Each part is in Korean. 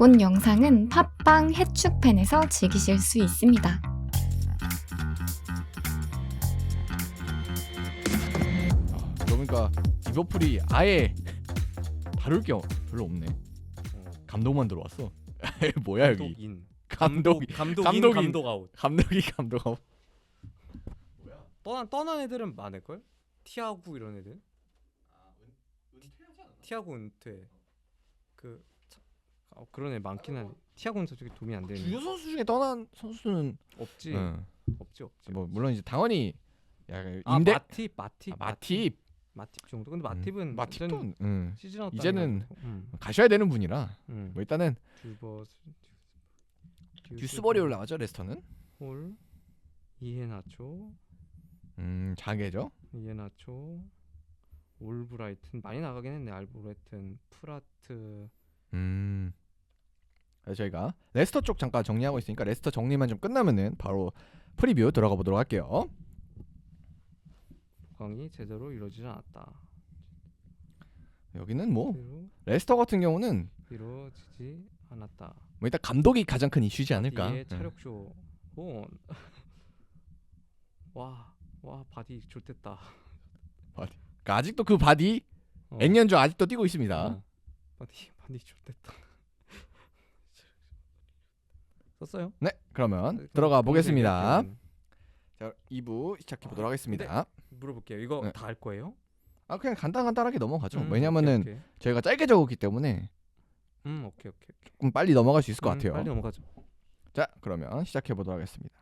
본 영상은 팟빵 해축팬에서 즐기실 수 있습니다. 그러니까 리버풀이 아예 다룰 게 별로 없네. 감독만 들어왔어. 뭐야 여기? 감독인 감독 아웃. 감독 아웃. 떠난 애들은 많을 걸? 티아구 이런 애들. 티아구 은퇴. 그런 애 많긴 한데 티아구는 솔직히 도움이 안 되는. 주요 선수 중에 떠난 선수는 없지. 없지. 뭐 물론 이제 당연히 임대. 마팁 정도. 근데 마팁도 시즌 아웃 이제는 가셔야 되는 분이라 뭐 일단은 듀스버리 올라가죠. 레스터는 홀 이헤나초 자개죠. 이헤나초 올브라이튼 많이 나가긴 했네. 알브레튼 프라트. 그래서 저희가 레스터 쪽 잠깐 정리하고 있으니까 레스터 정리만 좀 끝나면은 바로 프리뷰 들어가 보도록 할게요. 보강이 제대로 이루어지지 않았다. 여기는 뭐 레스터 같은 경우는 이루어지지 않았다. 뭐 일단 감독이 가장 큰 이슈지 않을까. 차력쇼. 와 바디 좋댔다. 바디. 그러니까 아직도 그 바디 액년조 아직도 뛰고 있습니다. 바디 좋댔다. 썼어요? 네, 그러면 들어가 보겠습니다. 자, 2부 시작해 보도록 하겠습니다. 물어볼게요. 이거 다 할 거예요? 그냥 간단하게 넘어가죠. 왜냐면은 오케이. 저희가 짧게 적었기 때문에 오케이. 조금 빨리 넘어갈 수 있을 것 같아요. 빨리 넘어가죠. 자, 그러면 시작해 보도록 하겠습니다.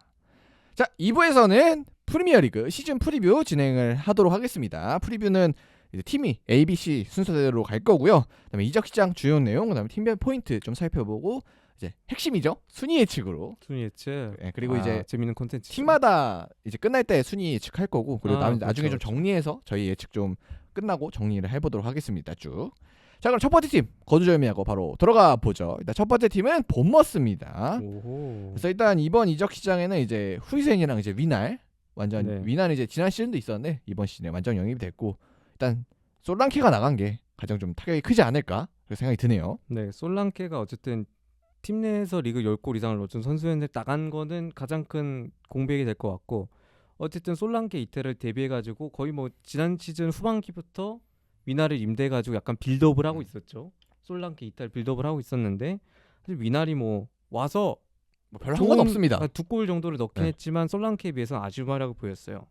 자, 2부에서는 프리미어리그 시즌 프리뷰 진행을 하도록 하겠습니다. 프리뷰는 이제 팀이 A, B, C 순서대로 갈 거고요. 그다음에 이적 시장 주요 내용, 그다음에 팀별 포인트 좀 살펴보고 이제 핵심이죠. 순위 예측으로. 순위 예측. 네, 그리고 이제 재밌는 콘텐츠. 팀마다 이제 끝날 때 순위 예측할 거고, 그리고 나중에 좀 그렇죠. 정리해서 저희 예측 좀 끝나고 정리를 해보도록 하겠습니다. 쭉. 자, 그럼 첫 번째 팀 거두절미하고 바로 들어가 보죠. 일단 첫 번째 팀은 본머스입니다. 그래서 일단 이번 이적 시장에는 이제 후이센이랑 이제 위날 완전 위날은 이제 지난 시즌도 있었는데 이번 시즌에 완전 영입이 됐고, 일단 솔랑케가 나간 게 가장 좀 타격이 크지 않을까 그렇게 생각이 드네요. 네, 솔랑케가 어쨌든 팀 내에서 리그 10골 이상을 넣은 선수였는데 나간 거는 가장 큰 공백이 될 것 같고, 어쨌든 솔랑케 이태를 대비해가지고 거의 뭐 지난 시즌 후반기부터 위날을 임대해가지고 약간 빌드업을 하고 있었죠. 솔랑케 이탈 빌드업을 하고 있었는데 사실 위날이 뭐 와서 뭐 별로 상관없습니다. 2골 정도를 넣긴 했지만 솔랑케에 비해서는 아쉬움하라고 보였어요.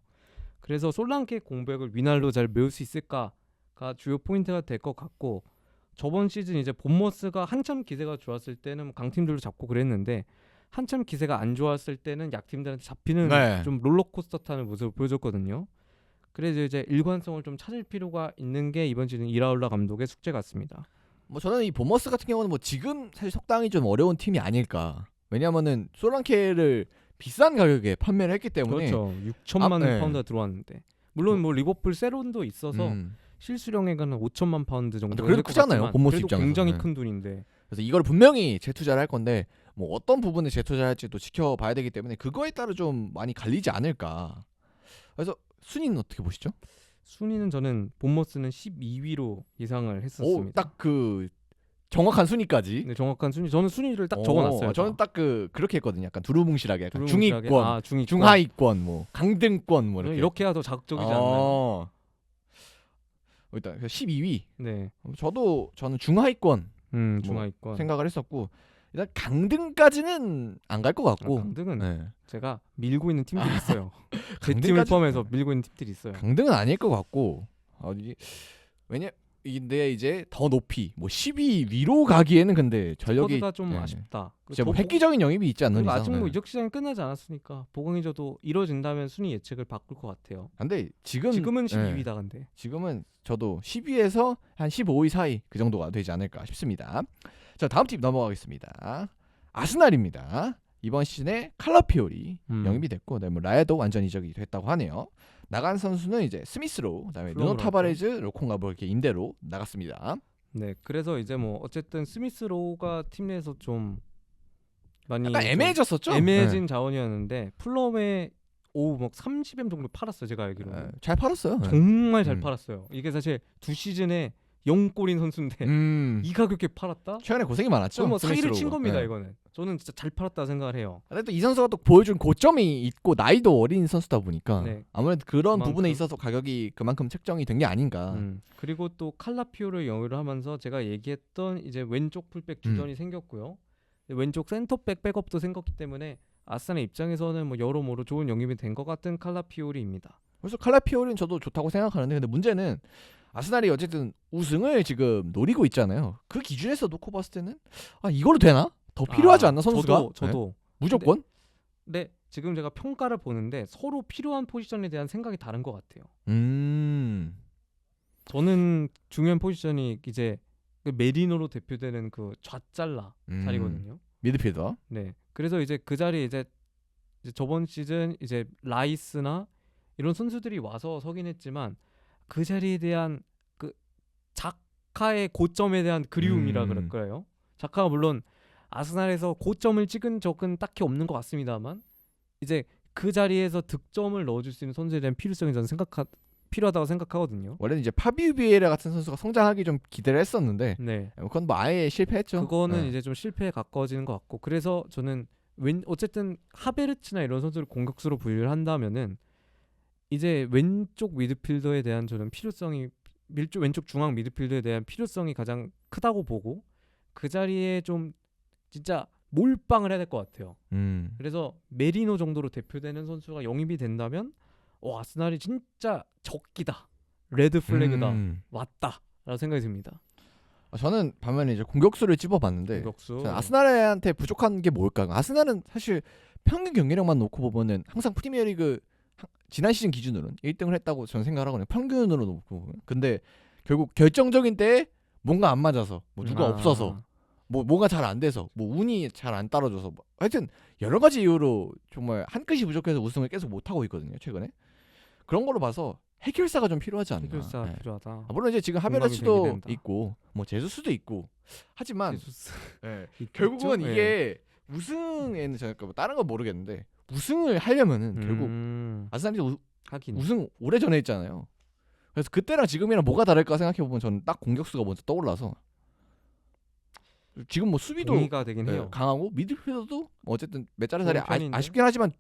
그래서 솔랑케 공백을 위날로 잘 메울 수 있을까가 주요 포인트가 될 것 같고, 저번 시즌 이제 본머스가 한참 기세가 좋았을 때는 강팀들도 잡고 그랬는데 한참 기세가 안 좋았을 때는 약팀들한테 잡히는 좀 롤러코스터 타는 모습을 보여줬거든요. 그래서 이제 일관성을 좀 찾을 필요가 있는 게 이번 시즌 이라울라 감독의 숙제 같습니다. 뭐 저는 이 본머스 같은 경우는 뭐 지금 사실 속당이 좀 어려운 팀이 아닐까. 왜냐면은 솔랑케를 비싼 가격에 판매를 했기 때문에. 그렇죠. 6천만 파운드가 들어왔는데 물론 뭐 리버풀 세론도 있어서 실수령액은 5천만 파운드 정도. 그래도 크잖아요. 본머스 입장에서. 굉장히 큰 돈인데. 그래서 이걸 분명히 재투자를 할 건데 뭐 어떤 부분에 재투자를 할지도 지켜봐야 되기 때문에 그거에 따라 좀 많이 갈리지 않을까. 그래서 순위는 어떻게 보시죠? 순위는 저는 본머스는 12위로 예상을 했었습니다. 딱 그 정확한 순위까지. 네, 정확한 순위. 저는 순위를 딱 적어놨어요. 저는 딱 그렇게 했거든요. 약간 두루뭉실하게, 약간 두루뭉실하게. 중위권, 중하위권, 뭐 강등권, 뭐 이렇게 해야 더 자극적이지 않나요? 일단 12위. 네. 저는 중하위권, 중하위권 생각을 했었고, 일단 강등까지는 안 갈 것 같고. 강등은 제가 밀고 있는 팀들이 있어요. 제 팀을 포함해서 밀고 있는 팀들이 있어요. 강등은 아닐 것 같고, 근데 이제 더 높이 뭐 10위 위로 가기에는 근데 전력이 좀 아쉽다. 진짜 뭐 획기적인 영입이 있지 않는 이상. 아직 뭐 이적 시장이 끝나지 않았으니까 보강해줘도 이뤄진다면 순위 예측을 바꿀 것 같아요. 근데 지금은 12위다 근데. 지금은 저도 10위에서 한 15위 사이 그 정도가 되지 않을까 싶습니다. 자, 다음 팀 넘어가겠습니다. 아스날입니다. 이번 시즌에 칼라피오리 영입이 됐고, 그다음에 라야도 완전 이적이 됐다고 하네요. 나간 선수는 이제 스미스로, 그다음에 누노 타바레즈, 로콩가보 이렇게 임대로 나갔습니다. 네, 그래서 이제 뭐 어쨌든 스미스로가 팀 내에서 좀 많이 약간 애매해졌었죠. 애매해진 자원이었는데 풀럼에 막 30M 정도 팔았어요, 제가 알기로. 잘 팔았어요. 정말 잘 팔았어요. 이게 사실 두 시즌에 0골인 선수인데 이 가격에 팔았다? 최근에 고생이 많았죠. 뭐 사기를 친 스미스로우. 겁니다. 네. 이거는 저는 진짜 잘 팔았다 생각을 해요. 근데 또 이 선수가 또 보여준 고점이 있고 나이도 어린 선수다 보니까 네. 아무래도 그런 그만큼. 부분에 있어서 가격이 그만큼 책정이 된 게 아닌가. 그리고 또 칼라피오를 영위를 하면서 제가 얘기했던 이제 왼쪽 풀백 주전이 생겼고요. 왼쪽 센터백 백업도 생겼기 때문에 아스날 입장에서는 뭐 여러모로 좋은 영입이 된 것 같은 칼라피오리입니다. 그래서 칼라피오리는 저도 좋다고 생각하는데 근데 문제는 아스날이 어쨌든 우승을 지금 노리고 있잖아요. 그 기준에서 놓고 봤을 때는 이걸로 되나? 더 필요하지 않나 선수가? 저도 네. 무조건? 네, 지금 제가 평가를 보는데 서로 필요한 포지션에 대한 생각이 다른 것 같아요. 저는 중요한 포지션이 이제 그 메리노로 대표되는 그 좌잘라 자리거든요. 미드필더. 네, 그래서 이제 그 자리에 이제 저번 시즌 이제 라이스나 이런 선수들이 와서 서긴 했지만 그 자리에 대한 그 자카의 고점에 대한 그리움이라 그럴까요? 자카가 물론 아스날에서 고점을 찍은 적은 딱히 없는 것 같습니다만 이제 그 자리에서 득점을 넣어줄 수 있는 선수에 대한 필요성이 저는 필요하다고 생각하거든요. 원래는 이제 파비우 비에라 같은 선수가 성장하기 좀 기대를 했었는데 네, 그건 뭐 아예 실패했죠. 그거는 네. 이제 좀 실패에 가까워지는 것 같고 그래서 저는 어쨌든 하베르츠나 이런 선수를 공격수로 분류를 한다면은 이제 왼쪽 미드필더에 대한 저는 필요성이 왼쪽 중앙 미드필더에 대한 필요성이 가장 크다고 보고 그 자리에 좀 진짜 몰빵을 해야 될 것 같아요. 그래서 메리노 정도로 대표되는 선수가 영입이 된다면 아스날이 진짜 적기다. 레드 플래그다. 왔다라는 생각이 듭니다. 저는 반면에 이제 공격수를 찝어봤는데 공격수. 아스날한테 부족한 게 뭘까? 아스날은 사실 평균 경기력만 놓고 보면은 항상 프리미어리그 지난 시즌 기준으로는 1등을 했다고 저는 생각을 하거든요. 평균으로 놓고 보면. 근데 결국 결정적인 때에 뭔가 안 맞아서 뭐 누가 없어서 뭐가 잘 안 돼서 뭐 운이 잘 안 따라줘서 뭐 하여튼 여러 가지 이유로 정말 한 끗이 부족해서 우승을 계속 못 하고 있거든요. 최근에 그런 걸로 봐서 해결사가 좀 필요하지 않나. 해결사 네. 필요하다. 물론 이제 지금 공감이 하베르츠도 되게 된다. 있고 뭐 제수스도 있고 하지만 제수스. 네. 있겠죠? 결국은 네. 이게 우승에는 저는 뭐 다른 건 모르겠는데 우승을 하려면은 결국 아스날이 하긴 우승 오래 전에 했잖아요. 그래서 그때랑 지금이랑 뭐가 다를까 생각해 보면 저는 딱 공격수가 먼저 떠올라서 지금 뭐 수비도 동의가 되긴 네, 해요. 강하고 미드필더도 어쨌든 메짜르살이 좋은 편인데? 아쉽긴 하지만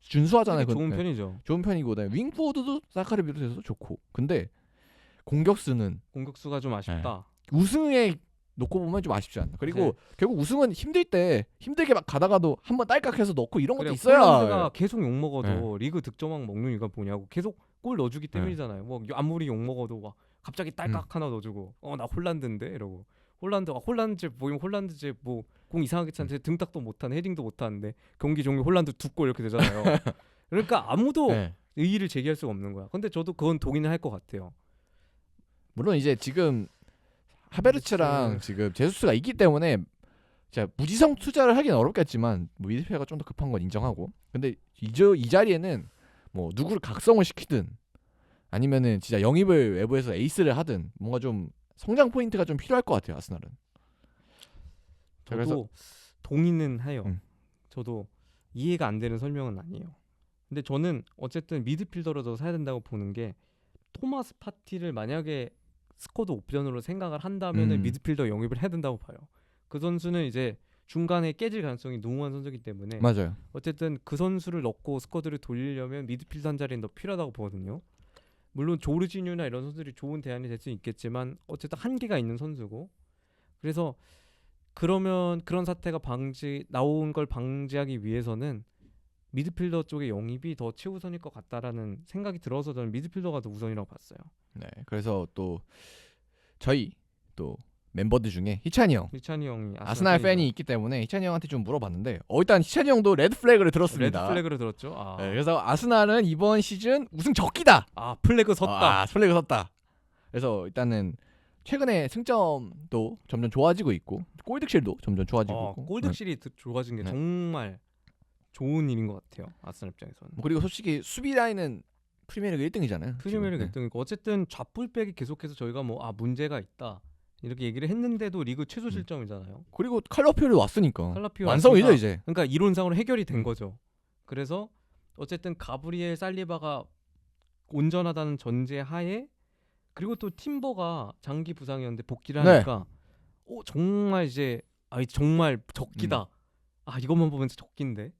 준수하잖아요. 좋은 네. 편이죠. 좋은 편이고 그다음에 윙포워드도 사카를 비롯해서 좋고 근데 공격수는 공격수가 좀 아쉽다. 우승에 놓고 보면 좀 아쉽지 않나. 그리고 네. 결국 우승은 힘들 때 힘들게 막 가다가도 한번 딸깍해서 넣고 이런 것도 그래, 있어야 폴란드가 계속 욕 먹어도 리그 득점왕 먹는 이유가 뭐냐고 계속 골 넣어주기 때문이잖아요. 뭐 아무리 욕 먹어도 막 갑자기 딸깍 하나 넣어주고 나 홀란드인데 이러고 홀란드 보이면 홀란드제 뭐 공 이상하게 차는데 등딱도 못하는 헤딩도 못하는데 경기 종료 홀란드 2골 이렇게 되잖아요. 그러니까 아무도 네. 의의를 제기할 수가 없는 거야. 근데 저도 그건 동의는 할 것 같아요. 물론 이제 지금 하베르츠랑 지금 제수스가 있기 때문에 자 무지성 투자를 하기는 어렵겠지만 뭐 미드필더가 좀 더 급한 건 인정하고 근데 이 자리에는 뭐 누구를 각성을 시키든 아니면은 진짜 영입을 외부에서 에이스를 하든 뭔가 좀 성장 포인트가 좀 필요할 것 같아요 아스날은. 저도 그래서- 동의는 해요. 음. 저도 이해가 안 되는 설명은 아니에요. 근데 저는 어쨌든 미드필더로 더 사야 된다고 보는 게 토마스 파티를 만약에 스쿼드 옵션으로 생각을 한다면은 미드필더 영입을 해야 된다고 봐요. 그 선수는 이제 중간에 깨질 가능성이 농후한 선수이기 때문에 맞아요. 어쨌든 그 선수를 넣고 스쿼드를 돌리려면 미드필더 한 자리는 더 필요하다고 보거든요. 물론 조르지뉴나 이런 선수들이 좋은 대안이 될 수 있겠지만 어쨌든 한계가 있는 선수고 그래서 그러면 그런 사태가 나온 걸 방지하기 위해서는 미드필더 쪽의 영입이 더 최우선일 것 같다라는 생각이 들어서 저는 미드필더가 더 우선이라고 봤어요. 네. 그래서 또 저희 또 멤버들 중에 희찬이 형 희찬이 형이 아스날 팬이 있기 때문에 희찬이 형한테 좀 물어봤는데 일단 희찬이 형도 레드 플래그를 들었습니다. 레드 플래그를 들었죠. 네, 그래서 아스날은 이번 시즌 우승 적기다. 플래그 섰다. 플래그 섰다. 그래서 일단은 최근에 승점도 점점 좋아지고 있고 골득실도 점점 좋아지고 있고 골득실이 좋아진 게 네. 정말 좋은 일인 것 같아요. 아스날 입장에서는. 그리고 솔직히 수비 라인은 프리미어리그 1등이잖아요. 프리미어리그 1등이고 어쨌든 좌풀백이 계속해서 저희가 문제가 있다 이렇게 얘기를 했는데도 리그 최소 실점이잖아요. 그리고 칼라피오리 왔으니까 칼라피오 완성이죠 왔으니까 이제. 그러니까 이론상으로 해결이 된 거죠. 그래서 어쨌든 가브리엘 살리바가 온전하다는 전제 하에 그리고 또 팀버가 장기 부상이었는데 복귀를 네. 하니까 정말 이제 정말 적기다. 이것만 보면 진짜 적기인데.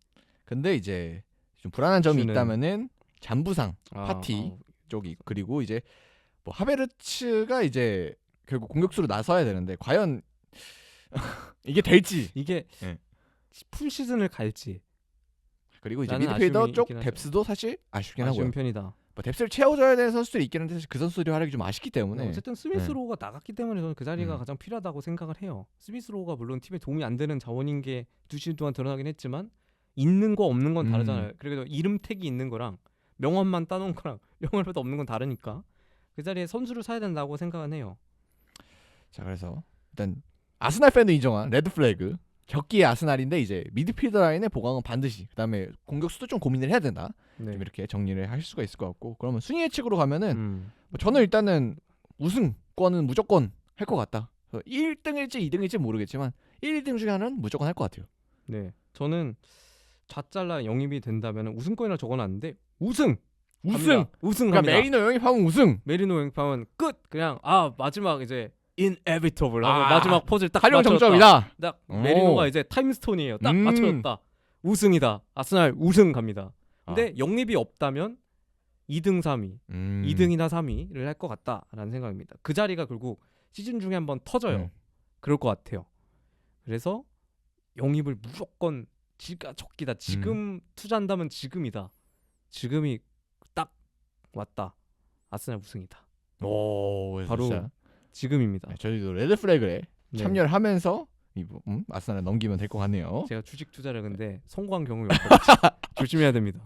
근데 이제 좀 불안한 점이 슈는- 있다면은 잠부상 파티 쪽이 그리고 이제 뭐 하베르츠가 이제 결국 공격수로 나서야 되는데 과연 이게 될지 이게 네. 풀 시즌을 갈지 그리고 이제 나는 미드필더 아쉬움이 쪽 있긴 하죠. 뎁스도 사실 아쉽긴 하고요. 아쉬운 편이다. 뭐 뎁스를 채워줘야 되는 선수들이 있긴 한데 사실 그 선수들이 활약이 좀 아쉽기 때문에 어쨌든 스미스로우가 나갔기 때문에 저는 그 자리가 음. 가장 필요하다고 생각을 해요. 스미스로우가 물론 팀에 도움이 안 되는 자원인 게 2시즌 동안 드러나긴 했지만 있는 거 없는 건 다르잖아요. 그래도 이름 태기 있는 거랑 명함만 따놓은 거랑 명함도 없는 건 다르니까 그 자리에 선수를 사야 된다고 생각은 해요. 자 그래서 일단 아스날 팬도 인정한 레드 플래그 적기의 아스날인데 이제 미드필더 라인의 보강은 반드시 그다음에 공격수도 좀 고민을 해야 된다. 네. 좀 이렇게 정리를 할 수가 있을 것 같고 그러면 순위 예측으로 가면은 음. 저는 일단은 우승권은 무조건 할 것 같다. 1등일지 2등일지 모르겠지만 1, 2등 중에 하나는 무조건 할 것 같아요. 네. 저는 좌잘라 영입이 된다면 우승권이라 적어놨는데 우승 우승. 우승 그러니까 합니다. 메리노 영입하면 우승. 메리노 영입하면 끝. 그냥 마지막 이제 inevitable 아, 마지막 퍼즐 딱 활용 맞췄다. 정점이다. 딱 오. 메리노가 이제 타임스톤이에요. 딱 음. 맞춰졌다. 우승이다. 아스날 우승 갑니다. 근데 영입이 없다면 2등, 3위, 2등이나 3위를 할 것 같다라는 생각입니다. 그 자리가 결국 시즌 중에 한번 터져요. 그럴 것 같아요. 그래서 영입을 무조건 지가 적기다. 지금 투자한다면 지금이다. 지금이 딱 왔다. 아스날 우승이다. 오, 바로 진짜. 지금입니다. 네, 저희도 레드 플래그에 네. 참여를 하면서 아스날을 넘기면 될 것 같네요. 제가 주식 투자를 근데 성공한 경험이 없거든요. 조심해야 됩니다.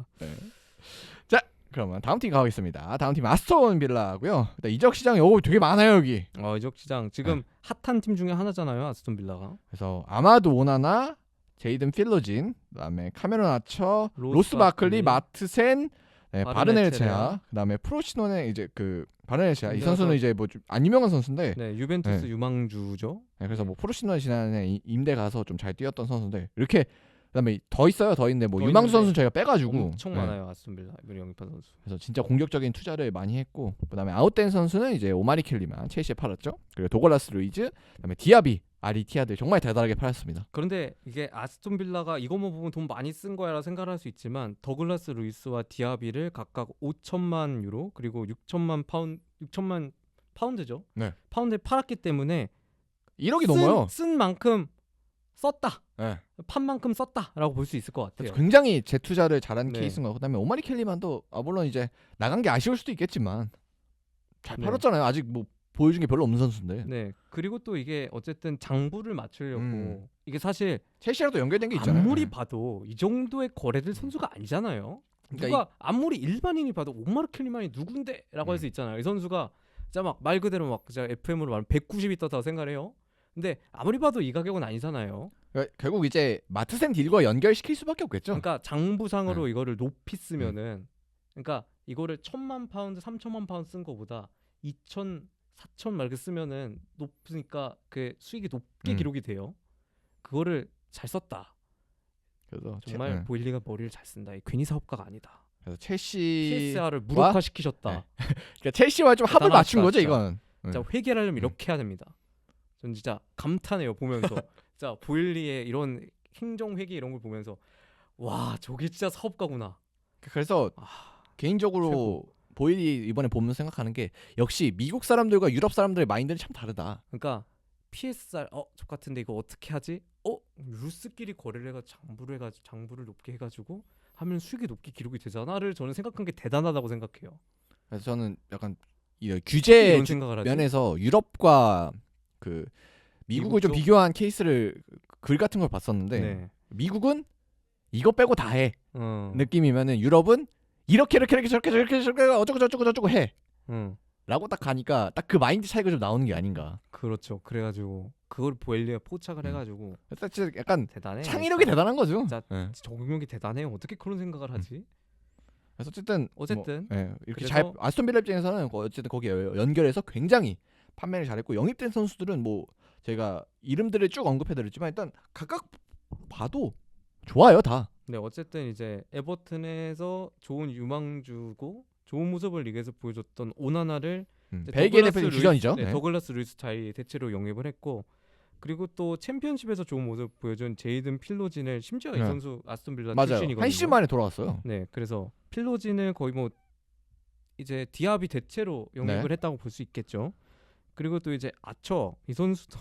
그러면 다음 팀 가보겠습니다. 다음 팀 아스톤 빌라고요. 일단 이적 시장이 되게 많아요 여기. 이적 시장 지금 핫한 팀 중에 하나잖아요. 아스톤 빌라가. 그래서 아마도 오나나, 제이든 필로진, 그다음에 카메론 아처, 로스 바클리, 마트센, 네, 바르네르체아, 그다음에 프로시노네 이제 그 바르네르체아 이 선수는 이제 뭐 좀 안 유명한 선수인데. 네, 유벤투스 유망주죠. 네, 그래서 뭐 프로시노 지난해 임대 가서 좀 잘 뛰었던 선수인데 이렇게 그다음에 더 있어요. 더 있는데 뭐 더 유망주 있는데 선수는 저희가 빼가지고 엄청 많아요. 아스톤 빌라 이번에 영입한 선수. 그래서 진짜 공격적인 투자를 많이 했고 그다음에 아웃된 선수는 이제 오마리 켈리만 첼시에 팔았죠. 그리고 도글라스 루이즈, 그다음에 디아비, 아리티아드 정말 대단하게 팔았습니다. 그런데 이게 아스톤 빌라가 이것만 보면 돈 많이 쓴 거야라 생각할 수 있지만 더글라스 루이스와 디아비를 각각 5천만 유로 그리고 6천만 파운드죠. 네. 파운드에 팔았기 때문에 1억이 넘어요. 쓴 만큼 썼다. 네. 판 만큼 썼다라고 볼 수 있을 것 같아요. 굉장히 재투자를 잘한 네. 케이스인 거. 그다음에 오마리 켈리만도 물론 이제 나간 게 아쉬울 수도 있겠지만 잘 네. 팔았잖아요. 아직 뭐 보여준 게 별로 없는 선수인데. 네. 그리고 또 이게 어쨌든 장부를 맞추려고 이게 사실 첼시랑도 연결된 게 있잖아요. 아무리 네. 봐도 이 정도의 거래될 선수가 아니잖아요. 그러니까 누가 아무리 일반인이 봐도 오마르 켈리만이 누군데라고 할 수 있잖아요. 이 선수가 진짜 막 말 그대로 막 진짜 FM으로 말하면 190이 떴다고 생각해요. 근데 아무리 봐도 이 가격은 아니잖아요. 결국 이제 마트센 딜과 연결시킬 수밖에 없겠죠. 그러니까 장부상으로 이거를 높이 쓰면은 그러니까 이거를 1,000만 파운드, 3천만 파운드 쓴 거보다 2천, 4천 막 이렇게 쓰면은 높으니까 그 수익이 높게 기록이 돼요. 그거를 잘 썼다. 그래서 정말 보일리가 머리를 잘 쓴다. 괜히 사업가가 아니다. 그래서 첼시 PSR을 무력화시키셨다. 그러니까 첼시와 좀 합을 대단하시다, 맞춘 거죠, 진짜. 이건. 진짜 회계하려면 이렇게 해야 됩니다. 전 진짜 감탄해요 보면서. 진짜 보일리의 이런 행정 회계 이런 걸 보면서 와 저게 진짜 사업가구나. 그래서 개인적으로 최고. 보일이 이번에 보면서 생각하는 게 역시 미국 사람들과 유럽 사람들의 마인드는 참 다르다. 그러니까 PSR 저 같은데 이거 어떻게 하지? 루스끼리 거래를 해가지고 장부를 높게 해가지고 하면 수익이 높게 기록이 되잖아를 저는 생각한 게 대단하다고 생각해요. 그래서 저는 약간 이 규제 이런 생각을 하지? 면에서 유럽과 그 미국을 미국 좀 쪽? 비교한 케이스를 글 같은 걸 봤었는데 네. 미국은 이거 빼고 다 해 어. 느낌이면은 유럽은 이렇게 저렇게 어쩌고 저쩌고 해 라고 딱 가니까 딱 그 마인드 차이가 좀 나오는 게 아닌가. 그렇죠. 그래가지고 그걸 보일리가 포착을 해가지고 그래서 진짜 약간 대단해. 창의력이 진짜. 대단한 거죠. 진짜 예. 적응력이 대단해요. 어떻게 그런 생각을 하지? 그래서 어쨌든 이렇게 그래서- 잘 아스톤 빌라 입장에서는 어쨌든 거기에 연결해서 굉장히 판매를 잘했고 영입된 선수들은 뭐 제가 이름들을 쭉 언급해드렸지만 일단 각각 봐도 좋아요 다. 네, 어쨌든 이제 에버튼에서 좋은 유망주고 좋은 모습을 리그에서 보여줬던 오나나를 이제 벨기에 더글라스 대표팀 루이스- 주전이죠. 네, 네. 더글라스 루이스 자이 대체로 영입을 했고 그리고 또 챔피언십에서 좋은 모습 보여준 제이든 필로진을 심지어 이 네. 선수 아스톤 빌라 맞아요. 출신이거든요. 한 시즌 만에 돌아왔어요. 네, 그래서 필로진을 거의 뭐 이제 디아비 대체로 영입을 네. 했다고 볼 수 있겠죠. 그리고 또 이제 아처 이 선수도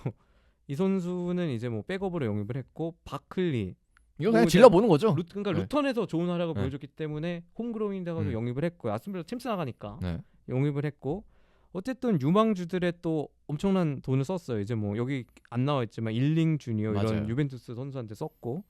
이 선수는 이제 뭐 백업으로 영입을 했고 바클리 이거 뭐 그냥 이제 질러 보는 거죠. 그러니까 네. 루턴에서 좋은 활약을 네. 보여줬기 때문에 홈그로인 돼가지고 영입을 했고 아스톤 빌라 챔스 나가니까 네. 영입을 했고 어쨌든 유망주들의 또 엄청난 돈을 썼어요. 이제 뭐 여기 안 나와 있지만 일링 주니어 맞아요. 이런 유벤투스 선수한테 썼고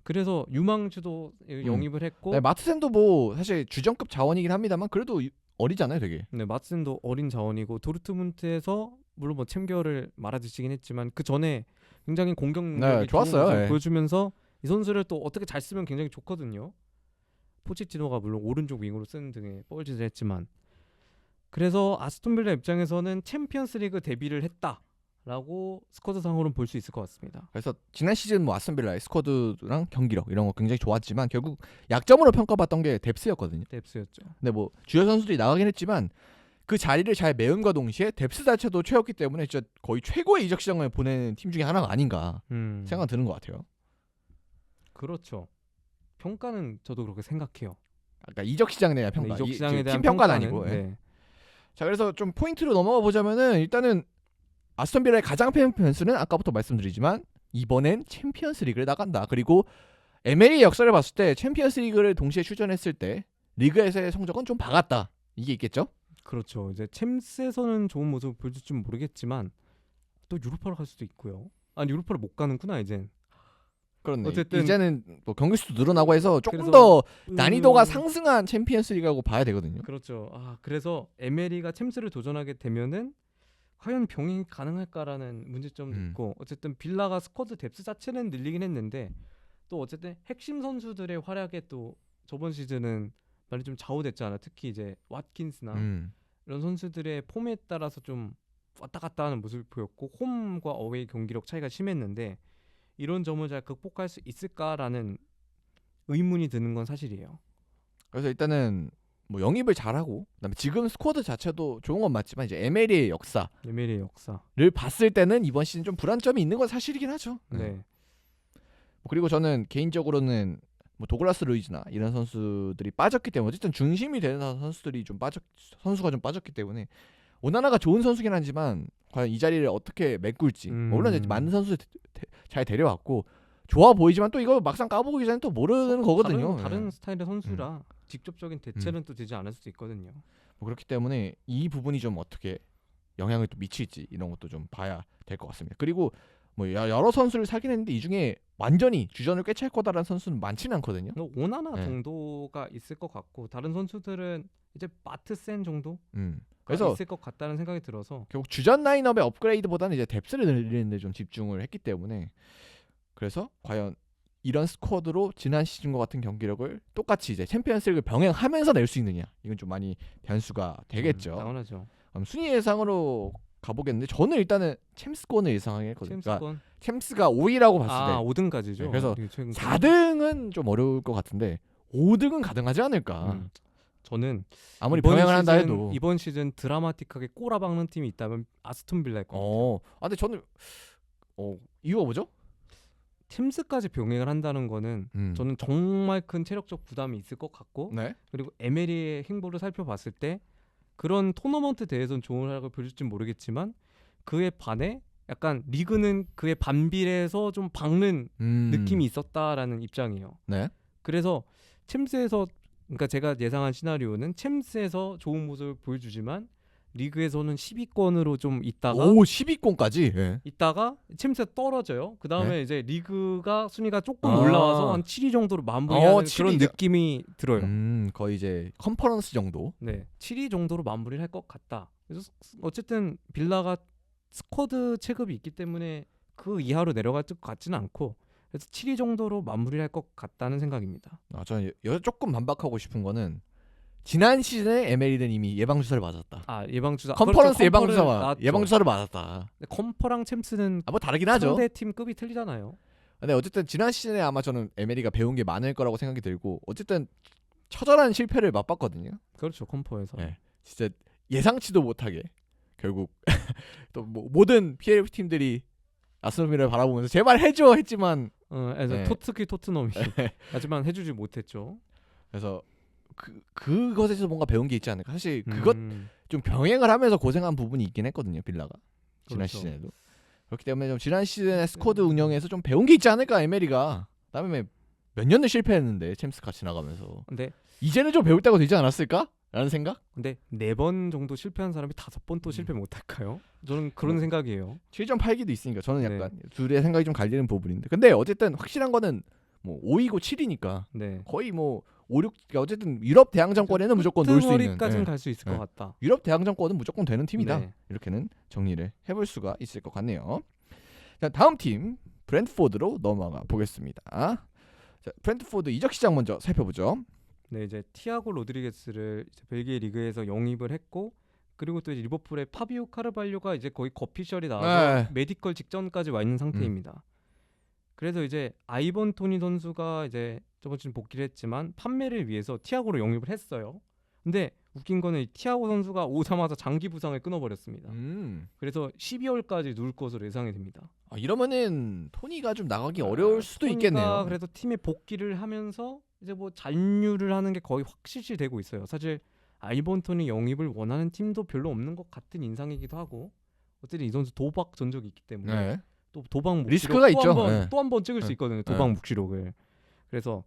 그래서 유망주도 영입을 했고 네, 마트센도 뭐 사실 주전급 자원이긴 합니다만 그래도 어리잖아요, 되게. 네, 마슨도 어린 자원이고 도르트문트에서 물론 뭐 챔결을 말아드시긴 했지만 그 전에 굉장히 공격력이 네, 좋았어요. 좋은 모습을 네. 보여주면서 이 선수를 또 어떻게 잘 쓰면 굉장히 좋거든요. 포체티노가 물론 오른쪽 윙으로 쓰는 등의 뻘짓을 했지만 그래서 아스톤 빌라 입장에서는 챔피언스리그 데뷔를 했다라고 스쿼드상으로는 볼 수 있을 것 같습니다. 그래서 지난 시즌 뭐 아스톤 빌라의 스쿼드랑 경기력 이런 거 굉장히 좋았지만 결국 약점으로 평가받던 게 뎁스였거든요. 뎁스였죠. 근데 뭐 주요 선수들이 나가긴 했지만 그 자리를 잘 메움과 동시에 뎁스 자체도 최였기 때문에 진짜 거의 최고의 이적 시장을 보내는 팀 중에 하나가 아닌가 생각 드는 것 같아요. 그렇죠. 평가는 저도 그렇게 생각해요. 아까 이적 시장에 대한 평가, 네, 이적 시장에 대한 팀 평가는 평가는, 아니고. 예. 네. 자, 그래서 좀 포인트로 넘어가 보자면은 일단은 아스톤 빌라의 가장 큰 변수는 아까부터 말씀드리지만 이번엔 챔피언스 리그를 나간다. 그리고 ML의 역사를 봤을 때 챔피언스 리그를 동시에 출전했을 때 리그에서의 성적은 좀 박았다. 이게 있겠죠? 그렇죠. 이제 챔스에서는 좋은 모습을 보여줄지 모르겠지만 또 유로파로 갈 수도 있고요. 아니 유로파를 못 가는구나 이젠. 그렇네. 어쨌든 이제는 뭐 경기 수도 늘어나고 해서 조금 그래서 더 난이도가 상승한 챔피언스 리그라고 봐야 되거든요. 그렇죠. 그래서 에메리가 챔스를 도전하게 되면은 과연 병행이 가능할까라는 문제점도 있고 어쨌든 빌라가 스쿼드 뎁스 자체는 늘리긴 했는데 또 어쨌든 핵심 선수들의 활약에 또 저번 시즌은 많이 좀 좌우됐잖아. 특히 이제 왓킨스나 이런 선수들의 폼에 따라서 좀 왔다 갔다 하는 모습을 보였고 홈과 어웨이 경기력 차이가 심했는데 이런 점을 잘 극복할 수 있을까라는 의문이 드는 건 사실이에요. 그래서 일단은 뭐 영입을 잘하고 그다음에 지금 스쿼드 자체도 좋은 건 맞지만 이제 에메리의 역사를 에메리의 역사. 봤을 때는 이번 시즌 좀 불안점이 있는 건 사실이긴 하죠. 네. 뭐 그리고 저는 개인적으로는 뭐 도글라스 루이즈나 이런 선수들이 빠졌기 때문에 어쨌든 중심이 되는 선수들이 선수가 좀 빠졌기 때문에 오나나가 좋은 선수긴 하지만 과연 이 자리를 어떻게 메꿀지 물론 이제 많은 선수 잘 데려왔고 좋아 보이지만 또 이거 막상 까보기 전에 또 모르는 거거든요. 다른 스타일의 선수라 직접적인 대체는 또 되지 않을 수도 있거든요. 뭐 그렇기 때문에 이 부분이 좀 어떻게 영향을 또 미칠지 이런 것도 좀 봐야 될 것 같습니다. 그리고 뭐 여러 선수를 사긴 했는데 이 중에 완전히 주전을 꿰찰 거다라는 선수는 많지는 않거든요. 오나나 네. 정도가 있을 것 같고 다른 선수들은 이제 마트센 정도 그래서 있을 것 같다는 생각이 들어서 결국 주전 라인업의 업그레이드보다는 이제 뎁스를 늘리는 데 좀 집중을 했기 때문에 그래서 과연 이런 스쿼드로 지난 시즌과 같은 경기력을 똑같이 이제 챔피언스리그 병행하면서 낼 수 있느냐 이건 좀 많이 변수가 되겠죠. 당연하죠. 그럼 순위 예상으로 가보겠는데 저는 일단은 챔스권을 예상하겠거든요. 그러니까 챔스권 챔스가 5위라고 봤을 때 5등까지죠. 네, 그래서 리그 최근 4등은 좀 어려울 것 같은데 5등은 가능하지 않을까. 저는 아무리 이번 병행을 한다 시즌- 해도. 이번 시즌 드라마틱하게 꼬라박는 팀이 있다면 아스톤 빌라일 것 같아요. 근데 저는 이유가 뭐죠? 챔스까지 병행을 한다는 거는 저는 정말 큰 체력적 부담이 있을 것 같고 네. 그리고 에메리의 행보를 살펴봤을 때 그런 토너먼트 대회에선 좋은 활약을 보여줄지 모르겠지만 그에 반해 약간 리그는 그에 반비례해서 좀 박는 느낌이 있었다라는 입장이에요. 네. 그래서 챔스에서 그러니까 제가 예상한 시나리오는 챔스에서 좋은 모습을 보여주지만 리그에서는 10위권으로 좀 있다가 10위권까지. 예. 챔스에 떨어져요. 그 다음에 네? 이제 리그가 순위가 조금 올라와서 한 7위 정도로 마무리하는 그런 7위죠. 느낌이 들어요. 거의 이제 컨퍼런스 정도. 네, 7위 정도로 마무리를 할 것 같다. 그래서 어쨌든 빌라가 스쿼드 체급이 있기 때문에 그 이하로 내려갈 것 같지는 않고 그래서 7위 정도로 마무리를 할 것 같다는 생각입니다. 저는 조금 반박하고 싶은 거는 지난 시즌에 에메리는 이미 예방주사를 맞았다. 예방주사 컨퍼런스 그렇죠, 예방주사와 예방주사를 맞았다. 컨퍼랑 챔스는 뭐 다르긴 하죠. 상대 팀 급이 틀리잖아요. 근데 어쨌든 지난 시즌에 아마 저는 에메리가 배운 게 많을 거라고 생각이 들고 어쨌든 처절한 실패를 맛봤거든요. 그렇죠, 컨퍼에서. 네. 진짜 예상치도 못하게 결국 또 뭐 모든 PL 팀들이 아스톤 빌라를 바라보면서 제발 해줘 했지만 네. 특히 토트넘이 하지만 해주지 못했죠. 그래서 그것에서 뭔가 배운 게 있지 않을까. 사실 그것 좀 병행을 하면서 고생한 부분이 있긴 했거든요. 빌라가 지난 그렇죠. 시즌에도. 그렇기 때문에 좀 지난 시즌의 스쿼드 운영에서 좀 배운 게 있지 않을까 에메리가. 그다음에 몇 년을 실패했는데 챔스가 지나가면서. 근데 이제는 좀 배울 때가 되지 않았을까? 라는 생각? 근데 4번 정도 실패한 사람이 5번 또 실패 못할까요? 저는 그런 생각이에요. 7.8기도 있으니까 저는 약간 네. 둘의 생각이 좀 갈리는 부분인데. 근데 어쨌든 확실한 거는 뭐 5위고 7위니까 네. 거의 뭐 5, 6 그러니까 어쨌든 유럽 대항전권에는 무조건 놀 수 있는. 끝머리까지는 예. 갈 수 있을 것 같다. 유럽 대항전권은 무조건 되는 팀이다. 네. 이렇게는 정리를 해볼 수가 있을 것 같네요. 자, 다음 팀 브랜트포드로 넘어가 보겠습니다. 자, 브랜트포드 이적 시장 먼저 살펴보죠. 네, 이제 티아고 로드리게스를 이제 벨기에 리그에서 영입을 했고, 그리고 또 이제 리버풀의 파비오 카르발료가 이제 거의 거피셜이 나와서 네. 메디컬 직전까지 와 있는 상태입니다. 그래서 이제 아이번 토니 선수가 이제 저번 주에 복귀를 했지만 판매를 위해서 티아고로 영입을 했어요. 근데 웃긴 거는 이 티아고 선수가 오자마자 장기 부상을 끊어버렸습니다. 그래서 12월까지 누울 것으로 예상이 됩니다. 이러면은 토니가 좀 나가기 어려울 수도 토니가 있겠네요. 그래도 팀에 복귀를 하면서 이제 뭐 잔류를 하는 게 거의 확실시 되고 있어요. 사실 아이번 토니 영입을 원하는 팀도 별로 없는 것 같은 인상이기도 하고, 어쨌든 이 선수 도박 전적이 있기 때문에 네. 또 도박 묵시록 리스크가 있죠. 네. 또 한 번 찍을 수 네. 있거든요. 도박 묵시록을. 그래서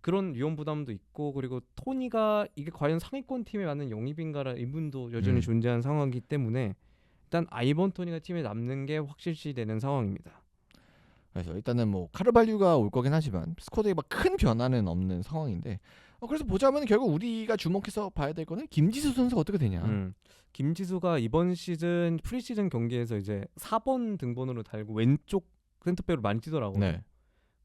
그런 위험 부담도 있고, 그리고 토니가 이게 과연 상위권 팀에 맞는 영입인가라는 의문도 여전히 존재하는 상황이기 때문에 일단 아이번 토니가 팀에 남는 게 확실시 되는 상황입니다. 그래서 일단은 뭐 카르발류가 올 거긴 하지만 스쿼드에 막 큰 변화는 없는 상황인데 그래서 보자면 결국 우리가 주목해서 봐야 될 거는 김지수 선수가 어떻게 되냐. 김지수가 이번 시즌 프리시즌 경기에서 이제 4번 등번호를 달고 왼쪽 센터백으로 많이 뛰더라고요. 네.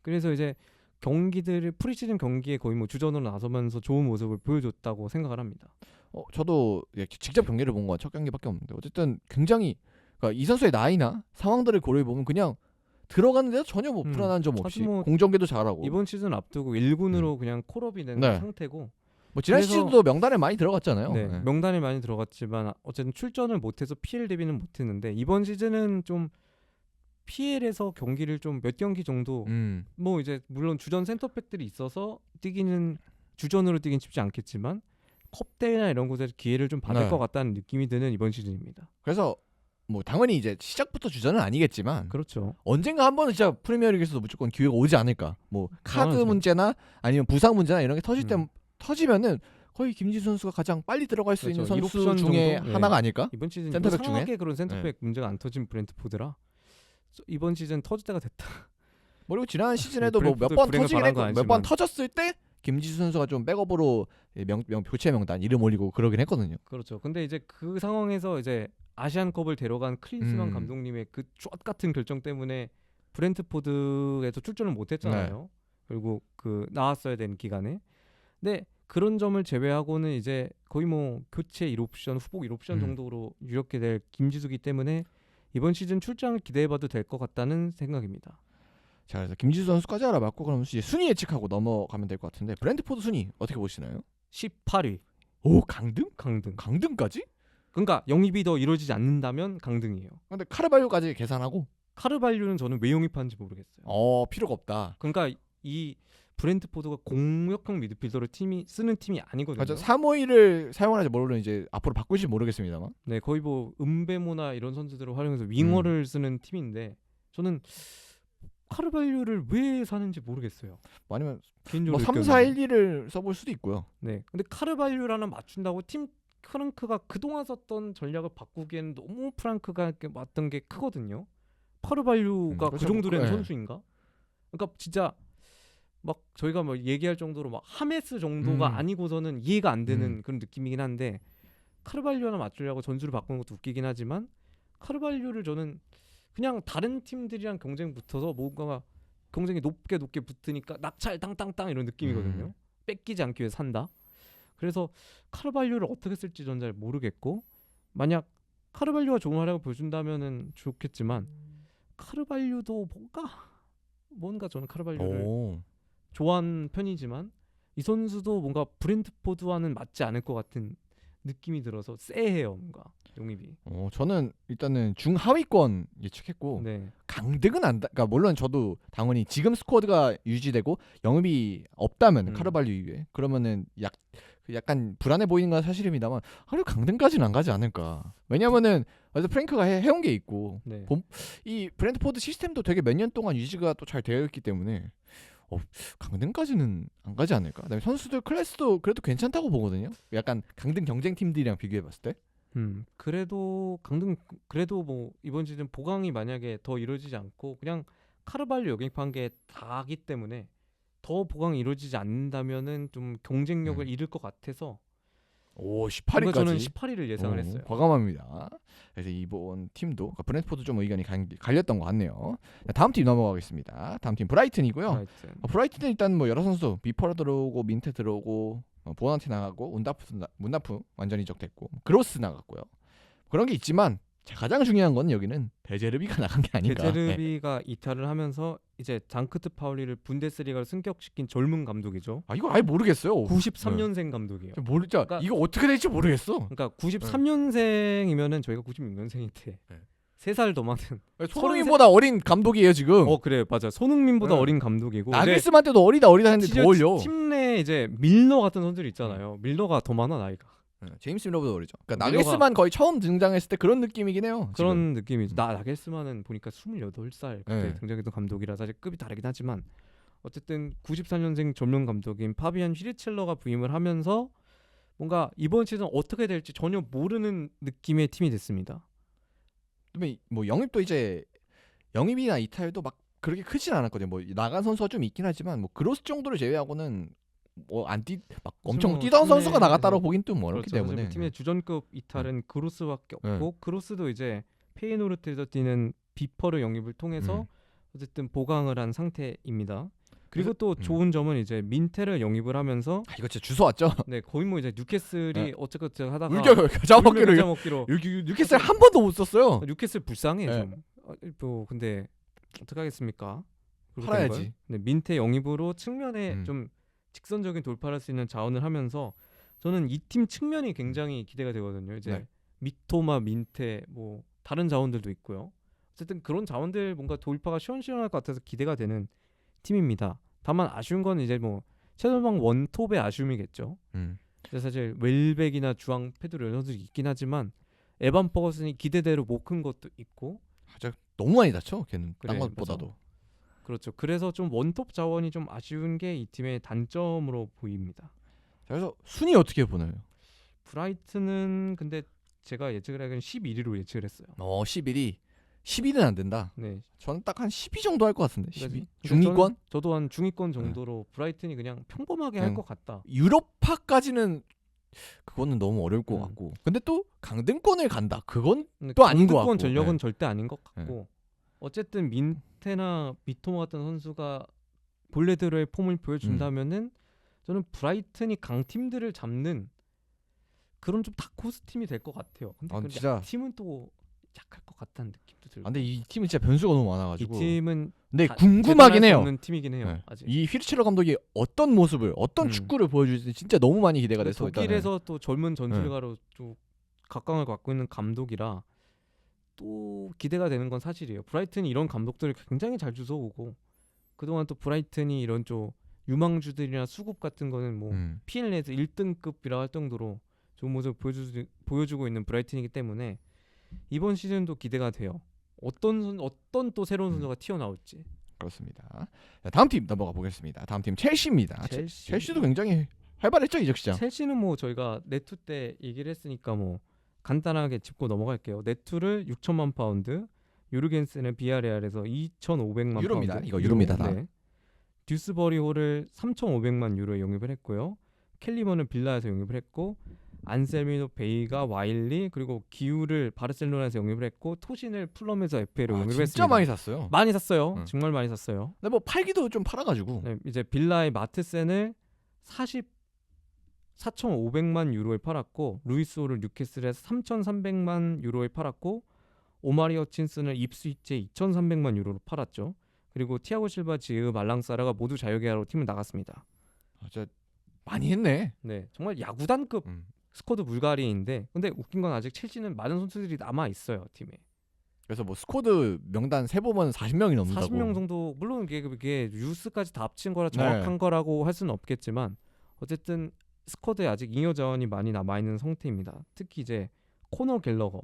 그래서 이제 경기들을 프리시즌 경기에 거의 뭐 주전으로 나서면서 좋은 모습을 보여줬다고 생각을 합니다. 저도 직접 경기를 본 건 첫 경기밖에 없는데 어쨌든 굉장히 그러니까 이 선수의 나이나 상황들을 고려해 보면 그냥 들어가는데도 전혀 뭐 불안한 점 없이 사실 뭐 공정계도 잘하고 이번 시즌 앞두고 1군으로 그냥 콜업이 된 네. 상태고, 뭐 지난 그래서- 시즌도 명단에 많이 들어갔잖아요. 네, 네. 명단에 많이 들어갔지만 어쨌든 출전을 못해서 PL 데뷔는 못했는데 이번 시즌은 좀 PL에서 경기를 좀 몇 경기 정도 뭐 이제 물론 주전 센터백들이 있어서 뛰기는 주전으로 뛰긴 쉽지 않겠지만 컵 대회나 이런 곳에서 기회를 좀 받을 네. 것 같다는 느낌이 드는 이번 시즌입니다. 그래서 뭐 당연히 이제 시작부터 주전은 아니겠지만 그렇죠. 언젠가 한 번은 진짜 프리미어리그에서도 무조건 기회가 오지 않을까. 뭐 카드 당연하죠. 문제나 아니면 부상 문제나 이런 게 터질 때 음. 터지면은 거의 김지수 선수가 가장 빨리 들어갈 수 그렇죠. 있는 선수 1옵션 중에 정도? 하나가 네. 아닐까? 이번 시즌 센터백 이상하게 그런 센터백 문제가 안 터진 브랜트포드라 이번 시즌 터질 때가 됐다. 그리고 지난 시즌에도 뭐 몇 브랜트포드 번 불행을 터지긴 바란 건 했고 몇 번 아니지만. 터졌을 때 김지수 선수가 좀 백업으로 교체 명단 이름 올리고 그러긴 했거든요. 그렇죠. 근데 이제 그 상황에서 이제 아시안컵을 데려간 클린스만 감독님의 그 쫙 같은 결정 때문에 브랜트포드에서 출전을 못했잖아요. 결국 그 나왔어야 되는 기간에. 근데 그런 점을 제외하고는 이제 거의 뭐 교체 1옵션, 후복 1옵션 정도로 유력게 될 김지수기 때문에 이번 시즌 출장을 기대해봐도 될 것 같다는 생각입니다. 자, 그래서 김지수 선수까지 알아봤고 그럼 이제 순위 예측하고 넘어가면 될 것 같은데 브랜트포드 순위 어떻게 보시나요? 18위 오, 강등? 강등. 강등까지? 그러니까 영입이 더 이루어지지 않는다면 강등이에요. 근데 카르발료까지 계산하고 카르발류는 저는 왜 영입하는지 모르겠어요. 필요가 없다. 그러니까 이 브랜트포드가 공격형 미드필더를 쓰는 팀이 아니거든요. 맞아. 3호일을 사용하는지 모르는 이제 앞으로 바꿀지 모르겠습니다만. 네, 거의 뭐 은베모나 이런 선수들을 활용해서 윙어를 쓰는 팀인데 저는 카르발류를 왜 사는지 모르겠어요. 아니면 개인적으로 뭐 3, 4, 느꼈는데. 1, 2를 써볼 수도 있고요. 네, 근데 카르발류라는 맞춘다고 팀 프랑크가 그동안 썼던 전략을 바꾸기에는 너무 프랑크가 왔던 게 크거든요. 카르발류가 그 그렇죠. 정도 된 네. 선수인가? 그러니까 진짜 막 저희가 뭐 얘기할 정도로 막 하메스 정도가 아니고서는 이해가 안 되는 그런 느낌이긴 한데 카르발류 하나 맞추려고 전술을 바꾸는 것도 웃기긴 하지만 카르발류를 저는 그냥 다른 팀들이랑 경쟁 붙어서 뭔가 경쟁이 높게 붙으니까 낙찰 땅땅땅 이런 느낌이거든요. 뺏기지 않기 위해 산다. 그래서 카르발류를 어떻게 쓸지 전 잘 모르겠고 만약 카르발류가 좋은 활약을 보여준다면은 좋겠지만 카르발류도 뭔가 저는 카르발류를 좋아하는 편이지만 이 선수도 뭔가 브랜트포드와는 맞지 않을 것 같은 느낌이 들어서 쎄해요 뭔가 영입이. 저는 일단은 중하위권 예측했고 네. 강등은 안 그러니까 물론 저도 당연히 지금 스쿼드가 유지되고 영입이 없다면 카르발류 이후에 그러면은 약간 불안해 보이는 건 사실입니다만 그래도 강등까지는 안 가지 않을까. 왜냐면은 그래서 프랭크가 해온 게 있고 네. 이 브랜트포드 시스템도 되게 몇 년 동안 유지가 또 잘 되어 있기 때문에 강등까지는 안 가지 않을까. 그다음에 선수들 클래스도 그래도 괜찮다고 보거든요. 약간 강등 경쟁 팀들이랑 비교해 봤을 때. 그래도 뭐 이번 시즌 보강이 만약에 더 이루어지지 않고 그냥 카르발류 영입한 게 다기 때문에 더 보강이 이루어지지 않는다면은 좀 경쟁력을 잃을 것 같아서 18위까지. 저는 18위를 예상을 했어요. 과감합니다. 그래서 이번 팀도 그러니까 브랜트포드 좀 의견이 갈렸던 것 같네요. 다음 팀 넘어가겠습니다. 다음 팀 브라이튼이고요. 브라이튼은 일단 뭐 여러 선수 비퍼라 들어오고 민테 들어오고 보나티 나가고 문나프 완전히 이적됐고 그로스 나갔고요. 그런 게 있지만 가장 중요한 건 여기는 데제르비가 나간 게 아닌가. 데제르비가 이탈을 하면서 이제 장크트 파울리를 분데스리가로 승격시킨 젊은 감독이죠. 이거 아예 모르겠어요. 93년생 감독이에요. 모르죠. 그러니까, 이거 어떻게 될지 모르겠어. 그러니까 93년생이면은 저희가 96년생인데 3살 더 많은 손흥민보다 어린 감독이에요 지금. 그래 맞아. 손흥민보다 어린 감독이고 나겔스만 때도 어리다 했는데 더 어려. 팀 내 이제 밀러 같은 선수들 있잖아요. 밀러가 더 많아 나이가. 제임스 밀러보다 어리죠. 그러니까 나겔스만 거의 처음 등장했을 때 그런 느낌이긴 해요. 그런 지금. 느낌이죠. 나겔스만은 보니까 28살 그때 등장했던 감독이라 사실 급이 다르긴 하지만 어쨌든 94년생 젊은 감독인 파비안 휘리첼러가 부임을 하면서 뭔가 이번 시즌 어떻게 될지 전혀 모르는 느낌의 팀이 됐습니다. 뭐 영입도 이제 영입이나 이탈도 막 그렇게 크진 않았거든요. 뭐 나간 선수가 좀 있긴 하지만 뭐 그로스 정도를 제외하고는 뭐 막 엄청 뛰던 선수가 나갔다고 보긴 좀 어렵기 때문에 팀의 주전급 이탈은 그로스밖에 없고 그로스도 이제 페이노르트에서 뛰는 비퍼르 영입을 통해서 어쨌든 보강을 한 상태입니다. 그리고 또 좋은 점은 이제 민테를 영입을 하면서 이거 진짜 주워 왔죠. 네, 거의 뭐 이제 뉴캐슬이 어쩌고저쩌고 하다가 잡아먹기로 뉴캐슬 한 번도 못 썼어요. 뉴캐슬 불쌍해 좀. 뭐 근데 어떻게 하겠습니까? 팔아야지. 네, 민테 영입으로 측면에 좀 직선적인 돌파할 수 있는 자원을 하면서 저는 이 팀 측면이 굉장히 기대가 되거든요. 이제 미토마, 민테 뭐 다른 자원들도 있고요. 어쨌든 그런 자원들 뭔가 돌파가 시원시원할 것 같아서 기대가 되는 팀입니다. 다만 아쉬운 건 이제 뭐 최전방 원톱의 아쉬움이겠죠. 근데 사실 웰백이나 주앙 페드로 이런 선수들이 있긴 하지만 에반 퍼거슨이 기대대로 못 큰 것도 있고 너무 많이 다쳐 걔는 딴 것보다도. 그렇죠. 그래서 좀 원톱 자원이 좀 아쉬운 게 이 팀의 단점으로 보입니다. 그래서 순위 어떻게 보나요? 브라이튼은 근데 제가 예측을 하기엔 11위로 예측을 했어요. 10위는 안 된다. 네. 저는 딱 한 10위 정도 할 것 같은데. 10위? 그러니까 중위권? 저도 한 중위권 정도로 브라이튼이 그냥 평범하게 할 것 같다. 유럽파까지는 그거는 너무 어려울 것 같고. 근데 또 강등권을 간다. 그건 또 아닌 것 같고. 강등권 전력은 절대 아닌 것 같고. 어쨌든 민테나 미토마 같은 선수가 본래대로의 폼을 보여준다면은 저는 브라이튼이 강팀들을 잡는 그런 좀 다크호스 팀이 될 것 같아요. 근데 진짜 팀은 또 약할 것 같다는 느낌도 들고. 근데 이 팀은 진짜 변수가 너무 많아가지고. 이 팀은 근데 궁금하긴 해요. 없는 팀이긴 해요. 아직. 이 휘르첼러 감독이 어떤 모습을, 어떤 축구를 보여줄지 진짜 너무 많이 기대가 돼서. 독일에서 또 젊은 전술가로 좀 각광을 갖고 있는 감독이라 또 기대가 되는 건 사실이에요. 브라이튼이 이런 감독들을 굉장히 잘 주워오고 그동안 또 브라이튼이 이런 좀 유망주들이나 수급 같은 거는 뭐 PL에서 1등급이라 할 정도로 좋은 모습을 보여주고 있는 브라이튼이기 때문에 이번 시즌도 기대가 돼요. 어떤 또 새로운 선수가 튀어나올지. 그렇습니다. 자, 다음 팀 넘어가 보겠습니다. 다음 팀 첼시입니다. 첼시도 굉장히 활발했죠 이적 시장. 첼시는 뭐 저희가 네투 때 얘기를 했으니까 뭐 간단하게 짚고 넘어갈게요. 네투를 6천만 파운드, 유르겐스는 비아레알에서 2,500만 유로입니다. 파운드. 이거 유로입니다. 네. 듀스버리 홀을 3,500만 유로에 영입을 했고요. 켈리먼을 빌라에서 영입을 했고 안셀미노 베이가 와일리 그리고 기우를 바르셀로나에서 영입을 했고 토신을 풀럼에서 FA로 영입을 했습니다. 진짜 많이 샀어요. 많이 샀어요. 정말 많이 샀어요. 근데 뭐 팔기도 좀 팔아가지고. 네, 이제 빌라의 마트센을 4,500만 유로에 팔았고 루이스호를 뉴캐슬에서 3,300만 유로에 팔았고 오마리 허친슨을 입스위치에 2,300만 유로로 팔았죠. 그리고 티아고 실바, 지으, 말랑사라가 모두 자유계약으로 팀을 나갔습니다. 진짜 많이 했네. 네, 정말 야구단급 스쿼드 불가리인데 근데 웃긴 건 아직 첼시는 많은 선수들이 남아 있어요 팀에. 그래서 뭐 스쿼드 명단 세 보면 40명이 넘는다고. 40명 정도 물론 그게 유스까지 다 합친 거라 네. 정확한 거라고 할 수는 없겠지만 어쨌든 스쿼드에 아직 잉여 자원이 많이 남아 있는 상태입니다. 특히 이제 코너 갤러거,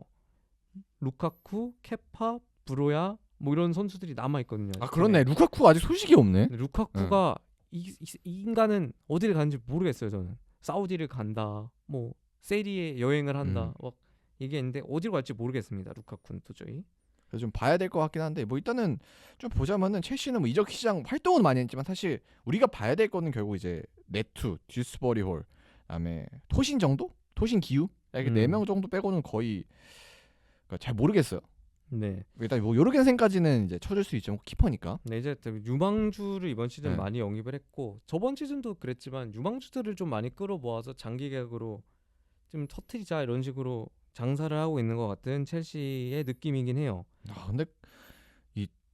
루카쿠, 케파, 브로야 뭐 이런 선수들이 남아 있거든요. 아 그렇네. 루카쿠 아직 소식이 없네. 루카쿠가 이 인간은 어디를 가는지 모르겠어요. 저는 사우디를 간다, 뭐 세리에 여행을 한다, 막 얘기했는데 어디로 갈지 모르겠습니다. 루카쿠는 도저히. 그래서 좀 봐야 될 것 같긴 한데 뭐 일단은 좀 보자면은 첼시는 뭐 이적 시장 활동은 많이 했지만 사실 우리가 봐야 될 거는 결국 이제 네투, 듀스버리 홀, 그다음에 토신 정도? 토신 기우? 이렇게 4명 정도 빼고는 거의 그러니까 잘 모르겠어요. 네. 일단 뭐 요르겐센까지는 이제 쳐줄 수 있죠. 키퍼니까. 네, 이제 유망주를 이번 시즌 네. 많이 영입을 했고 저번 시즌도 그랬지만 유망주들을 좀 많이 끌어모아서 장기 계약으로 좀 터트리자 이런 식으로 장사를 하고 있는 것 같은 첼시의 느낌이긴 해요. 아 근데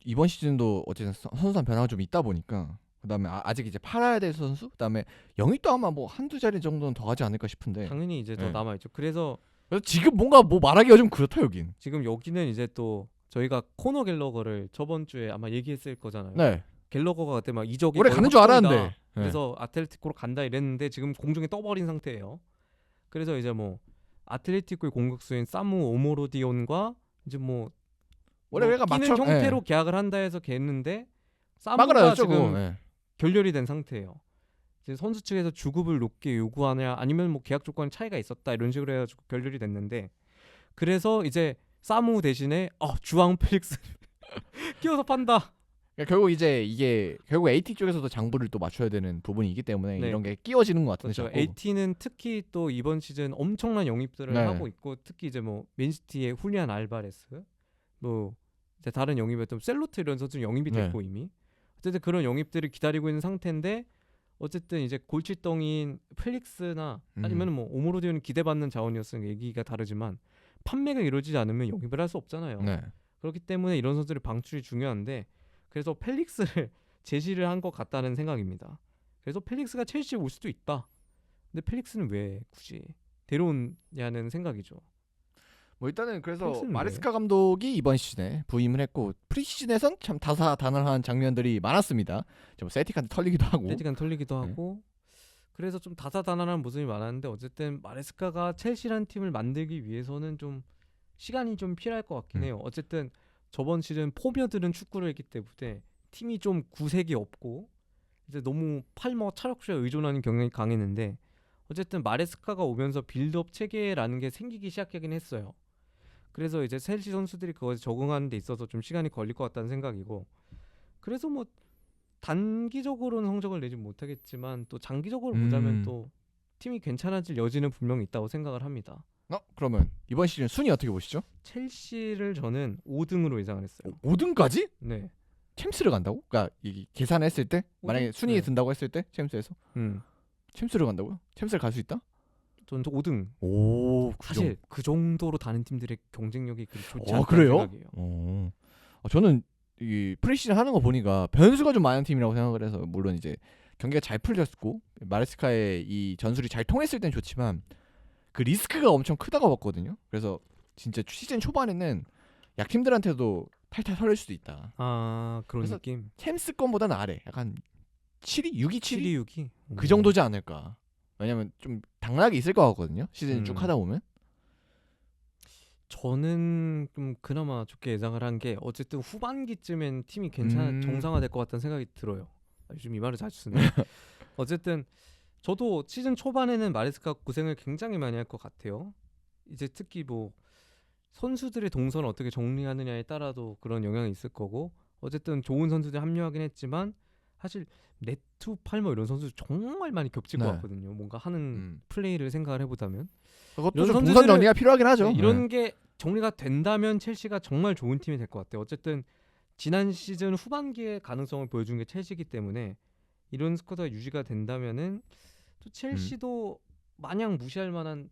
이번 시즌도 어쨌든 선수단 변화가 좀 있다 보니까 그다음에 아직 이제 팔아야 될 선수, 그다음에 영입도 아마 뭐 한두 자리 정도는 더 하지 않을까 싶은데. 당연히 이제 더 네. 남아 있죠. 그래서 지금 뭔가 뭐 말하기가 좀 그렇다 여긴. 지금 여기는 이제 또 저희가 코너 갤러거를 저번 주에 아마 얘기했을 거잖아요. 네. 갤러거가 그때 막 이적이 올해 거의 가는 줄 확정이다. 알았는데. 네. 그래서 아틀레티코로 간다 이랬는데 지금 공중에 떠버린 상태예요. 그래서 이제 뭐 아틀레티코의 공격수인 사무 오모로디온과 이제 뭐 원래 얘가 끼는 맞춰 형태로 계약을 한다 해서 걔했는데 사무가 막으라였죠. 지금 네. 결렬이 된 상태예요. 이제 선수 측에서 주급을 높게 요구하냐 아니면 뭐 계약 조건 차이가 있었다 이런 식으로 해가지고 결렬이 됐는데 그래서 이제 사무 대신에 주앙 펠릭스 끼워서 판다. 그러니까 결국 이제 이게 결국 AT 쪽에서도 장부를 또 맞춰야 되는 부분이기 때문에 네. 이런 게 끼워지는 것 같은데. 그렇죠. 자꾸. AT는 특히 또 이번 시즌 엄청난 영입들을 네. 하고 있고 특히 이제 뭐 맨시티의 훌리안 알바레스 뭐 이제 다른 영입이었던 셀로트 이런 선수 영입이 네. 됐고 이미 어쨌든 그런 영입들을 기다리고 있는 상태인데 어쨌든 이제 골칫덩이인 펠릭스나 아니면 뭐 오모로디오는 기대받는 자원이었으니까 얘기가 다르지만 판매가 이루어지지 않으면 영입을 할 수 없잖아요. 네. 그렇기 때문에 이런 선수들의 방출이 중요한데 그래서 펠릭스를 제시를 한 것 같다는 생각입니다. 그래서 펠릭스가 첼시에 올 수도 있다. 근데 펠릭스는 왜 굳이 데려오냐는 생각이죠. 뭐 일단은 그래서 펠릭스는 마레스카 감독이 이번 시즌에 부임을 했고 프리시즌에선 참 다사다난한 장면들이 많았습니다. 좀 세틱한테 털리기도 하고. 세지간 털리기도 네. 하고 그래서 좀 다사다난한 모습이 많았는데 어쨌든 마레스카가 첼시라는 팀을 만들기 위해서는 좀 시간이 좀 필요할 것 같긴 해요. 어쨌든 저번 시즌 포미어들은 축구를 했기 때문에 팀이 좀 구색이 없고 이제 너무 팔머 차력쇼에 의존하는 경향이 강했는데 어쨌든 마레스카가 오면서 빌드업 체계라는 게 생기기 시작하긴 했어요. 그래서 이제 첼시 선수들이 그거에 적응하는 데 있어서 좀 시간이 걸릴 것 같다는 생각이고 그래서 뭐 단기적으로는 성적을 내지 못하겠지만 또 장기적으로 보자면 또 팀이 괜찮아질 여지는 분명히 있다고 생각을 합니다. 그러면 이번 시즌 순위 어떻게 보시죠? 첼시를 저는 5등으로 예상을 했어요. 5등까지? 네. 챔스를 간다고? 그러니까 이 계산했을 때 만약에 순위에 네. 든다고 했을 때 챔스에서 챔스를 간다고요? 챔스를 갈 수 있다? 저는 5등. 오, 사실 그 정도로 다른 팀들의 경쟁력이 그리 좋지 않다는 그래요? 생각이에요. 저는 이 프리시즌 하는 거 보니까 변수가 좀 많은 팀이라고 생각을 해서 물론 이제 경기가 잘 풀렸고 마레스카의 이 전술이 잘 통했을 땐 좋지만 그 리스크가 엄청 크다고 봤거든요. 그래서 진짜 시즌 초반에는 약팀들한테도 탈탈 털릴 수도 있다. 아 그런 그래서 느낌. 챔스권보다는 아래 약간 7위? 6위? 7위? 7위 6위. 그 정도지 않을까. 왜냐면 좀 당락이 있을 것 같거든요. 시즌 쭉 하다 보면. 저는 좀 그나마 좋게 예상을 한 게 어쨌든 후반기쯤엔 팀이 정상화될 것 같다는 생각이 들어요. 요즘 이 말을 자주 쓰네. 어쨌든 저도 시즌 초반에는 마레스카 고생을 굉장히 많이 할 것 같아요. 이제 특히 뭐 선수들의 동선을 어떻게 정리하느냐에 따라도 그런 영향이 있을 거고 어쨌든 좋은 선수들이 합류하긴 했지만 사실 네투 팔머 이런 선수 정말 많이 겹칠 것 같거든요. 뭔가 하는 플레이를 생각을 해보자면 그것도 좀 동선 정리가 필요하긴 하죠. 이런 게 정리가 된다면 첼시가 정말 좋은 팀이 될 것 같아요. 어쨌든 지난 시즌 후반기에 가능성을 보여준 게 첼시이기 때문에 이런 스쿼드가 유지가 된다면은 또 첼시도 마냥 무시할 만한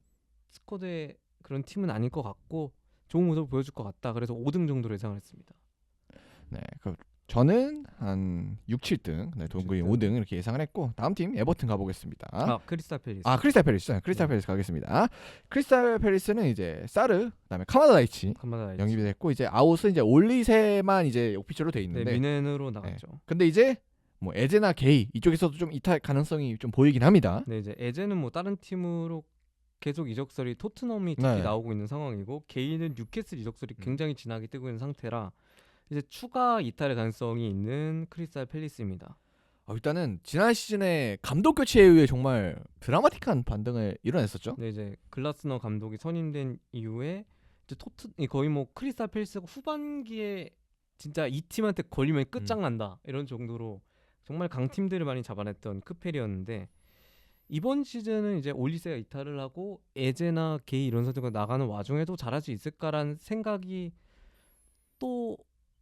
스쿼드의 그런 팀은 아닐 것 같고 좋은 모습을 보여줄 것 같다. 그래서 5등 정도로 예상을 했습니다. 네, 저는 한 6, 7등, 네, 동근이 7등. 5등 이렇게 예상을 했고 다음 팀 에버튼 가보겠습니다. 크리스탈 팰리스. 크리스탈 팰리스, 크리스탈 네. 팰리스 가겠습니다. 크리스탈 팰리스는 이제 사르, 그다음에 카마다 다이치 카마다 영입이 됐고 이제 아웃은 이제 올리세만 이제 오피셜로 돼 네, 있는데, 미넨으로 나갔죠. 근데 이제 뭐 에제나 게이 이쪽에서도 좀 이탈 가능성이 좀 보이긴 합니다. 네, 이제 에제는 뭐 다른 팀으로 계속 이적설이 토트넘이 특히 네. 나오고 있는 상황이고 게이는 뉴캐슬 이적설이 음. 굉장히 진하게 뜨고 있는 상태라 이제 추가 이탈의 가능성이 있는 크리스탈 팰리스입니다. 일단은 지난 시즌에 감독 교체에 의해 정말 드라마틱한 반등을 이뤄냈었죠. 네, 이제 글라스너 감독이 선임된 이후에 이제 거의 뭐 크리스탈 팰리스가 후반기에 진짜 이 팀한테 걸리면 끝장난다 이런 정도로 정말 강팀들을 많이 잡아냈던 크펠이었는데 이번 시즌은 이제 올리세가 이탈을 하고 에제나 게이 이런 선수가 나가는 와중에도 잘할 수 있을까라는 생각이 또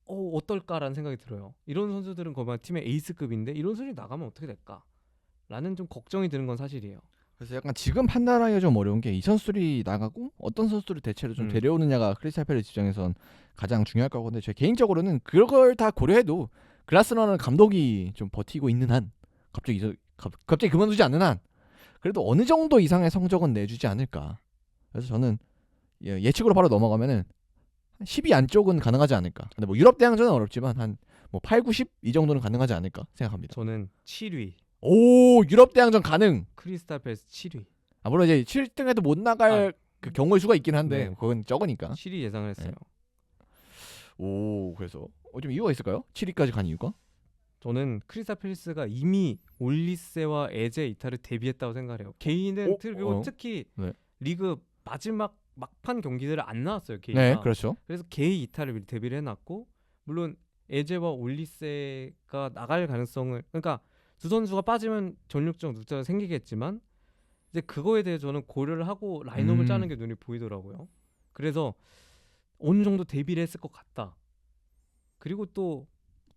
어떨까라는 생각이 들어요. 이런 선수들은 거의 팀의 에이스급인데 이런 선수들이 나가면 어떻게 될까? 라는 좀 걱정이 드는 건 사실이에요. 그래서 약간 지금 판단하기가 좀 어려운 게 이 선수들이 나가고 어떤 선수들을 대체로 좀 데려오느냐가 크리스탈 팰리스 입장에선 가장 중요할 거고, 근데 제 개인적으로는 그걸 다 고려해도 글라스너는 감독이 좀 버티고 있는 한, 갑자기 그만두지 않는 한 그래도 어느 정도 이상의 성적은 내주지 않을까. 그래서 저는 예측으로 바로 넘어가면은 10위 안쪽은 가능하지 않을까. 근데 뭐 유럽 대항전은 어렵지만 한 뭐 8, 90 이 정도는 가능하지 않을까 생각합니다. 저는 7위 오, 유럽 대항전 가능. 크리스탈 팰리스 7위 물론 이제 7등에도 못 나갈 그 경우의 수가 있긴 한데 네. 그건 적으니까. 7위 예상을 했어요. 오, 그래서 좀 이유가 있을까요? 7위까지 간 이유가? 저는 크리스탈 팰리스가 이미 올리세와 에제 이탈을 대비했다고 생각해요. 게이는 그리고 특히 네. 리그 마지막 막판 경기들을 안 나왔어요. 게이가. 네, 그렇죠. 그래서 게이 이탈을 미리 대비를 해놨고, 물론 에제와 올리세가 나갈 가능성을, 그러니까 두 선수가 빠지면 전력적 누차가 생기겠지만 이제 그거에 대해 저는 고려를 하고 라인업을 짜는 게 눈이 보이더라고요. 그래서 어느 정도 대비를 했을 것 같다. 그리고 또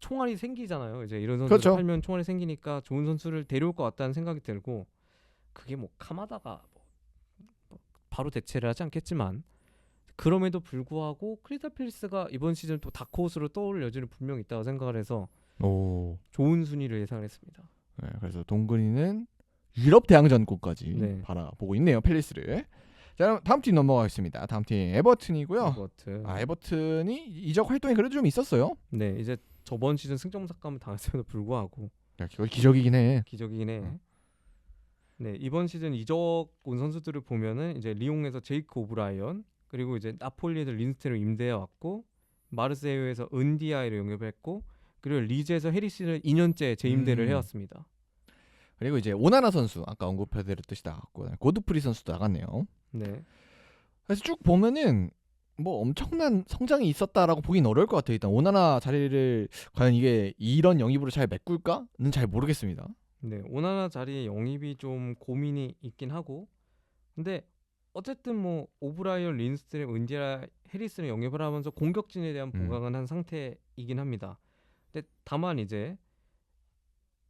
총알이 생기잖아요. 이제 이런 선수를 그렇죠. 팔면 총알이 생기니까 좋은 선수를 데려올 것 같다는 생각이 들고, 그게 뭐 카마다가 뭐 바로 대체를 하지 않겠지만 그럼에도 불구하고 크리스탈 팰리스가 이번 시즌 또 다크호스로 떠오를 여지는 분명히 있다고 생각을 해서 오. 좋은 순위를 예상했습니다. 네, 그래서 동근이는 유럽 대항전권까지 네. 바라보고 있네요, 팰리스를. 자, 그럼 다음 팀 넘어가겠습니다. 다음 팀 에버튼이고요. 에버튼. 에버튼이 이적 활동이 그래도 좀 있었어요. 네, 이제 저번 시즌 승점 삭감을 당했음에도 불구하고 야, 그거 기적이긴 해. 기적이긴 해. 네, 이번 시즌 이적 온 선수들을 보면은 이제 리옹에서 제이크 오브라이언, 그리고 이제 나폴리에서 린스테를 임대해 왔고, 마르세유에서 은디아이를 영입했고, 그리고 리즈에서 해리스를 2년째 재임대를 해왔습니다. 그리고 이제 오나나 선수 아까 언급해드렸듯이 나갔고, 고드프리 선수도 나갔네요. 네, 그래서 쭉 보면은 뭐 엄청난 성장이 있었다라고 보긴 어려울 것 같아요. 일단 오나나 자리를 과연 이게 이런 영입으로 잘 메꿀까는 잘 모르겠습니다. 네, 오나나 자리에 영입이 좀 고민이 있긴 하고, 근데 어쨌든 뭐 오브라이언, 린스트램, 은디아, 해리스를 영입을 하면서 공격진에 대한 보강은 한 상태이긴 합니다. 근데 다만 이제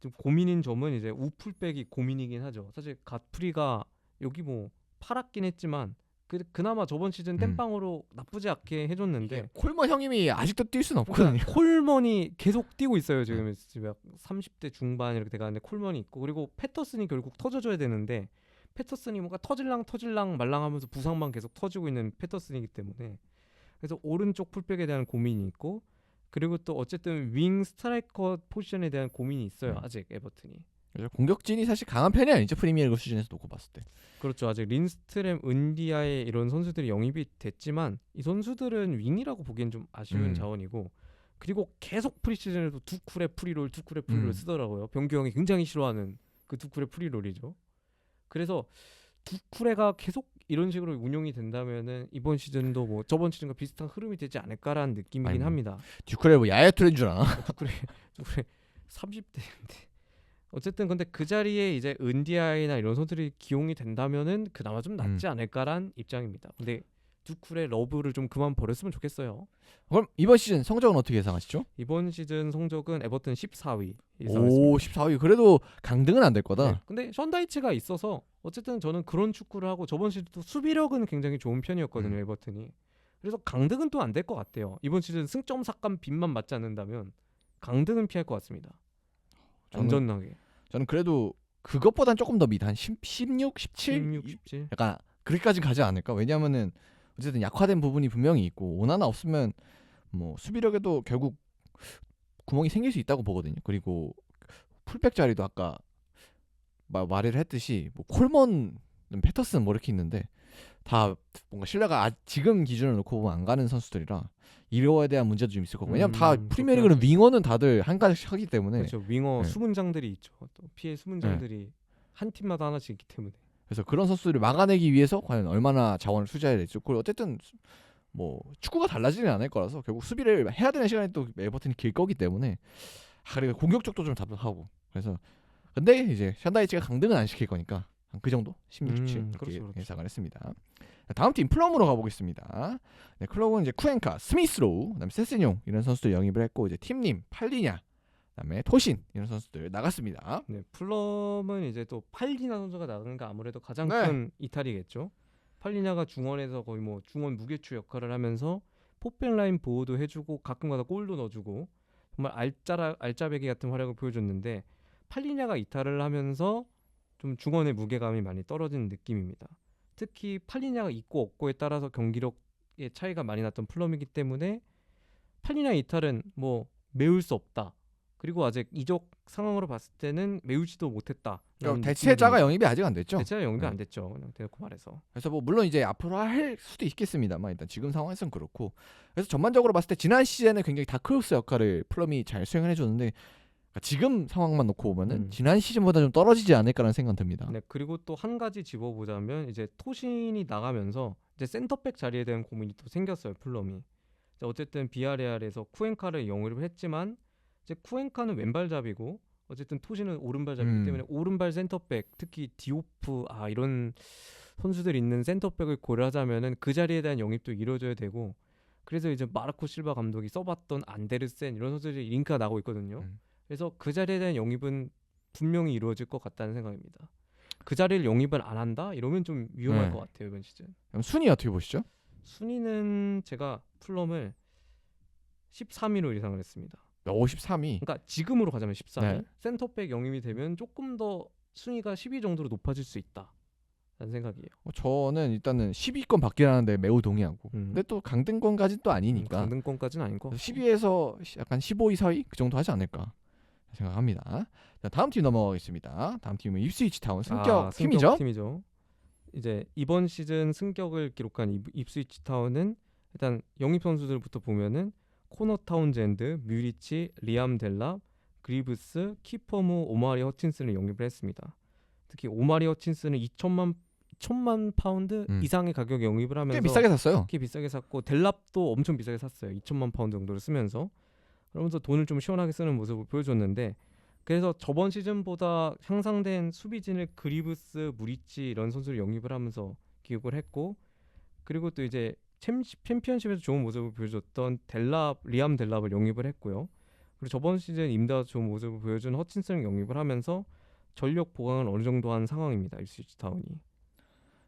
좀 고민인 점은 이제 우풀백이 고민이긴 하죠. 사실 갓프리가 여기 뭐 팔았긴 했지만 그나마 저번 시즌 땜빵으로 나쁘지 않게 해줬는데 콜먼 형님이 아직도 뛸 수는 없거든요. 콜먼이 계속 뛰고 있어요. 지금 30대 중반 이렇게 돼가는데 콜먼이 있고, 그리고 패터슨이 결국 터져줘야 되는데 패터슨이 뭔가 터질랑 말랑하면서 부상만 계속 터지고 있는 패터슨이기 때문에, 그래서 오른쪽 풀백에 대한 고민이 있고, 그리고 또 어쨌든 윙 스트라이커 포지션에 대한 고민이 있어요. 아직 에버튼이. 그래서 공격진이 사실 강한 편이 아니죠, 프리미어리그 수준에서 놓고 봤을 때. 그렇죠. 아직 린스트램, 은디아의 이런 선수들이 영입이 됐지만 이 선수들은 윙이라고 보기엔 좀 아쉬운 자원이고, 그리고 계속 프리시즌에도 두쿨의 프리롤 쓰더라고요. 병규 형이 굉장히 싫어하는 그 두쿨의 프리롤이죠. 그래서 두쿠레가 계속 이런 식으로 운영이 된다면은 이번 시즌도 뭐 저번 시즌과 비슷한 흐름이 되지 않을까라는 느낌이긴 합니다. 듀크레 뭐 야야투레인 줄 아나? 두쿠레 30대인데 어쨌든 근데 그 자리에 이제 은디아이나 이런 선수들이 기용이 된다면은 그나마 좀 낫지 않을까란 입장입니다. 근데 두쿠레 러브를 좀 그만 버렸으면 좋겠어요. 그럼 이번 시즌 성적은 어떻게 예상하시죠? 이번 시즌 성적은 에버튼 14위 오, 14위. 그래도 강등은 안 될 거다. 네. 근데 션다이치가 있어서 어쨌든 저는 그런 축구를 하고 저번 시즌도 수비력은 굉장히 좋은 편이었거든요. 에버튼이. 그래서 강등은 또 안 될 것 같아요. 이번 시즌 승점 삭감 빈만 맞지 않는다면 강등은 피할 것 같습니다. 안전하게. 저는 그래도 그것보단 조금 더 밑, 한 16, 17? 16, 17. 약간 그렇게까지 가지 않을까? 왜냐면은 어쨌든 약화된 부분이 분명히 있고 오나나 없으면 뭐 수비력에도 결국 구멍이 생길 수 있다고 보거든요. 그리고 풀백 자리도 아까 말을 했듯이 뭐 콜먼, 패터슨 뭐 이렇게 있는데 다 뭔가 신뢰가 지금 기준을 놓고 보면 안 가는 선수들이라 이거에 대한 문제도 좀 있을 거고 왜냐면 다 프리미어리그는 윙어는 다들 한 가지씩 하기 때문에 그렇죠. 윙어 네. 수문장들이 있죠. 또 피해 수문장들이 한 팀마다 하나씩 있기 때문에. 그래서 그런 선수들을 막아내기 위해서 과연 얼마나 자원을 투자해야 될지 그리고 어쨌든 뭐 축구가 달라지는 않을 거라서 결국 수비를 해야 되는 시간이 또 에버튼이 길 거기 때문에 그리고 공격 쪽도 좀 답답하고 그래서 근데 이제 샨다이치가 강등은 안 시킬 거니까 한 그 정도 16, 17 이렇게 그렇죠. 예상을 했습니다. 다음 팀 플럼으로 가보겠습니다. 네, 클럽은 이제 쿠엔카, 스미스로우, 그다음에 세스뇽 이런 선수들 영입을 했고 이제 팀님 팔리냐, 그다음에 토신 이런 선수들 나갔습니다. 네, 플럼은 이제 또 팔리냐 선수가 나가는 게 아무래도 가장 네. 큰 이탈이겠죠. 팔리냐가 중원에서 거의 뭐 중원 무게추 역할을 하면서 포백 라인 보호도 해주고 가끔가다 골도 넣어주고 정말 알짜배기 같은 활약을 보여줬는데 팔리냐가 이탈을 하면서 좀 중원의 무게감이 많이 떨어지는 느낌입니다. 특히 팔리냐가 있고 없고에 따라서 경기력의 차이가 많이 났던 플럼이기 때문에 팔리냐 이탈은 뭐 메울 수 없다. 그리고 아직 이적 상황으로 봤을 때는 메우지도 못했다. 대체자가 영입이 아직 안 됐죠. 대체자 영입이 네. 안 됐죠. 그냥 대놓고 말해서. 그래서 뭐 물론 이제 앞으로 할 수도 있겠습니다만 일단 지금 상황에서는 그렇고 그래서 전반적으로 봤을 때 지난 시즌에 굉장히 다크호스 역할을 플럼이 잘 수행을 해줬는데 그러니까 지금 상황만 놓고 보면은 지난 시즌보다 좀 떨어지지 않을까라는 생각은 듭니다. 네, 그리고 또 한 가지 짚어보자면 이제 토신이 나가면서 이제 센터백 자리에 대한 고민이 또 생겼어요. 플럼이. 어쨌든 비아레알에서 쿠엔카를 영입을 했지만 이제 쿠엔카는 왼발잡이고 어쨌든 토신은 오른발잡이기 때문에 오른발 센터백 특히 디오프 이런 선수들 있는 센터백을 고려하자면은 그 자리에 대한 영입도 이루어져야 되고 그래서 이제 마르코 실바 감독이 써봤던 안데르센 이런 선수들이 링크가 나고 있거든요. 그래서 그 자리에 대한 영입은 분명히 이루어질 것 같다는 생각입니다. 그 자리를 영입을 안 한다? 이러면 좀 위험할 것 같아요 이번 시즌. 그럼 순위 어떻게 보시죠? 순위는 제가 플럼을 13위로 예상을 했습니다. 53위. 그러니까 지금으로 가자면 13위. 네. 센터백 영입이 되면 조금 더 순위가 10위 정도로 높아질 수 있다. 라는 생각이에요. 저는 일단은 10위권 받긴 하는데 매우 동의하고 근데 또 강등권까지는 또 아니니까 강등권까지는 아닌 거. 10위에서 약간 15위, 4위 그 정도 하지 않을까 생각합니다. 자, 다음 팀 넘어가겠습니다. 다음 팀은 입스위치 타운 승격 팀이죠. 이제 이번 시즌 승격을 기록한 입스위치 타운은 일단 영입 선수들부터 보면은 코너 타운젠드, 뮤리치, 리암 델랍, 그리브스, 키퍼무, 오마리 허친슨을 영입을 했습니다. 특히 오마리 허친슨은 2천만 파운드 이상의 가격에 영입을 하면서 꽤 비싸게 샀어요. 꽤 비싸게 샀고 델랍도 엄청 비싸게 샀어요. 2천만 파운드 정도를 쓰면서 그러면서 돈을 좀 시원하게 쓰는 모습을 보여줬는데 그래서 저번 시즌보다 향상된 수비진을 그리브스, 무리치 이런 선수를 영입을 하면서 기록을 했고 그리고 또 이제 챔피언십에서 좋은 모습을 보여줬던 리암 델랍을 영입을 했고요. 그리고 저번 시즌 임다 좋은 모습을 보여준 허친슨을 영입을 하면서 전력 보강을 어느 정도 한 상황입니다. 입스위치 타운이.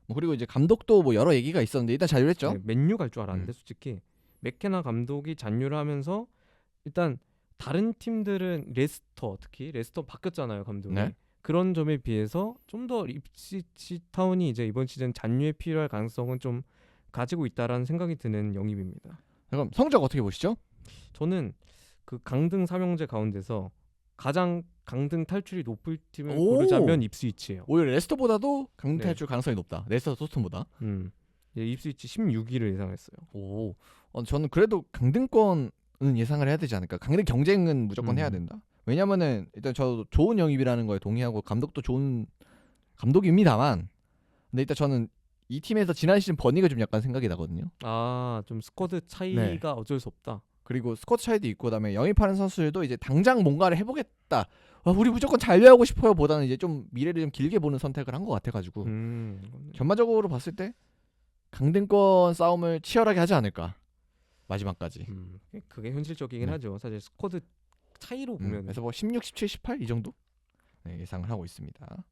뭐 그리고 이제 감독도 뭐 여러 얘기가 있었는데 일단 잔류했죠. 네, 맨유 갈 줄 알았는데 솔직히 맥케나 감독이 잔류를 하면서 일단 다른 팀들은 특히 레스터 바뀌었잖아요 감독이. 네. 그런 점에 비해서 좀 더 입스위치 타운이 이제 이번 시즌 잔류에 필요할 가능성은 좀 가지고 있다라는 생각이 드는 영입입니다. 그럼 성적 어떻게 보시죠? 저는 그 강등 3형제 가운데서 가장 강등 탈출이 높을 팀을 고르자면 입스위치예요. 오히려 레스터보다도 강등 네. 탈출 가능성이 높다. 레스터 토트넘보다. 입스위치 16위를 예상했어요. 오, 저는 그래도 강등권은 예상을 해야 되지 않을까. 강등 경쟁은 무조건 해야 된다. 왜냐면은 일단 저도 좋은 영입이라는 거에 동의하고 감독도 좋은 감독입니다만, 근데 일단 저는 이 팀에서 지난 시즌 버니가 좀 약간 생각이 나거든요. 좀 스쿼드 차이가 어쩔 수 없다. 그리고 스쿼트 차이도 있고 그다음에 영입하는 선수들도 이제 당장 뭔가를 해보겠다. 우리 무조건 잔류하고 싶어요. 보다는 이제 좀 미래를 좀 길게 보는 선택을 한 것 같아가지고 전반적으로 봤을 때 강등권 싸움을 치열하게 하지 않을까 마지막까지. 그게 현실적이긴 네. 하죠. 사실 스쿼드 차이로 보면. 그래서 뭐 16, 17, 18 이 정도 예상을 하고 있습니다.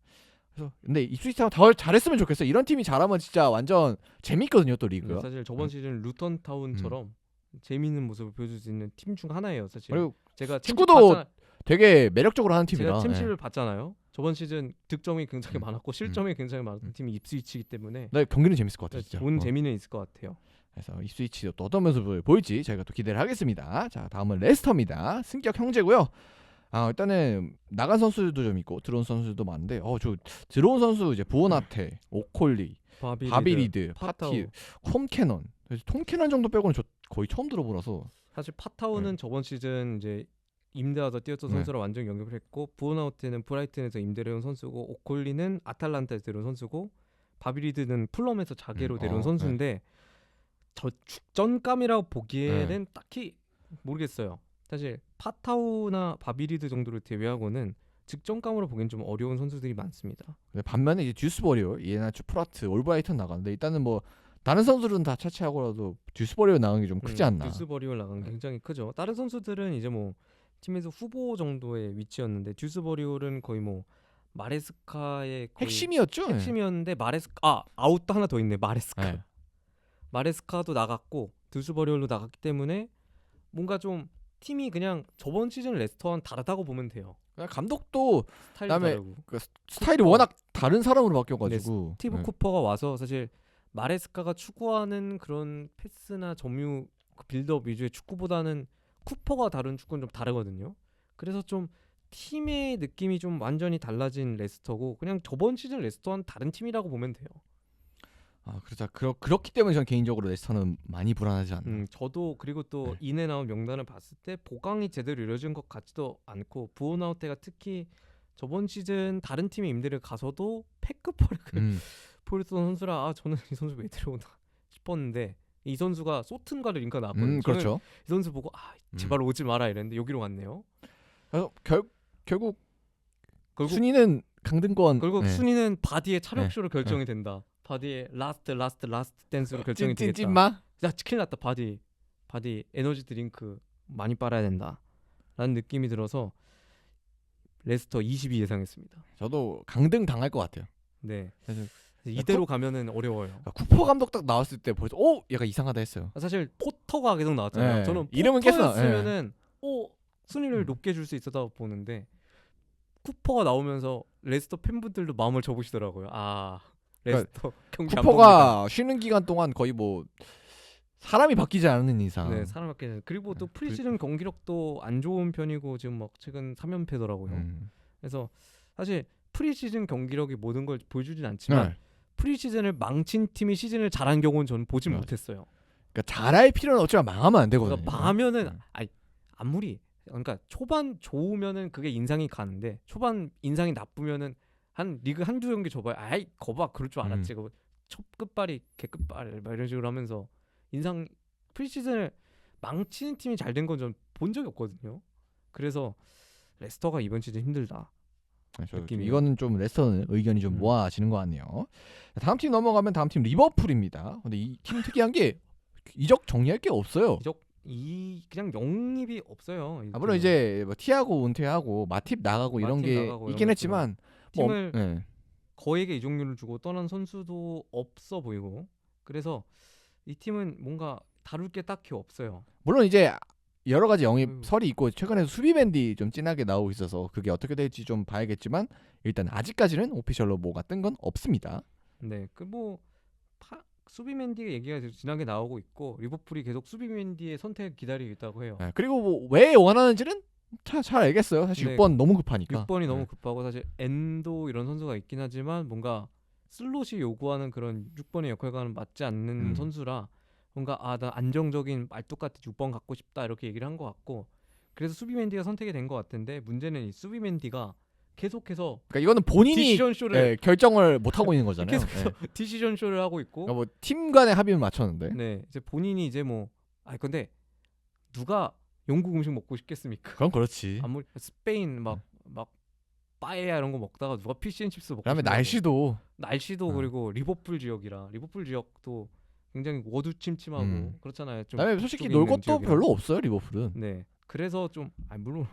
그래서 근데 입스위치 타운 더 잘했으면 좋겠어요. 이런 팀이 잘하면 진짜 완전 재밌거든요, 또 리그가. 사실 저번 시즌 루턴 타운처럼 재미있는 모습을 보여줄 수 있는 팀 중 하나예요. 사실 그리고 제가 축구도 되게 매력적으로 하는 팀이라. 제가 챔스를 봤잖아요. 저번 시즌 득점이 굉장히 많았고 실점이 굉장히 많았던 음. 팀이 입스위치이기 때문에 네, 경기는 재밌을 것 같아요. 진짜. 본 재미는 있을 것 같아요. 그래서 입스위치도 또 어떤 모습을 보일지 저희가 또 기대를 하겠습니다. 자, 다음은 레스터입니다. 승격 형제고요. 일단은 나간 선수들도 좀 있고 들어온 선수들도 많은데 저 들어온 선수 이제 부오나테, 오콜리, 바비리드, 파타우. 파티, 톰캐넌. 톰캐넌 정도 빼고는 저 거의 처음 들어보라서. 사실 파타우는 저번 시즌 이제 임대와서 뛰었던 네. 선수라 완전 영입을 했고 부오나우테는 브라이튼에서 임대를 온 선수고 오콜리는 아탈란타에서 데려온 선수고 바비리드는 풀럼에서 자개로 데려온 선수인데 저 죽전감이라고 보기에는 딱히 모르겠어요. 사실 파타우나 바비리드 정도를 제외하고는 직전감으로 보기엔 좀 어려운 선수들이 많습니다. 반면에 이제 듀스버리오, 이에나추 프라트, 올브라이턴 나가는데 일단은 뭐 다른 선수들은 다 차치하고라도 듀스버리오 나간 게 좀 크지 않나. 듀스버리올 나간 게 굉장히 크죠. 다른 선수들은 이제 뭐 팀에서 후보 정도의 위치였는데 듀스버리올은 거의 뭐 마레스카의 거의 핵심이었죠. 핵심이었는데 아웃도 하나 더 있네. 마레스카. 네. 마레스카도 나갔고 듀스버리올도 나갔기 때문에 뭔가 좀 팀이 그냥 저번 시즌 레스터와는 다르다고 보면 돼요. 그냥 감독도 스타일이 그다음에 다르고. 스타일이 쿠퍼. 워낙 다른 사람으로 바뀌어가지고. 스티브 쿠퍼가 와서 사실 마레스카가 추구하는 그런 패스나 점유 그 빌드업 위주의 축구보다는 쿠퍼가 다른 축구는 좀 다르거든요. 그래서 좀 팀의 느낌이 좀 완전히 달라진 레스터고 그냥 저번 시즌 레스터와는 다른 팀이라고 보면 돼요. 그렇죠. 그렇기 때문에 저는 개인적으로 레스터는 많이 불안하지 않나. 저도 그리고 또 네. 인에 나온 명단을 봤을 때 보강이 제대로 이루어진 것 같지도 않고 부오나우테가 특히 저번 시즌 다른 팀에 임대를 가서도 패급포를 보였던 선수라 저는 이 선수 왜 데려오나 싶었는데 이 선수가 소튼과를 링크가 나왔거든요. 그렇죠. 이 선수 보고 제발 오지 마라 이랬는데 여기로 왔네요. 그래서 결국 결국 순위는 강등권. 네. 순위는 바디의 차력쇼로 결정이 된다. 바디의 라스트 댄스로 결정이 되겠다. 찐찐마. 야 큰일 났다. 바디 에너지 드링크 많이 빨아야 된다 라는 느낌이 들어서 레스터 22 예상했습니다. 저도 강등 당할 것 같아요. 네. 그래서 이대로 가면은 어려워요. 쿠퍼 감독 딱 나왔을 때 벌써 얘가 이상하다 했어요. 사실 포터가 계속 나왔잖아요. 네. 저는 이름은 계속 포터였으면은 순위를 높게 줄 수 있었다고 보는데 쿠퍼가 나오면서 레스터 팬분들도 마음을 접으시더라고요. 레스터 경기 안 봅니다. 쿠퍼가 쉬는 기간 동안 거의 뭐 사람이 바뀌지 않는 이상. 네, 사람 밖에. 그리고 또 프리시즌 경기력도 안 좋은 편이고 지금 막 최근 3연패더라고요. 그래서 사실 프리시즌 경기력이 모든 걸 보여주진 않지만 프리시즌을 망친 팀이 시즌을 잘한 경우는 저는 보진 못했어요. 그러니까 잘할 필요는 없지만 망하면 안 되거든요. 그러니까 망하면은 아무리 그러니까 초반 좋으면은 그게 인상이 가는데 초반 인상이 나쁘면은 한 리그 한두 경기 줘봐요. 거봐 그럴 줄 알았지. 첫 끝발이 개끝발 막 이런 식으로 하면서 인상 프리시즌을 망치는 팀이 잘 된 건 전 본 적이 없거든요. 그래서 레스터가 이번 시즌 힘들다. 이거는 좀 레스터는 의견이 좀 모아지는 것 같네요. 다음 팀 넘어가면 다음 팀 리버풀입니다. 근데 이 팀 특이한 게 이적 정리할 게 없어요. 그냥 영입이 없어요. 물론 이제 뭐 티아고 은퇴하고 마팁 나가고 이런 게 있긴 했지만 팀을 거액의 이적료를 주고 떠난 선수도 없어 보이고 그래서 이 팀은 뭔가 다룰 게 딱히 없어요. 물론 이제 여러 가지 영입설이 있고 최근에 수비 밴디 좀 진하게 나오고 있어서 그게 어떻게 될지 좀 봐야겠지만 일단 아직까지는 오피셜로 뭐가 뜬 건 없습니다. 네, 수비맨디의 얘기가 진하게 나오고 있고 리버풀이 계속 수비맨디의 선택을 기다리고 있다고 해요. 네, 그리고 뭐 왜 원하는지는 잘 알겠어요. 사실 6번 너무 급하니까. 6번이 너무 급하고 사실 엔도 이런 선수가 있긴 하지만 뭔가 슬롯이 요구하는 그런 6번의 역할과는 맞지 않는 선수라 뭔가 나 안정적인 말뚝같이 6번 갖고 싶다 이렇게 얘기를 한 것 같고 그래서 수비맨디가 선택이 된 것 같은데 문제는 이 수비맨디가 계속해서 그러니까 이거는 본인이 디시전쇼를 결정을 못 하고 있는 거잖아요. 계속해서 디시전쇼를 하고 있고 그러니까 뭐 팀 간의 합의는 맞췄는데. 네, 이제 본인이 이제 근데 누가 영국 음식 먹고 싶겠습니까? 그럼 그렇지. 아무리 스페인 막 빠에야 이런 거 먹다가 누가 피시앤칩스 먹고 그다음에 날씨도 그리고 리버풀 지역도 굉장히 어두침침하고 그렇잖아요. 좀 그다음에 솔직히 놀 것도 별로 없어요 리버풀은. 네, 그래서 좀 물론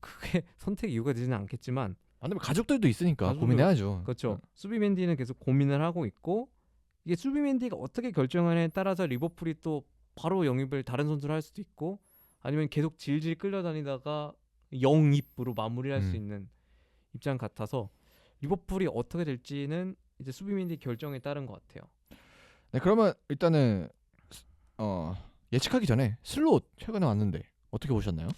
그게 선택 이유가 되지는 않겠지만 근데 가족들도 있으니까 고민해야죠. 그렇죠. 수비맨디는 계속 고민을 하고 있고 이게 수비맨디가 어떻게 결정하냐에 따라서 리버풀이 또 바로 영입을 다른 선수를 할 수도 있고 아니면 계속 질질 끌려다니다가 영입으로 마무리할 수 있는 입장 같아서 리버풀이 어떻게 될지는 이제 수비민디 결정에 따른 것 같아요. 네, 그러면 일단은 예측하기 전에 슬롯 최근에 왔는데 어떻게 보셨나요?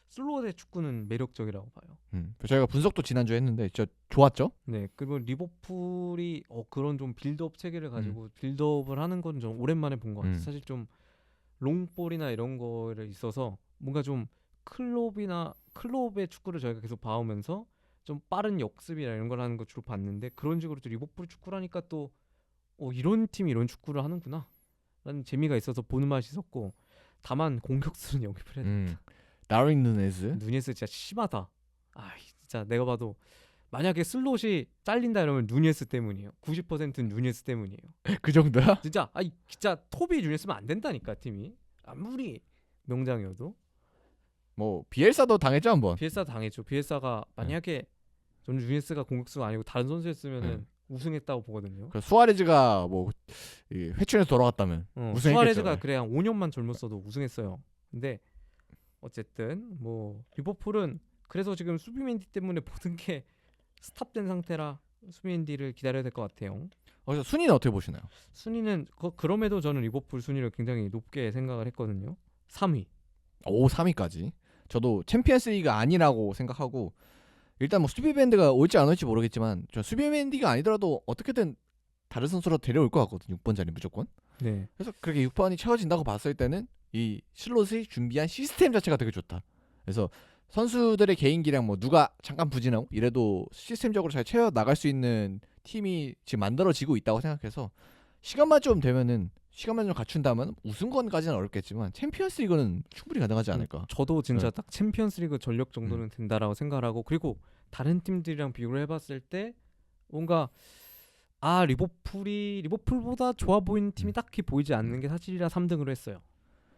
슬롯의 축구는 매력적이라고 봐요. 저희가 분석도 지난주에 했는데 진짜 좋았죠? 네, 그리고 리버풀이 그런 좀 빌드업 체계를 가지고 빌드업을 하는 건 좀 오랜만에 본 것 같아요. 사실 좀 롱볼이나 이런 거에 있어서 뭔가 좀 클롭의 축구를 저희가 계속 봐오면서 좀 빠른 역습이나 이런 걸 하는 거 주로 봤는데 그런 식으로 또 리버풀 축구라니까 또 이런 팀이 이런 축구를 하는구나 라는 재미가 있어서 보는 맛이 있었고 다만 공격수는 영입을 해야 된다. 다윈 누네즈 누니에스 진짜 심하다. 진짜 내가 봐도 만약에 슬롯이 잘린다 이러면 누니에스 때문이에요. 90%는 누니에스 때문이에요. 그 정도야? 진짜 톱이 누니에스면 안 된다니까 팀이. 아무리 명장이어도. 뭐 비엘사도 당했죠 한번. 비엘사 당했죠. 비엘사가 만약에 저는 누니에스가 공격수가 아니고 다른 선수였으면은 우승했다고 보거든요. 수아레즈가 뭐 회춘에서 돌아왔다면 우승했겠죠. 수아레즈가 그래 한 5년만 젊었어도 우승했어요. 근데 어쨌든 뭐 리버풀은 그래서 지금 수비맨디 때문에 모든 게 스탑된 상태라 수비맨디를 기다려야 될 것 같아요. 그래서 순위는 어떻게 보시나요? 순위는 그럼에도 저는 리버풀 순위를 굉장히 높게 생각을 했거든요. 3위. 오 3위까지. 저도 챔피언스리그가 아니라고 생각하고 일단 뭐 수비밴드가 올지 안 올지 모르겠지만 저 수비밴드가 아니더라도 어떻게든 다른 선수로 데려올 것 같거든요. 6번 자리 무조건. 네. 그래서 그렇게 6번이 채워진다고 봤을 때는 이 슬롯이 준비한 시스템 자체가 되게 좋다. 그래서 선수들의 개인기량 뭐 누가 잠깐 부진하고 이래도 시스템적으로 잘 채워 나갈 수 있는 팀이 지금 만들어지고 있다고 생각해서 시간만 좀 갖춘다면 우승권까지는 어렵겠지만 챔피언스리그는 충분히 가능하지 않을까. 저도 진짜 딱 챔피언스리그 전력 정도는 된다라고 생각을 하고 그리고 다른 팀들이랑 비교를 해봤을 때 뭔가 리버풀보다 좋아 보이는 팀이 딱히 보이지 않는 게 사실이라 3등으로 했어요.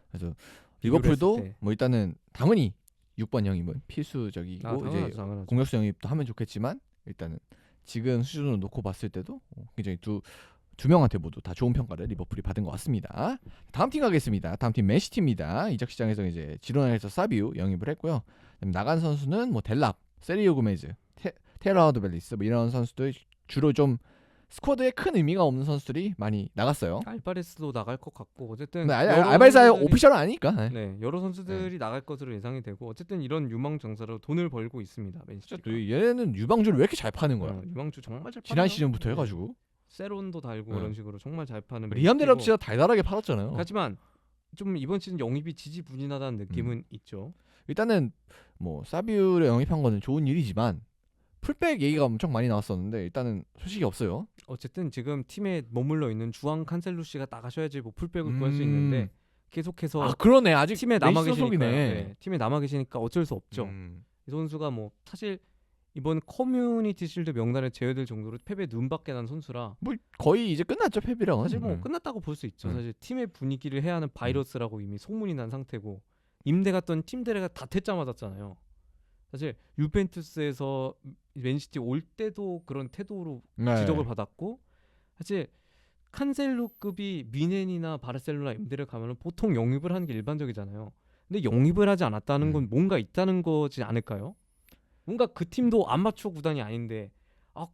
그래서 비교를 리버풀도 했을 때. 뭐 일단은 당연히 6번 영입은 필수적이고 이제 당연하죠. 공격수 영입도 하면 좋겠지만 일단은 지금 수준으로 놓고 봤을 때도 굉장히 두 명한테 모두 다 좋은 평가를 리버풀이 받은 것 같습니다. 다음 팀 가겠습니다. 다음 팀 맨시티입니다. 이적 시장에서 이제 지로나에서 사비우 영입을 했고요. 나간 선수는 뭐 델랍, 세리오 고메즈, 테러 하드벨리스 뭐 이런 선수들 주로 좀 스쿼드에 큰 의미가 없는 선수들이 많이 나갔어요. 알바레스도 나갈 것 같고 어쨌든 네, 알바레스의 오피셜은 아니니까. 네, 여러 선수들이 나갈 것으로 예상이 되고 어쨌든 이런 유망장사로 돈을 벌고 있습니다. 맨시티가. 얘는 유망주를 왜 이렇게 잘 파는 거야? 유망주 정말 잘 지난 팔아요. 시즌부터 해가지고 세론도 달고 이런 식으로 정말 잘 파는 리암 맨시티고. 델랍 진짜 달달하게 팔았잖아요. 하지만 좀 이번 시즌 영입이 지지부진하다는 느낌은 있죠. 일단은 뭐 사비우를 영입한 거는 좋은 일이지만 풀백 얘기가 엄청 많이 나왔었는데 일단은 소식이 없어요. 어쨌든 지금 팀에 머물러 있는 주앙 칸셀루 씨가 나가셔야지 뭐 풀백을 구할 수 있는데 계속해서 그러네 아직 팀에 남아 레이스 계시니까 소속이네. 팀에 남아 계시니까 어쩔 수 없죠. 이 선수가 뭐 사실 이번 커뮤니티 실드 명단에 제외될 정도로 패배 눈밖에 난 선수라 뭐 거의 이제 끝났죠 패비랑은. 사실 뭐 끝났다고 볼 수 있죠. 사실 팀의 분위기를 해야 하는 바이러스라고 이미 소문이 난 상태고 임대 갔던 팀들에가 다 퇴짜 맞았잖아요. 사실 유벤투스에서 맨시티 올 때도 그런 태도로 지적을 받았고 사실 칸셀루급이 미넨이나 바르셀로나 임대를 가면 보통 영입을 하는 게 일반적이잖아요. 근데 영입을 하지 않았다는 건 뭔가 있다는 거지 않을까요? 뭔가 그 팀도 아마추어 구단이 아닌데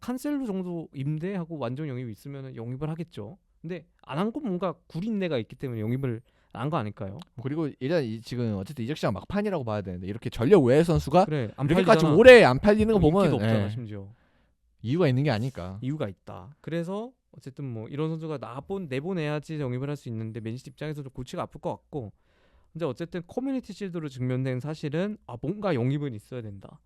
칸셀루 정도 임대하고 완전 영입이 있으면 영입을 하겠죠. 근데 안 한 건 뭔가 구린내가 있기 때문에 영입을 안 거 아닐까요? 그리고 일단 지금 어쨌든 이적 시장 막판이라고 봐야 되는데 이렇게 전력 외의 선수가 그래 안 이렇게까지 팔리잖아. 오래 안 팔리는 거 보면 인기도 없잖아 심지어. 이유가 있는 게 아닐까. 이유가 있다. 그래서 어쨌든 뭐 이런 선수가 내보내야지 영입을 할 수 있는데 맨시티 입장에서도 골치가 아플 것 같고 근데 어쨌든 커뮤니티 실드로 증명된 사실은 뭔가 영입은 있어야 된다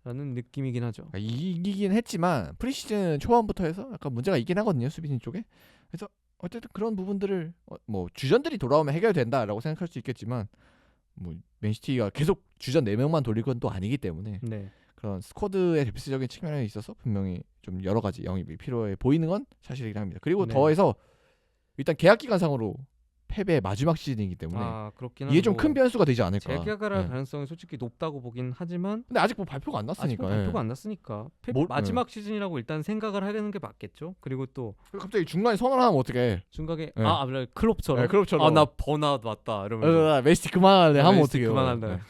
라는 느낌이긴 하죠. 이기긴 했지만 프리시즌 초반부터 해서 약간 문제가 있긴 하거든요 수비진 쪽에. 그래서 어쨌든 그런 부분들을 뭐 주전들이 돌아오면 해결된다라고 생각할 수 있겠지만 뭐 맨시티가 계속 주전 4명만 돌릴 건 또 아니기 때문에 그런 스쿼드의 데프스적인 측면에 있어서 분명히 좀 여러 가지 영입이 필요해 보이는 건 사실이긴 합니다. 그리고 더해서 일단 계약 기간상으로 패배의 마지막 시즌이기 때문에 그렇긴 이게 좀 하고 큰 변수가 되지 않을까. 재계약할 예. 가능성이 솔직히 높다고 보긴 하지만 근데 아직 뭐 발표가 안 아직 났으니까. 발표가 안 났으니까 마지막 시즌이라고 일단 생각을 하는 게 맞겠죠. 그리고 또 갑자기 중간에 선언하면 어떡해. 중간에 네. 클럽처럼 네, 클럽처럼. 나 번아웃 왔다 이러면서 메시 그만할래 하면 메시 어떡해요. 그만할래. 네.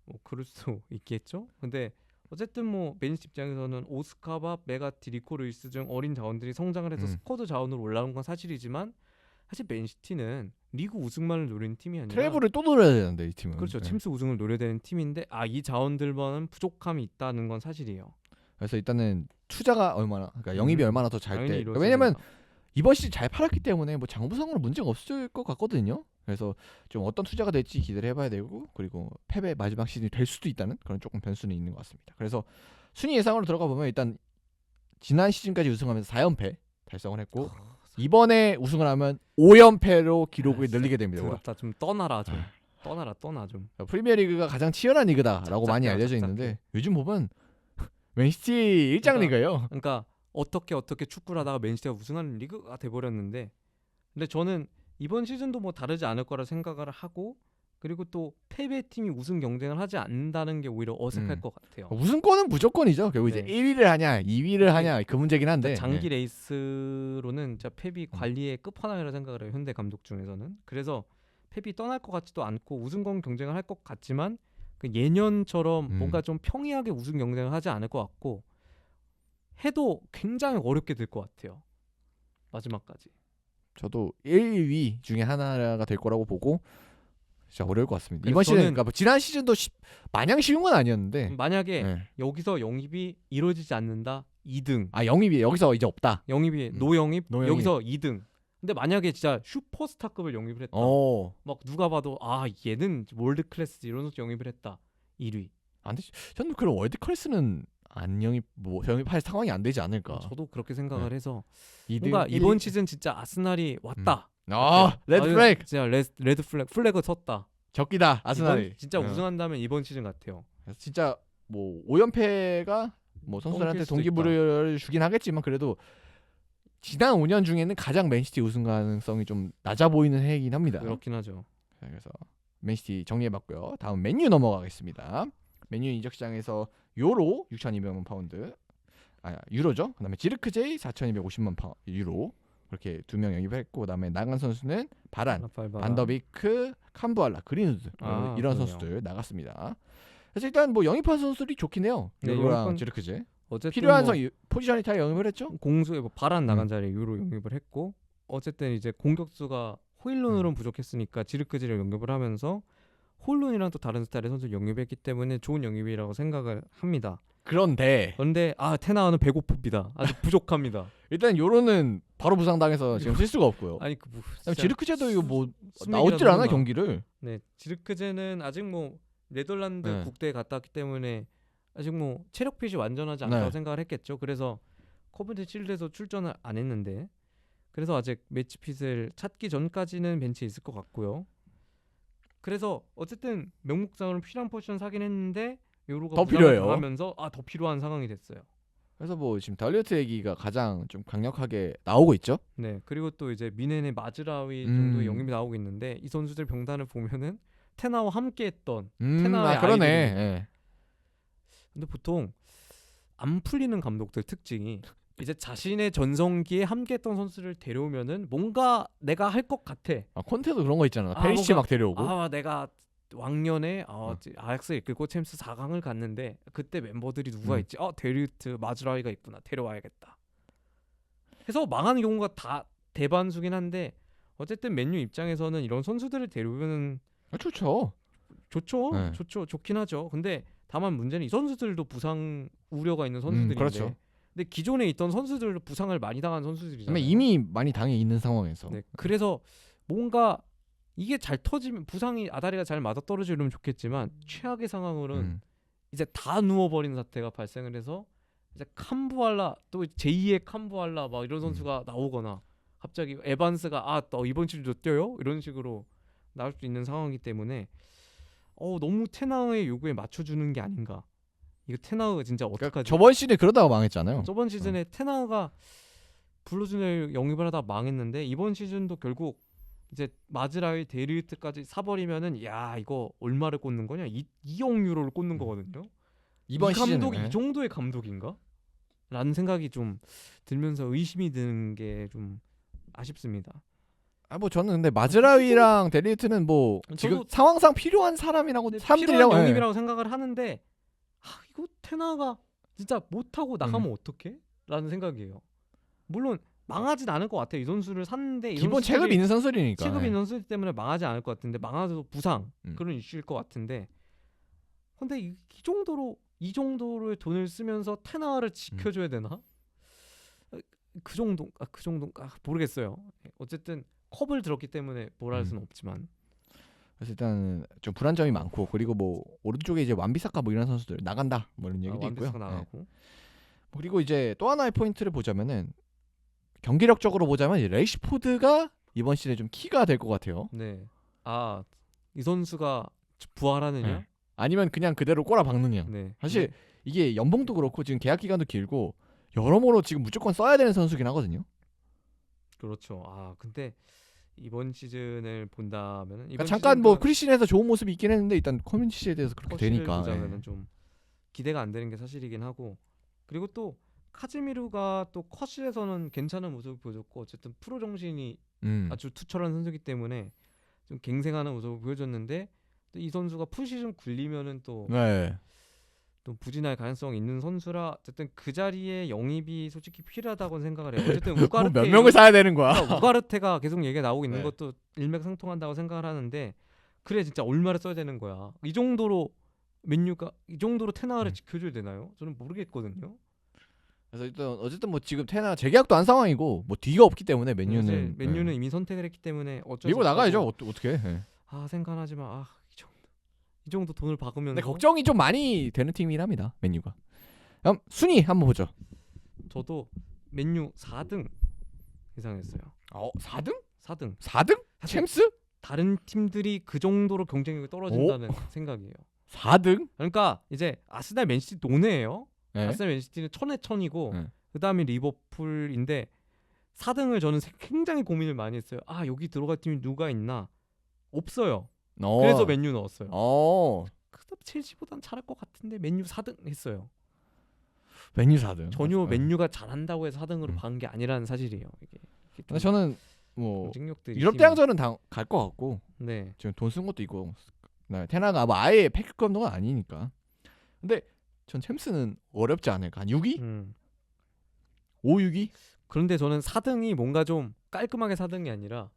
뭐 그럴 수도 있겠죠. 근데 어쨌든 뭐 맨시티 입장에서는 오스카바, 메가티, 리코 루이스 중 어린 자원들이 성장을 해서 스쿼드 자원으로 올라온 건 사실이지만 사실 맨시티는 리그 우승만을 노리는 팀이 아니라 트래블을 또 노려야 되는데 이 팀은. 그렇죠. 네. 챔스 우승을 노려야 되는 팀인데 이 자원들만은 부족함이 있다는 건 사실이에요. 그래서 일단은 투자가 얼마나, 그러니까 영입이 얼마나 더 잘 당연히 때. 이루어져야 왜냐면 된다. 이번 시즌 잘 팔았기 때문에 뭐 장부상으로 문제가 없을 것 같거든요. 그래서 좀 어떤 투자가 될지 기대를 해봐야 되고, 그리고 패배 마지막 시즌이 될 수도 있다는 그런 조금 변수는 있는 것 같습니다. 그래서 순위 예상으로 들어가 보면 일단 지난 시즌까지 우승하면서 4연패 달성을 했고 이번에 우승을 하면 5연패로 기록을 늘리게 됩니다. 더럽다. 좀 떠나라 좀. 떠나 좀. 프리미어리그가 가장 치열한 리그다라고 많이 작작해요, 알려져 작작해. 있는데 요즘 보면 맨시티 일장 리그예요. 그러니까 어떻게 축구를 하다가 맨시티가 우승하는 리그가 돼버렸는데, 근데 저는 이번 시즌도 뭐 다르지 않을 거라 생각을 하고, 그리고 또 패배팀이 우승 경쟁을 하지 않는다는 게 오히려 어색할 것 같아요. 우승권은 무조건이죠. 결국 이제 네. 1위를 하냐 2위를 하냐 그 문제긴 한데 장기 레이스로는 진짜 펩이 관리의 끝판왕이라 생각을 해요. 현대 감독 중에서는. 그래서 펩이 떠날 것 같지도 않고 우승권 경쟁을 할 것 같지만 그 예년처럼 뭔가 좀 평이하게 우승 경쟁을 하지 않을 것 같고, 해도 굉장히 어렵게 될 것 같아요. 마지막까지. 저도 1위 중에 하나가 될 거라고 보고 진짜 어려울 것 같습니다. 그래서 이번 시즌, 저는- 그러니까 뭐 지난 시즌도 마냥 쉬운 건 아니었는데 만약에 네. 여기서 영입이 이루어지지 않는다 2등, 영입이 여기서 이제 없다. 영입이 노영입. 여기서 2등. 근데 만약에 진짜 슈퍼스타급을 영입을 했다. 막 누가 봐도 얘는 월드 클래스 이런 선수 영입을 했다. 1위. 안 되지. 저는 그런 월드 클래스는 안 영입할 상황이 안 되지 않을까. 저도 그렇게 생각을 해서 2등, 뭔가 1위. 이번 시즌 진짜 아스날이 왔다. 레드 플래그. 진짜 레드 플래그 섰다. 적기다 아스날이. 이번 진짜 우승한다면 이번 시즌 같아요. 그래서 진짜 뭐 5연패가 뭐 선수들한테 엉킬 수도 동기부여를 주긴 하겠지만 그래도 지난 5년 중에는 가장 맨시티 우승 가능성이 좀 낮아 보이는 해이긴 합니다. 그렇긴 하죠. 그래서 맨시티 정리해봤고요. 다음 맨유 넘어가겠습니다. 맨유 이적 시장에서 요로 6,200만 파운드, 유로죠. 그다음에 지르크제이 4,250만 유로 그렇게 두 명 영입했고, 그다음에 나간 선수는 바란, 라파엘 바란. 반더비크, 캄부알라, 그린우드 이런 그러네요. 선수들 나갔습니다. 그래서 일단 뭐 영입한 선수들이 좋긴 해요. 네, 요로랑 영입한- 지르크제 어쨌든 필요한 뭐 포지션이 다 영입을 했죠. 공수에 뭐 바란 나간 자리에 유로 영입을 했고, 어쨌든 이제 공격수가 호일룬으로는 부족했으니까 지르크지를 영입을 하면서 호일룬이랑 또 다른 스타일의 선수 영입했기 때문에 좋은 영입이라고 생각을 합니다. 그런데 그런데 테나와는 배고픕니다. 아주 부족합니다. 일단 요로는 바로 부상당해서 지금 쓸 수가 없고요. 아니 그다음에 지르크제도 이거 뭐 수맥이라도 나오질 않아 하나. 경기를. 네, 지르크제는 아직 뭐 네덜란드 네. 국대에 갔다 왔기 때문에 아직 뭐 체력 핏이 완전하지 않다고 네. 생각을 했겠죠. 그래서 커뮤니티 실드에서 출전을 안 했는데, 그래서 아직 매치 핏을 찾기 전까지는 벤치에 있을 것 같고요. 그래서 어쨌든 명목상으로 필요한 포지션 사긴 했는데 요로가 더 부상을 필요해요. 당하면서 더 필요한 상황이 됐어요. 그래서 뭐 지금 달리어트 얘기가 가장 좀 강력하게 나오고 있죠. 네, 그리고 또 이제 미넨의 마즈라위 음. 정도의 영입이 나오고 있는데, 이 선수들 병단을 보면은 테나와 함께했던 테나의 그러네. 아이들이네요. 예. 근데 보통 안 풀리는 감독들 특징이 이제 자신의 전성기에 함께했던 선수를 데려오면은 뭔가 내가 할 것 같아. 콘테도 그런 거 있잖아. 페리시 뭔가- 막 데려오고. 내가 왕년에 아약스 이끌고 챔스 4강을 갔는데 그때 멤버들이 누가 있지? 데리우트 마즈라이가 있구나. 데려와야겠다. 해서 망하는 경우가 다 대반수긴 한데, 어쨌든 맨유 입장에서는 이런 선수들을 데려오면 좋죠. 좋죠. 네. 좋긴 하죠. 근데 다만 문제는 이 선수들도 부상 우려가 있는 선수들인데, 그렇죠. 근데 기존에 있던 선수들도 부상을 많이 당한 선수들이잖아요. 그러면 이미 많이 당해 있는 상황에서. 네, 그래서 뭔가 이게 잘 터지면, 부상이 아다리가 잘 맞아 떨어지면 좋겠지만 최악의 상황으로는 이제 다 누워버리는 사태가 발생을 해서 이제 캄부알라, 또 제2의 캄부알라 막 이런 선수가 나오거나, 갑자기 에반스가 너 이번 시즌도 뛰어요? 이런 식으로 나올 수 있는 상황이기 때문에 너무 테나우의 요구에 맞춰주는 게 아닌가. 이거 테나우가 진짜 그러니까 어떡하지? 저번 시즌에 그러다가 망했잖아요. 저번 시즌에 테나우가 블루준을 영입을 하다 망했는데, 이번 시즌도 결국 이제 마즈라위 데리트까지 사버리면은 야 이거 얼마를 꽂는 거냐? 2억 유로를 꽂는 거거든요. 이번 이 감독이 시즌에 이 정도의 감독인가? 라는 생각이 좀 들면서 의심이 드는 게 좀 아쉽습니다. 뭐 저는 근데 마즈라위랑 데리트는 뭐 지금 저도- 상황상 필요한 사람이라고 근데 사람들이라고 필요한 예. 영입이라고 생각을 하는데 이거 테나가 진짜 못하고 나가면 어떡해? 라는 생각이에요. 물론 망하진 않을 것 같아요. 이 선수를 샀는데 이 기본 선수들이 체급 있는 선수니까. 체급 예. 있는 선수 때문에 망하지 않을 것 같은데 망하도 부상 음. 그런 이슈일 것 같은데 근데 이 정도로의 돈을 쓰면서 테나를 지켜줘야 되나? 그 정도인가 모르겠어요. 어쨌든 컵을 들었기 때문에 뭐라 할 수는 없지만 그래서 일단 좀 불안점이 많고 그리고 뭐 오른쪽에 이제 완비사카 뭐 이런 선수들 나간다 뭐 이런 얘기도 있고요. 완비사가 나가고 그리고 이제 또 하나의 포인트를 보자면은 경기력적으로 보자면 이제 레이시포드가 이번 시즌에 좀 키가 될 것 같아요. 네. 이 선수가 부활하느냐? 네. 아니면 그냥 그대로 꼬라박느냐. 네. 사실 이게 연봉도 그렇고 지금 계약 기간도 길고 여러모로 지금 무조건 써야 되는 선수긴 하거든요. 그렇죠. 근데 이번 시즌을 본다면은 그러니까 잠깐 시즌 뭐 프리시즌에서 좋은 모습이 있긴 했는데 일단 커뮤니티 시즌에 서 그렇게 컷시를 되니까 보자면은 좀 기대가 안 되는 게 사실이긴 하고 그리고 또 카즈미루가 또 컷실에서는 괜찮은 모습을 보여줬고 어쨌든 프로 정신이 아주 투철한 선수이기 때문에 좀 갱생하는 모습을 보여줬는데 또 이 선수가 풀시즌 굴리면은 또 네. 부진할 가능성이 있는 선수라 어쨌든 그 자리에 영입이 솔직히 필요하다고 생각을 해요. 어쨌든 몇 명을 사야 되는 거야? 우가르테가 계속 얘기가 나오고 있는 네. 것도 일맥상통한다고 생각을 하는데 그래 진짜 얼마를 써야 되는 거야. 이 정도로 맨유가 이 정도로 테나를 지켜줘야 되나요? 저는 모르겠거든요. 그래서 일단 어쨌든 뭐 지금 테나 재계약도 한 상황이고 뭐 뒤가 없기 때문에 맨유는 맨유는 이미 선택을 했기 때문에 어쩔 밀고 수 나가야죠. 없다고. 어떻게? 예. 생각하지만 이 정도 돈을 박으면서 근데 걱정이 좀 많이 되는 팀이랍니다. 맨유가. 그럼 순위 한번 보죠. 저도 맨유 4등 예상했어요. 4등? 4등. 4등? 사실 챔스? 다른 팀들이 그 정도로 경쟁력이 떨어진다는 생각이에요. 4등? 그러니까 이제 아스날 맨시티 논외예요. 네. 아스날 맨시티는 천에 천이고 네. 그다음에 리버풀인데 4등을 저는 굉장히 고민을 많이 했어요. 여기 들어갈 팀이 누가 있나? 없어요. 그래서 맨유 넣었어요. 그다음 첼시보단 잘할 것 같은데 맨유 4등 했어요. 맨유 4등. 전혀 맨유가 잘한다고 해서 4등으로 박은 게 아니라는 사실이에요. 이게 근데 저는 뭐 경쟁력들이 유럽 대항전은 갈 것 같고 네. 지금 돈 쓴 것도 있고 테나가 뭐 아예 패급 감독은 아니니까. 근데 전 챔스는 어렵지 않을까. 한 6위? 5, 6위? 그런데 저는 4등이 뭔가 좀 깔끔하게 4등이 아니라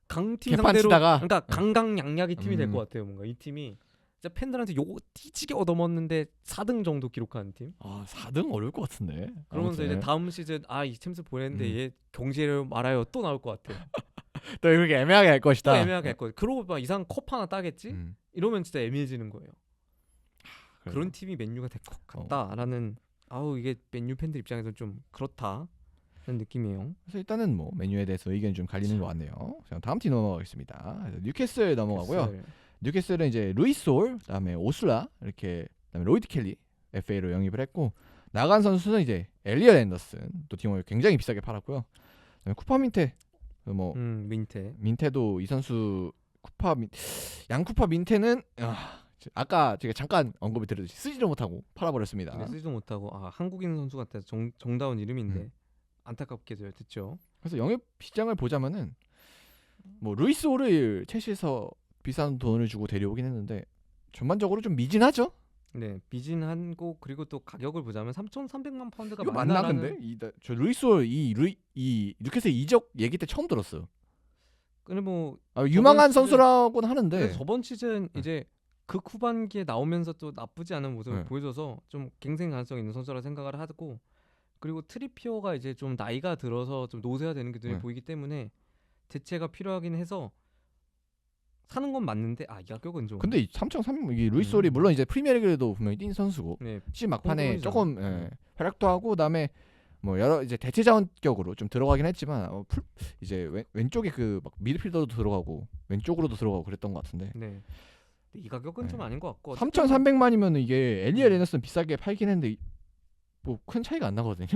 강팀 개판 상대로 치다가? 그러니까 강강약약의 팀이 될 것 같아요. 뭔가 이 팀이 진짜 팬들한테 요거 뒤지게 얻어먹는데 4등 정도 기록하는 팀. 4등 어려울 것 같은데. 그러면서 아무튼. 이제 다음 시즌 이 챔스 보냈는데 얘 경기를 말아요 또 나올 것 같아. 또 이렇게 애매하게 할 또 것이다. 애매하게 할 거예요. 그러고 막 이상 컵 하나 따겠지? 이러면 진짜 애매해지는 거예요. 그런 팀이 맨유가 될 것 같다라는 이게 맨유 팬들 입장에서 좀 그렇다는 느낌이에요. 그래서 일단은 뭐 맨유에 대해서 의견이 좀 갈리는 것 같네요. 자, 다음 팀 넘어가겠습니다. 뉴캐슬 넘어가고요. 뉴캐슬은 이제 루이스 홀, 그다음에 오슬라 이렇게 그다음에 로이드 켈리 FA로 영입을 했고 나간 선수는 이제 엘리엇 앤더슨 또 팀을 굉장히 비싸게 팔았고요. 그다음에 쿠파 민테 뭐 민테도 이 선수 양쿠파 민테는 아까 제가 잠깐 언급이 드렸듯이 쓰지도 못하고 팔아버렸습니다. 쓰지도 못하고 한국인 선수 같아서 정다운 이름인데 안타깝게도 됐죠. 그래서 영입 시장을 보자면은 뭐 루이스 홀을 첼시에서 비싼 돈을 주고 데려오긴 했는데 전반적으로 좀 미진하죠? 네, 미진한고 그리고 또 가격을 보자면 3,300만 파운드가 이거 맞나 근데? 저 루이스 홀 이 뉴캐슬 이적 얘기 때 처음 들었어요. 근데 뭐 유망한 선수라고는 하는데 저번 시즌 이제 극 후반기에 나오면서 또 나쁘지 않은 모습을 네. 보여줘서 좀 갱생 가능성 있는 선수라 생각을 하고 그리고 트리피어가 이제 좀 나이가 들어서 좀 노쇠가 되는 게 눈에 보이기 때문에 대체가 필요하긴 해서 사는 건 맞는데 이 가격은 좀 근데 3,300 이게 루이스 홀이 물론 이제 프리미어리그에도 분명히 뛴 선수고 시즌 막판에 홍콩이잖아. 조금 활약도 하고 그다음에 뭐 여러 이제 대체 자원격으로 좀 들어가긴 했지만 이제 왼쪽에 그 막 미드필더도 들어가고 왼쪽으로도 들어가고 그랬던 것 같은데. 네. 이 가격은 좀 아닌 것 같고 3,300만이면 이게 엘리엇 앤더슨 비싸게 팔긴 했는데 뭐 큰 차이가 안 나거든요.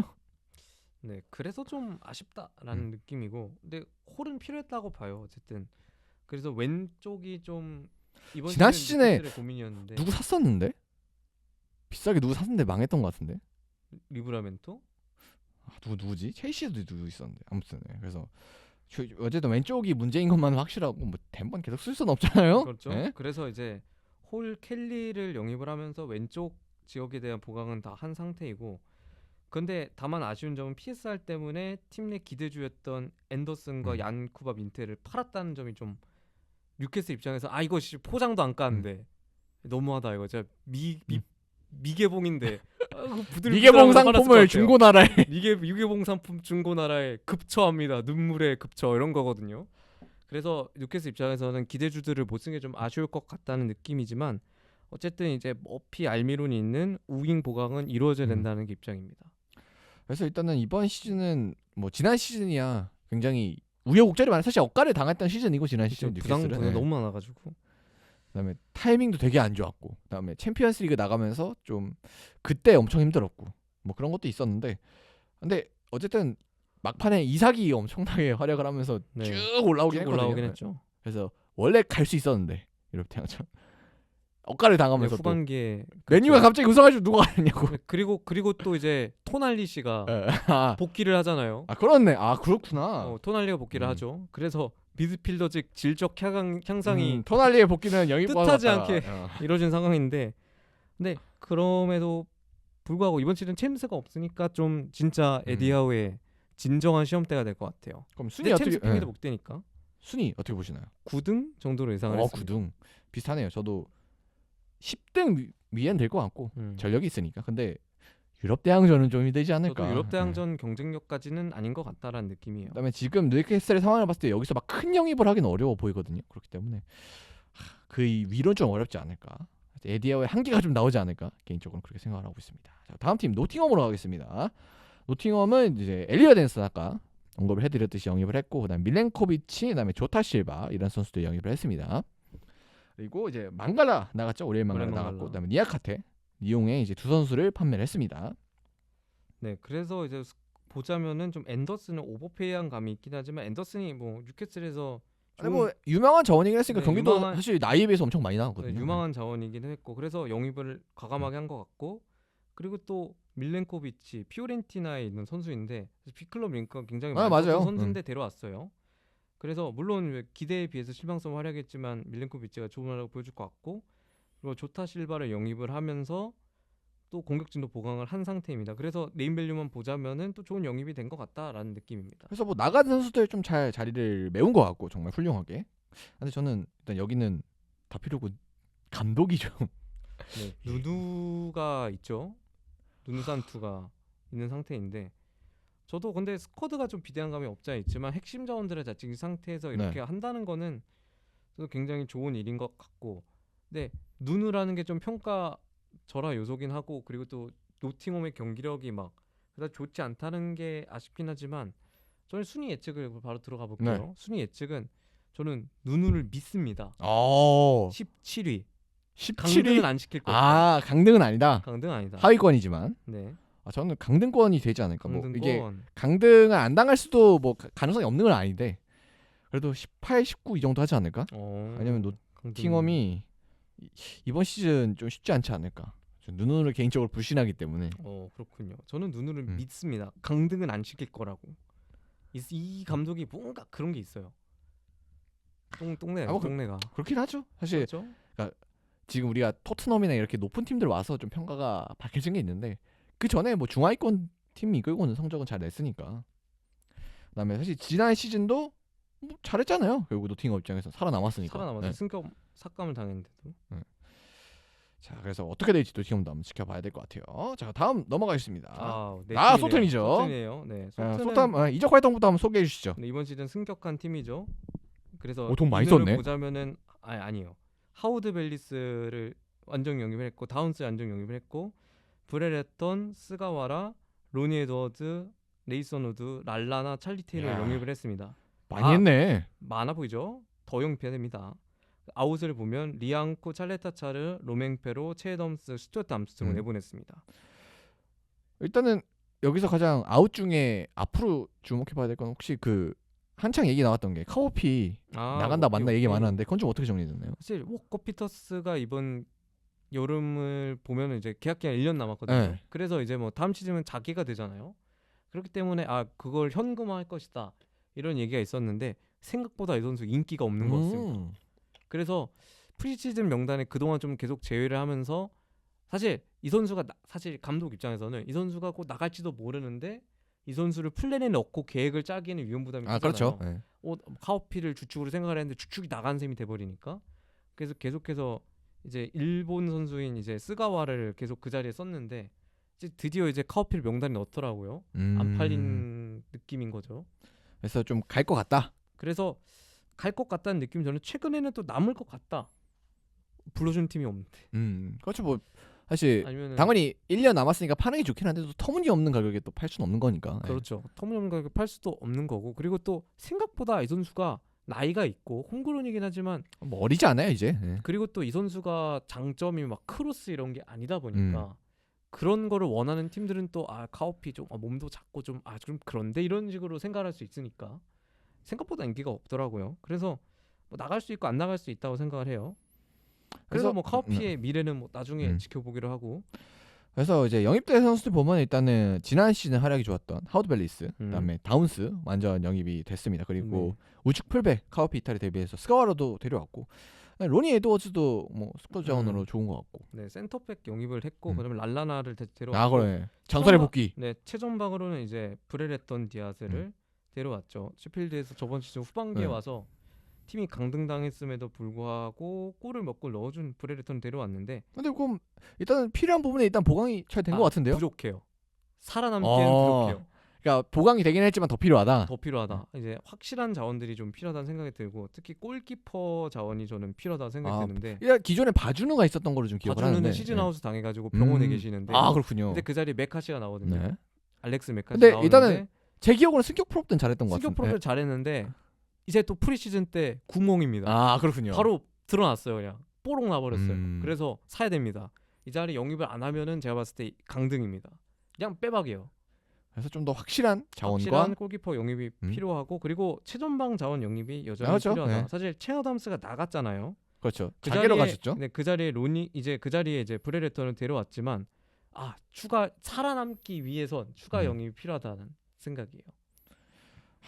네, 그래서 좀 아쉽다라는 느낌이고, 근데 홀은 필요했다고 봐요. 어쨌든 그래서 왼쪽이 좀 이번 지난 시즌 시즌에 뉴캐슬의 고민이었는데 누구 샀었는데? 비싸게 누구 샀는데 망했던 것 같은데. 리브라멘토? 누구지? 첼시에도 누구 있었는데. 아무튼 그래서 어쨌든 왼쪽이 문제인 것만은 확실하고 뭐 덴번 계속 쓸 수는 없잖아요. 그렇죠. 예? 그래서 이제 홀 켈리를 영입을 하면서 왼쪽 지역에 대한 보강은 다 한 상태이고, 근데 다만 아쉬운 점은 PSR 때문에 팀 내 기대주였던 앤더슨과 얀쿠바 민테를 팔았다는 점이 좀 뉴캐슬 입장에서 이거 포장도 안 까는데 너무하다 이거 진짜 미개봉인데 미개봉 상품을 중고나라에 미개봉 상품 중고나라에 급처합니다. 눈물의 급처 이런 거거든요. 그래서 뉴캐슬 입장에서는 기대주들을 못 쓴 게 좀 아쉬울 것 같다는 느낌이지만, 어쨌든 이제 머피 알미론이 있는 우윙 보강은 이루어져야 된다는 게 입장입니다. 그래서 일단은 이번 시즌은 뭐 지난 시즌이야 굉장히 우여곡절이 많아. 사실 억가를 당했던 시즌이고 지난 시즌 뉴캐슬은 부상이 너무 많아가지고. 그다음에 타이밍도 되게 안 좋았고, 그다음에 챔피언스리그 나가면서 좀 그때 엄청 힘들었고 뭐 그런 것도 있었는데, 근데 어쨌든 막판에 이삭이 엄청나게 활약을 하면서 네. 쭉 올라오긴 했거든요. 올라오긴 했죠. 그래서 원래 갈 수 있었는데 이렇게 하죠. 억가를 당하면서 또 후반기에 맨유가 갑자기 우승해가지고 누가 가느냐고. 그리고 또 이제 토날리 씨가 아 복귀를 하잖아요. 그렇네. 아 그렇구나. 토날리가 복귀를 하죠. 그래서 미드필더직 질적 향상이 토날리의 복귀는 영입과 뜻하지 않게 이루어진 상황인데, 근데 그럼에도 불구하고 이번 시즌 챔스가 없으니까 좀 진짜 에디하우의 진정한 시험대가 될 것 같아요. 그럼 순위 근데 어떻게? 챔스 핑계도 못 대니까 순위 어떻게 보시나요? 9등 정도로 예상을 했습니다. 9등 비슷하네요. 저도 10등 위엔 될 것 같고 전력이 있으니까. 근데 유럽 대항전은 좀 되지 않을까. 저도 유럽 대항전 경쟁력까지는 아닌 것 같다라는 느낌이에요. 그다음에 지금 뉴캐슬의 상황을 봤을 때 여기서 막 큰 영입을 하기는 어려워 보이거든요. 그렇기 때문에 그 위로는 좀 어렵지 않을까. 에디아의 한계가 좀 나오지 않을까. 개인적으로 그렇게 생각을 하고 있습니다. 자, 다음 팀 노팅엄으로 가겠습니다. 노팅엄은 이제 엘리어 댄스 아까 언급을 해드렸듯이 영입을 했고, 그다음 밀렌코비치, 그다음에 조타 실바 이런 선수들 영입을 했습니다. 그리고 이제 망갈라 나갔죠. 오리엘 망갈라 나갔고, 그다음에 니아카테, 니용의 이제 두 선수를 판매를 했습니다. 네, 그래서 이제 보자면은 좀 앤더슨은 오버페이한 감이 있긴 하지만, 앤더슨이 뭐 뉴캐슬에서 아니 뭐 유명한 자원이긴 했으니까 네, 경기도 사실 나이에 비해서 엄청 많이 나왔거든요. 네, 유망한 자원이긴 했고, 그래서 영입을 과감하게 한 것 같고, 그리고 또 밀렌코비치 피오렌티나에 있는 선수인데 빅클럽 링크가 굉장히 많은 맞아요. 선수인데 데려왔어요. 그래서 물론 기대에 비해서 실망성 활약했지만 밀렌코비치가 좋은 활약을 보여줄 것 같고, 그리고 조타 실바를 영입을 하면서 또 공격진도 보강을 한 상태입니다. 그래서 네임밸류만 보자면은 또 좋은 영입이 된 것 같다라는 느낌입니다. 그래서 뭐 나간 선수들 좀 잘 자리를 메운 것 같고 정말 훌륭하게. 근데 저는 일단 여기는 다 필요고 감독이 좀 네, 누누가 있죠. 누누산투가 있는 상태인데, 저도 근데 스쿼드가 좀 비대한 감이 없지 않아 있지만 핵심 자원들을 다 지금 상태에서 이렇게 한다는 거는 저도 굉장히 좋은 일인 것 같고, 근데 누누라는 게 좀 평가 절하 요소긴 하고, 그리고 또 노팅엄의 경기력이 막 그다지 좋지 않다는 게 아쉽긴 하지만, 저는 순위 예측을 바로 들어가 볼게요. 순위 예측은 저는 누누를 믿습니다. 17위. 17위? 강등은 안 시킬 거예요. 강등은 아니다. 강등은 아니다. 하위권이지만. 네. 저는 강등권이 되지 않을까. 강등권. 뭐 이게 강등을 안 당할 수도 뭐 가능성이 없는 건 아닌데, 그래도 18, 19 이 정도 하지 않을까? 왜냐면 노팅엄이 이번 시즌 좀 쉽지 않지 않을까. 누누를 개인적으로 불신하기 때문에. 그렇군요. 저는 누누를 믿습니다. 강등은 안 시킬 거라고. 이 감독이 뭔가 그런 게 있어요. 똥내가. 그렇긴 하죠. 사실 그렇죠? 그러니까 지금 우리가 토트넘이나 이렇게 높은 팀들 와서 좀 평가가 밝혀진 게 있는데, 그 전에 뭐 중하위권 팀 이끌고는 성적은 잘 냈으니까. 그다음에 사실 지난 시즌도 뭐 잘했잖아요. 결국 노팅엄 입장에서 살아남았으니까. 살아남았어요. 승격 삭감을 당했는데도. 자, 그래서 어떻게 될지 노팅엄도 한번 지켜봐야 될 것 같아요. 자, 다음 넘어가겠습니다. 소튼이죠. 소튼이에요. 네, 소튼 이적 활동부터 한번 소개해 주시죠. 네, 이번 시즌 승격한 팀이죠. 그래서 돈 많이 썼네. 보자면은 아니요. 하우드 벨리스를 완전 영입을 했고, 다운스 완전 영입을 했고, 브레레턴, 스가와라, 로니 에드워즈, 레이선 우드, 랄라나, 찰리 테일러 영입을 했습니다. 많이 했네. 많아 보이죠? 더 영입해야 됩니다. 아웃을 보면 리앙코, 찰레타차르, 로맹페로, 체덤스, 스튜어트 암스트롱을 내보냈습니다. 일단은 여기서 가장 아웃 중에 앞으로 주목해봐야 될 건 혹시 그 한창 얘기 나왔던 게 카오피 나간다 오케이, 만나 얘기 오케이. 많았는데 그건 좀 어떻게 정리됐나요? 사실 워커 피터스가 이번 여름을 보면은 이제 계약 기간 1년 남았거든요. 네. 그래서 이제 뭐 다음 시즌은 자기가 되잖아요. 그렇기 때문에 그걸 현금화할 것이다 이런 얘기가 있었는데 생각보다 이 선수 인기가 없는 것 같습니다. 그래서 프리시즌 명단에 그동안 좀 계속 제외를 하면서 사실 이 선수가 사실 감독 입장에서는 이 선수가 곧 나갈지도 모르는데 이 선수를 플랜에 넣고 계획을 짜기에는 위험 부담이 크잖아요. 그렇죠. 네. 카오피를 주축으로 생각을 했는데 주축이 나간 셈이 돼버리니까 그래서 계속해서 이제 일본 선수인 이제 스가와를 계속 그 자리에 썼는데 이제 드디어 이제 카오피를 명단에 넣더라고요. 안 팔린 느낌인 거죠. 그래서 좀 갈 것 같다. 그래서 갈 것 같다는 느낌이 저는 최근에는 또 남을 것 같다. 불러주는 팀이 없는데. 그렇죠. 뭐 사실 아니면은 당연히 1년 남았으니까 파는 게 좋긴 한데 또 터무니없는 가격에 또 팔 수는 없는 거니까. 네. 그렇죠. 터무니없는 가격에 팔 수도 없는 거고 그리고 또 생각보다 이 선수가 나이가 있고 홈그론이긴 하지만 뭐 어리지 않아요 이제. 네. 그리고 또 이 선수가 장점이 막 크로스 이런 게 아니다 보니까 그런 거를 원하는 팀들은 또 카오피 좀 몸도 작고 좀 그런데 이런 식으로 생각할 수 있으니까 생각보다 인기가 없더라고요. 그래서 뭐 나갈 수 있고 안 나갈 수 있다고 생각을 해요. 그래서 뭐 카오피의 미래는 뭐 나중에 지켜보기로 하고. 그래서 이제 영입대 선수들 보면 일단은 지난 시즌 활약이 좋았던 하우드벨리스, 그다음에 다운스 완전 영입이 됐습니다. 그리고 우측 풀백 카오피 이탈에 대비해서 스가와로도 데려왔고 로니 에드워즈도 뭐 스쿼드 자원으로 좋은 것 같고. 네, 센터백 영입을 했고 그다음에 랄라나를 데려왔고. 아 그래. 장설의 복귀. 네, 최전방으로는 이제 브레레턴 디아스를 데려왔죠. 셰필드에서 저번 시즌 후반기에 와서 팀이 강등당했음에도 불구하고 골을 몇 골 넣어준 브레레턴 데려왔는데. 근데 그럼 일단 필요한 부분에 일단 보강이 잘 된 것 같은데요? 부족해요. 살아남기에는 부족해요. 그러니까 보강이 되긴 했지만 더 필요하다. 더 필요하다. 이제 확실한 자원들이 좀 필요하다는 생각이 들고 특히 골키퍼 자원이 저는 필요하다고 생각이 드는데. 일단 기존에 바주누가 있었던 거로 좀 기억을 하는데. 바주누는 시즌 아웃 당해가지고 병원에 계시는데. 그렇군요. 근데 그 자리에 메카시가 나오거든요. 네. 알렉스 메카시 근데 나오는데. 일단은 제 기억으로는 승격 프롭든 잘했던 것 같은데. 승격 프롭을 잘했는데 이제 또 프리시즌 때 구멍입니다. 그렇군요. 바로 드러났어요. 그냥 뽀록 나버렸어요. 그래서 사야 됩니다. 이 자리 영입을 안 하면은 제가 봤을 때 강등입니다. 그냥 빼박이에요. 그래서 좀 더 확실한 자원과 확실한 골키퍼 영입이 필요하고 그리고 최전방 자원 영입이 여전히 필요하다. 네. 사실 체어담스가 나갔잖아요. 그렇죠. 그 자개로 자리에, 가셨죠. 네, 그 자리에 로니 이제 그 자리에 이제 브레레턴을 데려왔지만 추가 살아남기 위해선 추가 영입이 필요하다는 생각이에요.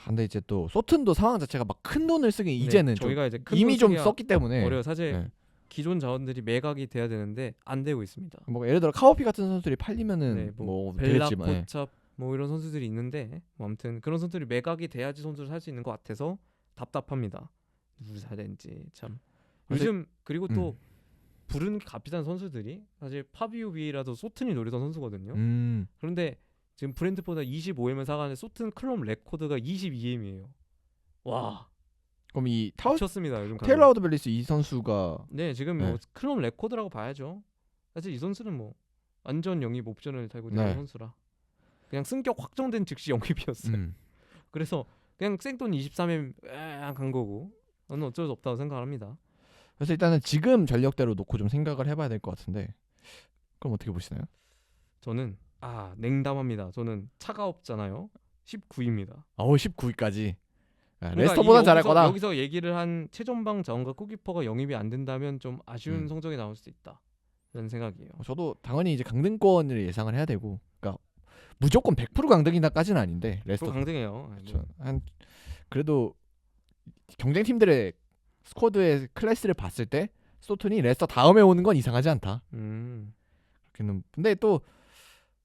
근데 이제 또 소튼도 상황 자체가 막 큰 돈을 쓰긴 이제는 저희가 이제 큰 이미 좀 쓰기가 썼기 때문에 어려요. 사실 기존 자원들이 매각이 돼야 되는데 안 되고 있습니다. 뭐 예를 들어 카오피 같은 선수들이 팔리면은 뭐 되겠지만 벨라, 포찹 뭐 이런 선수들이 있는데 뭐 아무튼 그런 선수들이 매각이 돼야지 선수를 살 수 있는 것 같아서 답답합니다. 누구 사야 되는지 참. 요즘 그리고 또 부르는 게 값비싼 선수들이 사실 파비오 비에라도 소튼이 노리던 선수거든요. 그런데 지금 브랜드보다 25M을 사가는데 소튼 클럽 레코드가 22M이에요. 와. 그럼 이 미쳤습니다. 요즘 테일러 하우드벨리스 이 선수가 지금 뭐 클럽 레코드라고 봐야죠. 사실 이 선수는 뭐 완전 영입 옵션을 달고 있는 선수라 그냥 승격 확정된 즉시 영입이었어요. 그래서 그냥 생돈 23M 간 거고 저는 어쩔 수 없다고 생각합니다. 그래서 일단은 지금 전력대로 놓고 좀 생각을 해봐야 될 것 같은데 그럼 어떻게 보시나요? 저는 냉담합니다. 저는 차가 없잖아요. 19위입니다. 19위까지. 그러니까 레스터보다 잘할 거다. 여기서 얘기를 한 최전방 자원과 골키퍼가 영입이 안 된다면 좀 아쉬운 성적이 나올 수 있다. 이런 생각이에요. 저도 당연히 이제 강등권을 예상을 해야 되고, 그러니까 무조건 100% 강등이다까지는 아닌데 레스터 강등해요. 그렇죠. 한 그래도 경쟁 팀들의 스쿼드의 클래스를 봤을 때 소튼이 레스터 다음에 오는 건 이상하지 않다. 그렇게는. 근데 또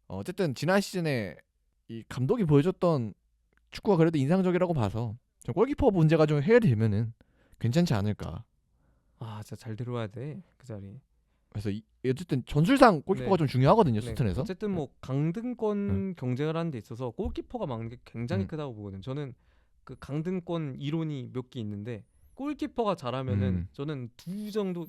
어쨌든 지난 시즌에 이 감독이 보여줬던 축구가 그래도 인상적이라고 봐서 골키퍼 문제가 좀 해결되면은 괜찮지 않을까. 진짜 잘 들어와야 돼 그 자리. 그래서 어쨌든 전술상 골키퍼가 좀 중요하거든요. 소튼에서. 어쨌든 뭐 강등권 경쟁을 하는 데 있어서 골키퍼가 막는 게 굉장히 크다고 보거든요. 저는 그 강등권 이론이 몇 개 있는데 골키퍼가 잘하면은 저는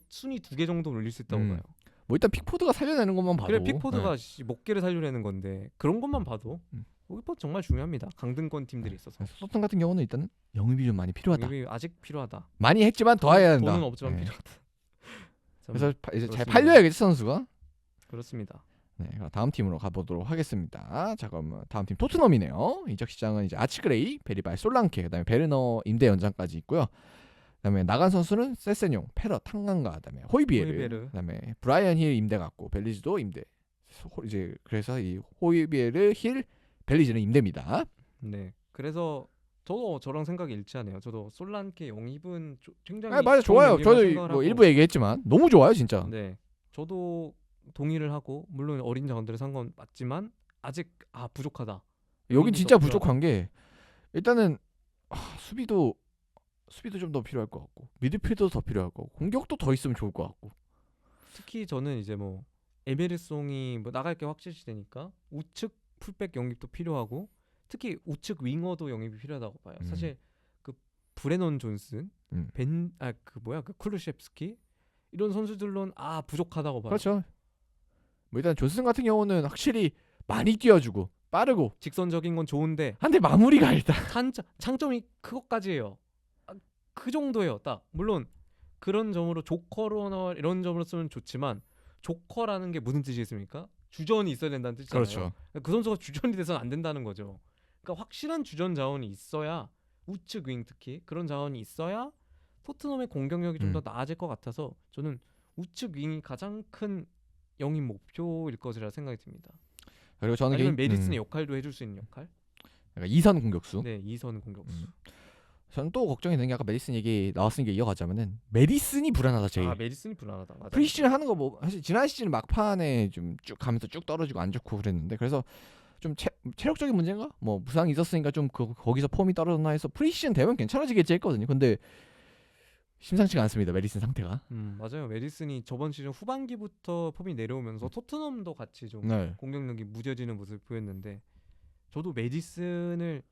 순위 2개 정도 올릴 수 있다고 봐요. 뭐 일단 픽포드가 살려내는 것만 봐도. 그래 픽포드가 목계를 살려내는 건데 그런 것만 봐도 골키퍼 정말 중요합니다. 강등권 팀들이 있어서. 소튼 같은 경우는 일단은 영입이 좀 많이 필요하다. 영입이 아직 필요하다. 많이 했지만 더 해야 된다. 돈은 없지만 필요하다. 그래서 이제 잘 팔려야겠지 선수가. 그렇습니다. 네, 그럼 다음 팀으로 가보도록 하겠습니다. 자, 그럼 다음 팀 토트넘이네요. 이적 시장은 이제 아치그레이, 베리발, 솔랑케, 그다음에 베르너 임대 연장까지 있고요. 그다음에 나간 선수는 세세뇽, 페럿, 탕강가, 그다음에 호이비에르, 그다음에 브라이언 힐 임대 갔고 벨리즈도 임대. 이제 그래서 이 호이비에르, 힐, 벨리즈는 임대입니다. 네. 그래서 저도 저랑 생각이 일치하네요. 저도 솔란케 영입은 굉장히 아, 맞아, 좋아요. 저도 뭐 일부 얘기했지만 너무 좋아요, 진짜. 네. 저도 동의를 하고 물론 어린 자원들의 상관 맞지만 아직 부족하다. 여긴 진짜 부족한 게 일단은 수비도 좀 더 필요할 것 같고 미드필더도 더 필요할 거고 공격도 더 있으면 좋을 것 같고 특히 저는 이제 뭐 에메르송이 뭐 나갈 게 확실시 되니까 우측 풀백 영입도 필요하고 특히 우측 윙어도 영입이 필요하다고 봐요. 사실 그 브레넌 존슨, 그 쿨루셰프스키 이런 선수들로는 부족하다고 봐요. 그렇죠. 뭐 일단 존슨 같은 경우는 확실히 많이 뛰어주고 빠르고 직선적인 건 좋은데 한데 마무리가 일단 장점이 그것까지예요. 그 정도예요. 딱 물론 그런 점으로 조커로나 이런 점으로 쓰면 좋지만 조커라는 게 무슨 뜻이겠습니까? 주전이 있어야 된다는 뜻이잖아요. 그렇죠. 그 선수가 주전이 돼서는 안 된다는 거죠. 그러니까 확실한 주전 자원이 있어야 우측 윙 특히 그런 자원이 있어야 토트넘의 공격력이 좀 더 나아질 것 같아서 저는 우측 윙이 가장 큰 영입 목표일 것이라 생각이 듭니다. 그리고 저는 아니면 메디슨의 역할도 해줄 수 있는 역할? 약간 2선 공격수. 네, 2선 공격수. 저는 또 걱정이 되는 게 아까 메디슨 얘기 나왔으니까 이어가자면은 메디슨이 불안하다 제일. 메디슨이 불안하다. 맞아. 프리시즌 하는 거 뭐 사실 지난 시즌 막판에 좀 쭉 가면서 쭉 떨어지고 안 좋고 그랬는데 그래서 좀 체력적인 문제인가? 뭐 부상이 있었으니까 좀 거기서 폼이 떨어졌나 해서 프리시즌 되면 괜찮아지겠지 했거든요. 근데 심상치가 않습니다. 메디슨 상태가. 맞아요. 메디슨이 저번 시즌 후반기부터 폼이 내려오면서 토트넘도 같이 좀 공격력이 무뎌지는 모습을 보였는데 저도 메디슨이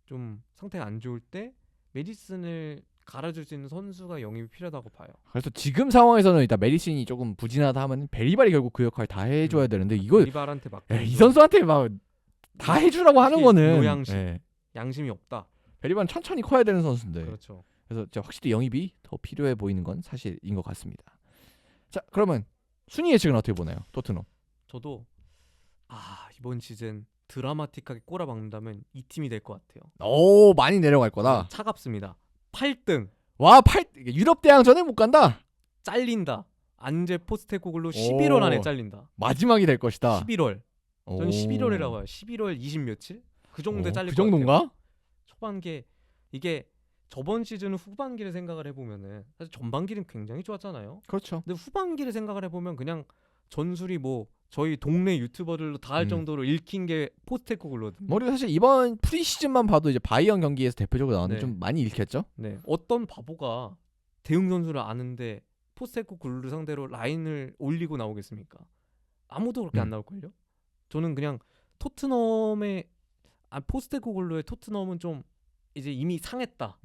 좀 상태가 안 좋을 때 메디슨을 갈아줄 수 있는 선수가 영입이 필요하다고 봐요. 그래서 지금 상황에서는 일단 메디슨이 조금 부진하다 하면 베리발이 결국 그 역할 다 해줘야 되는데 이거 베리발한테 이 선수한테 막 다 해주라고 하는 거는 노양심, 양심이 없다. 베리발은 천천히 커야 되는 선수인데. 그렇죠. 그래서 확실히 영입이 더 필요해 보이는 건 사실인 것 같습니다. 자, 그러면 순위 예측은 어떻게 보나요? 토트넘. 저도 이번 시즌 드라마틱하게 꼬라박는다면 이 팀이 될 것 같아요. 오, 많이 내려갈 거다. 차갑습니다. 8등. 와, 유럽 대항전에 못 간다. 잘린다. 안제 포스테코글로 11월 안에 잘린다. 마지막이 될 것이다. 11월. 저는 11월이라고 해요. 11월 20 며칠? 그 정도에 잘릴 그 것 같아요. 정도인가? 초반기 이게 저번 시즌 후반기를 생각을 해보면은 사실 전반기는 굉장히 좋았잖아요. 그렇죠. 근데 후반기를 생각을 해보면 그냥 전술이 뭐 저희 동네 유튜버들로 다 할 정도로 읽힌 게 포스테코글로거든요. 우리가 사실 이번 프리시즌만 봐도 이제 바이언 경기에서 대표적으로 나왔는데 네. 좀 많이 읽혔죠. 네, 어떤 바보가 대응 선수를 아는데 포스테코글루 상대로 라인을 올리고 나오겠습니까? 아무도 그렇게 안 나올걸요? 저는 그냥 토트넘의 포스테코글루의 토트넘은 좀 이제 이미 상했다.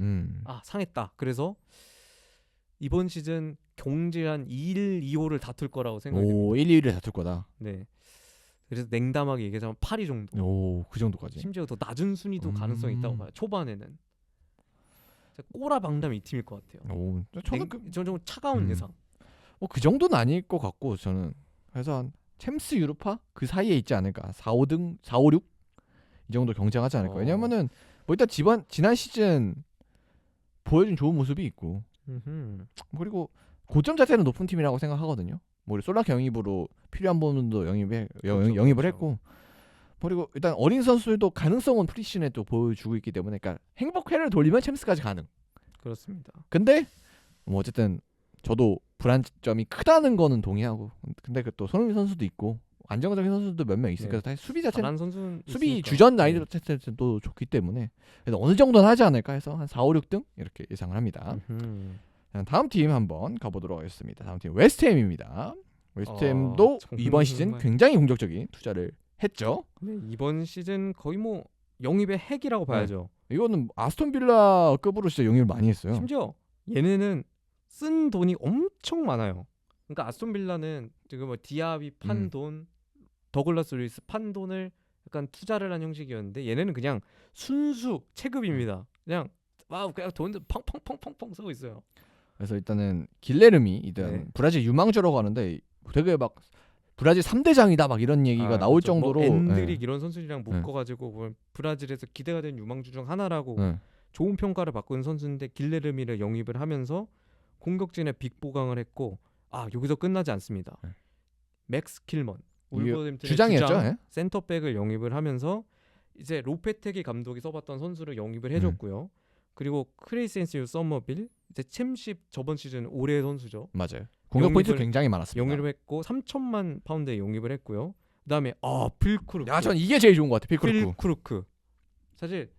상했다. 그래서 이번 시즌 경질한 1, 2호를 다툴 거라고 생각합니다. 1, 2위를 다툴 거다. 네. 그래서 냉담하게 얘기하자면 8위 정도. 오, 그 정도까지. 심지어 더 낮은 순위도 가능성이 있다고 봐요. 초반에는. 꼬라박는다면 이 팀일 것 같아요. 오, 저는 좀 차가운 예상. 그 정도는 아닐 것 같고 저는 그래서 한 챔스 유로파 그 사이에 있지 않을까. 4, 5등, 4, 5, 6 이 정도 경쟁하지 않을까. 왜냐면은 뭐 일단 지난 시즌 보여준 좋은 모습이 있고 그리고 고점 자체는 높은 팀이라고 생각하거든요. 뭐 솔라케 영입으로 필요한 부분도 영입을 했고 그리고 일단 어린 선수들도 가능성은 프리시즌에 또 보여주고 있기 때문에 그러니까 행복회를 돌리면 챔스까지 가능. 그렇습니다. 근데 뭐 어쨌든 저도 불안점이 크다는 거는 동의하고 근데 그 또 손흥민 선수도 있고 안정적인 선수도 몇 명 있으니까 네. 수비 자체는 수비 있으니까. 주전 라인업 자체는 또 좋기 때문에 그래서 어느 정도는 하지 않을까 해서 한 4, 5, 6등 이렇게 예상을 합니다. 다음 팀 한번 가보도록 하겠습니다. 다음 팀 웨스트햄입니다. 웨스트햄도 이번 시즌 굉장히 공격적인 투자를 했죠. 네, 이번 시즌 거의 뭐 영입의 핵이라고 봐야죠. 이거는 아스톤 빌라급으로 진짜 영입을 많이 했어요. 심지어 얘네는 쓴 돈이 엄청 많아요. 그러니까 아스톤 빌라는 지금 뭐 디아비 판 돈, 더글라스 루이스 판 돈을 약간 투자를 한 형식이었는데 얘네는 그냥 순수 체급입니다. 그냥 돈을 펑펑펑펑펑 쓰고 있어요. 그래서 일단은 길레르미 일단 브라질 유망주라고 하는데 되게 막 브라질 3대장이다 막 이런 얘기가 나올 그렇죠. 정도로 뭐 엔드릭 예. 이런 선수들이랑 묶어가지고 뭐 브라질에서 기대가 된 유망주 중 하나라고 예. 좋은 평가를 받고 있는 선수인데 길레르미를 영입을 하면서 공격진에 빅보강을 했고 여기서 끝나지 않습니다. 네. 맥스 킬먼 울버햄튼의 주장이었죠. 주장 예? 센터백을 영입을 하면서 이제 로페테기 감독이 써봤던 선수를 영입을 해줬고요. 그리고 크레이센시오 서머빌 이제 챔십 저번 시즌 올해의 선수죠. 맞아요. 공격 포인트 영입을- 굉장히 많았습니다. 영입을 했고 3천만 파운드에 영입을 했고요. 그다음에 필크루크. 야, 전 이게 제일 좋은 것 같아. 필크루크. 필크루크. 사실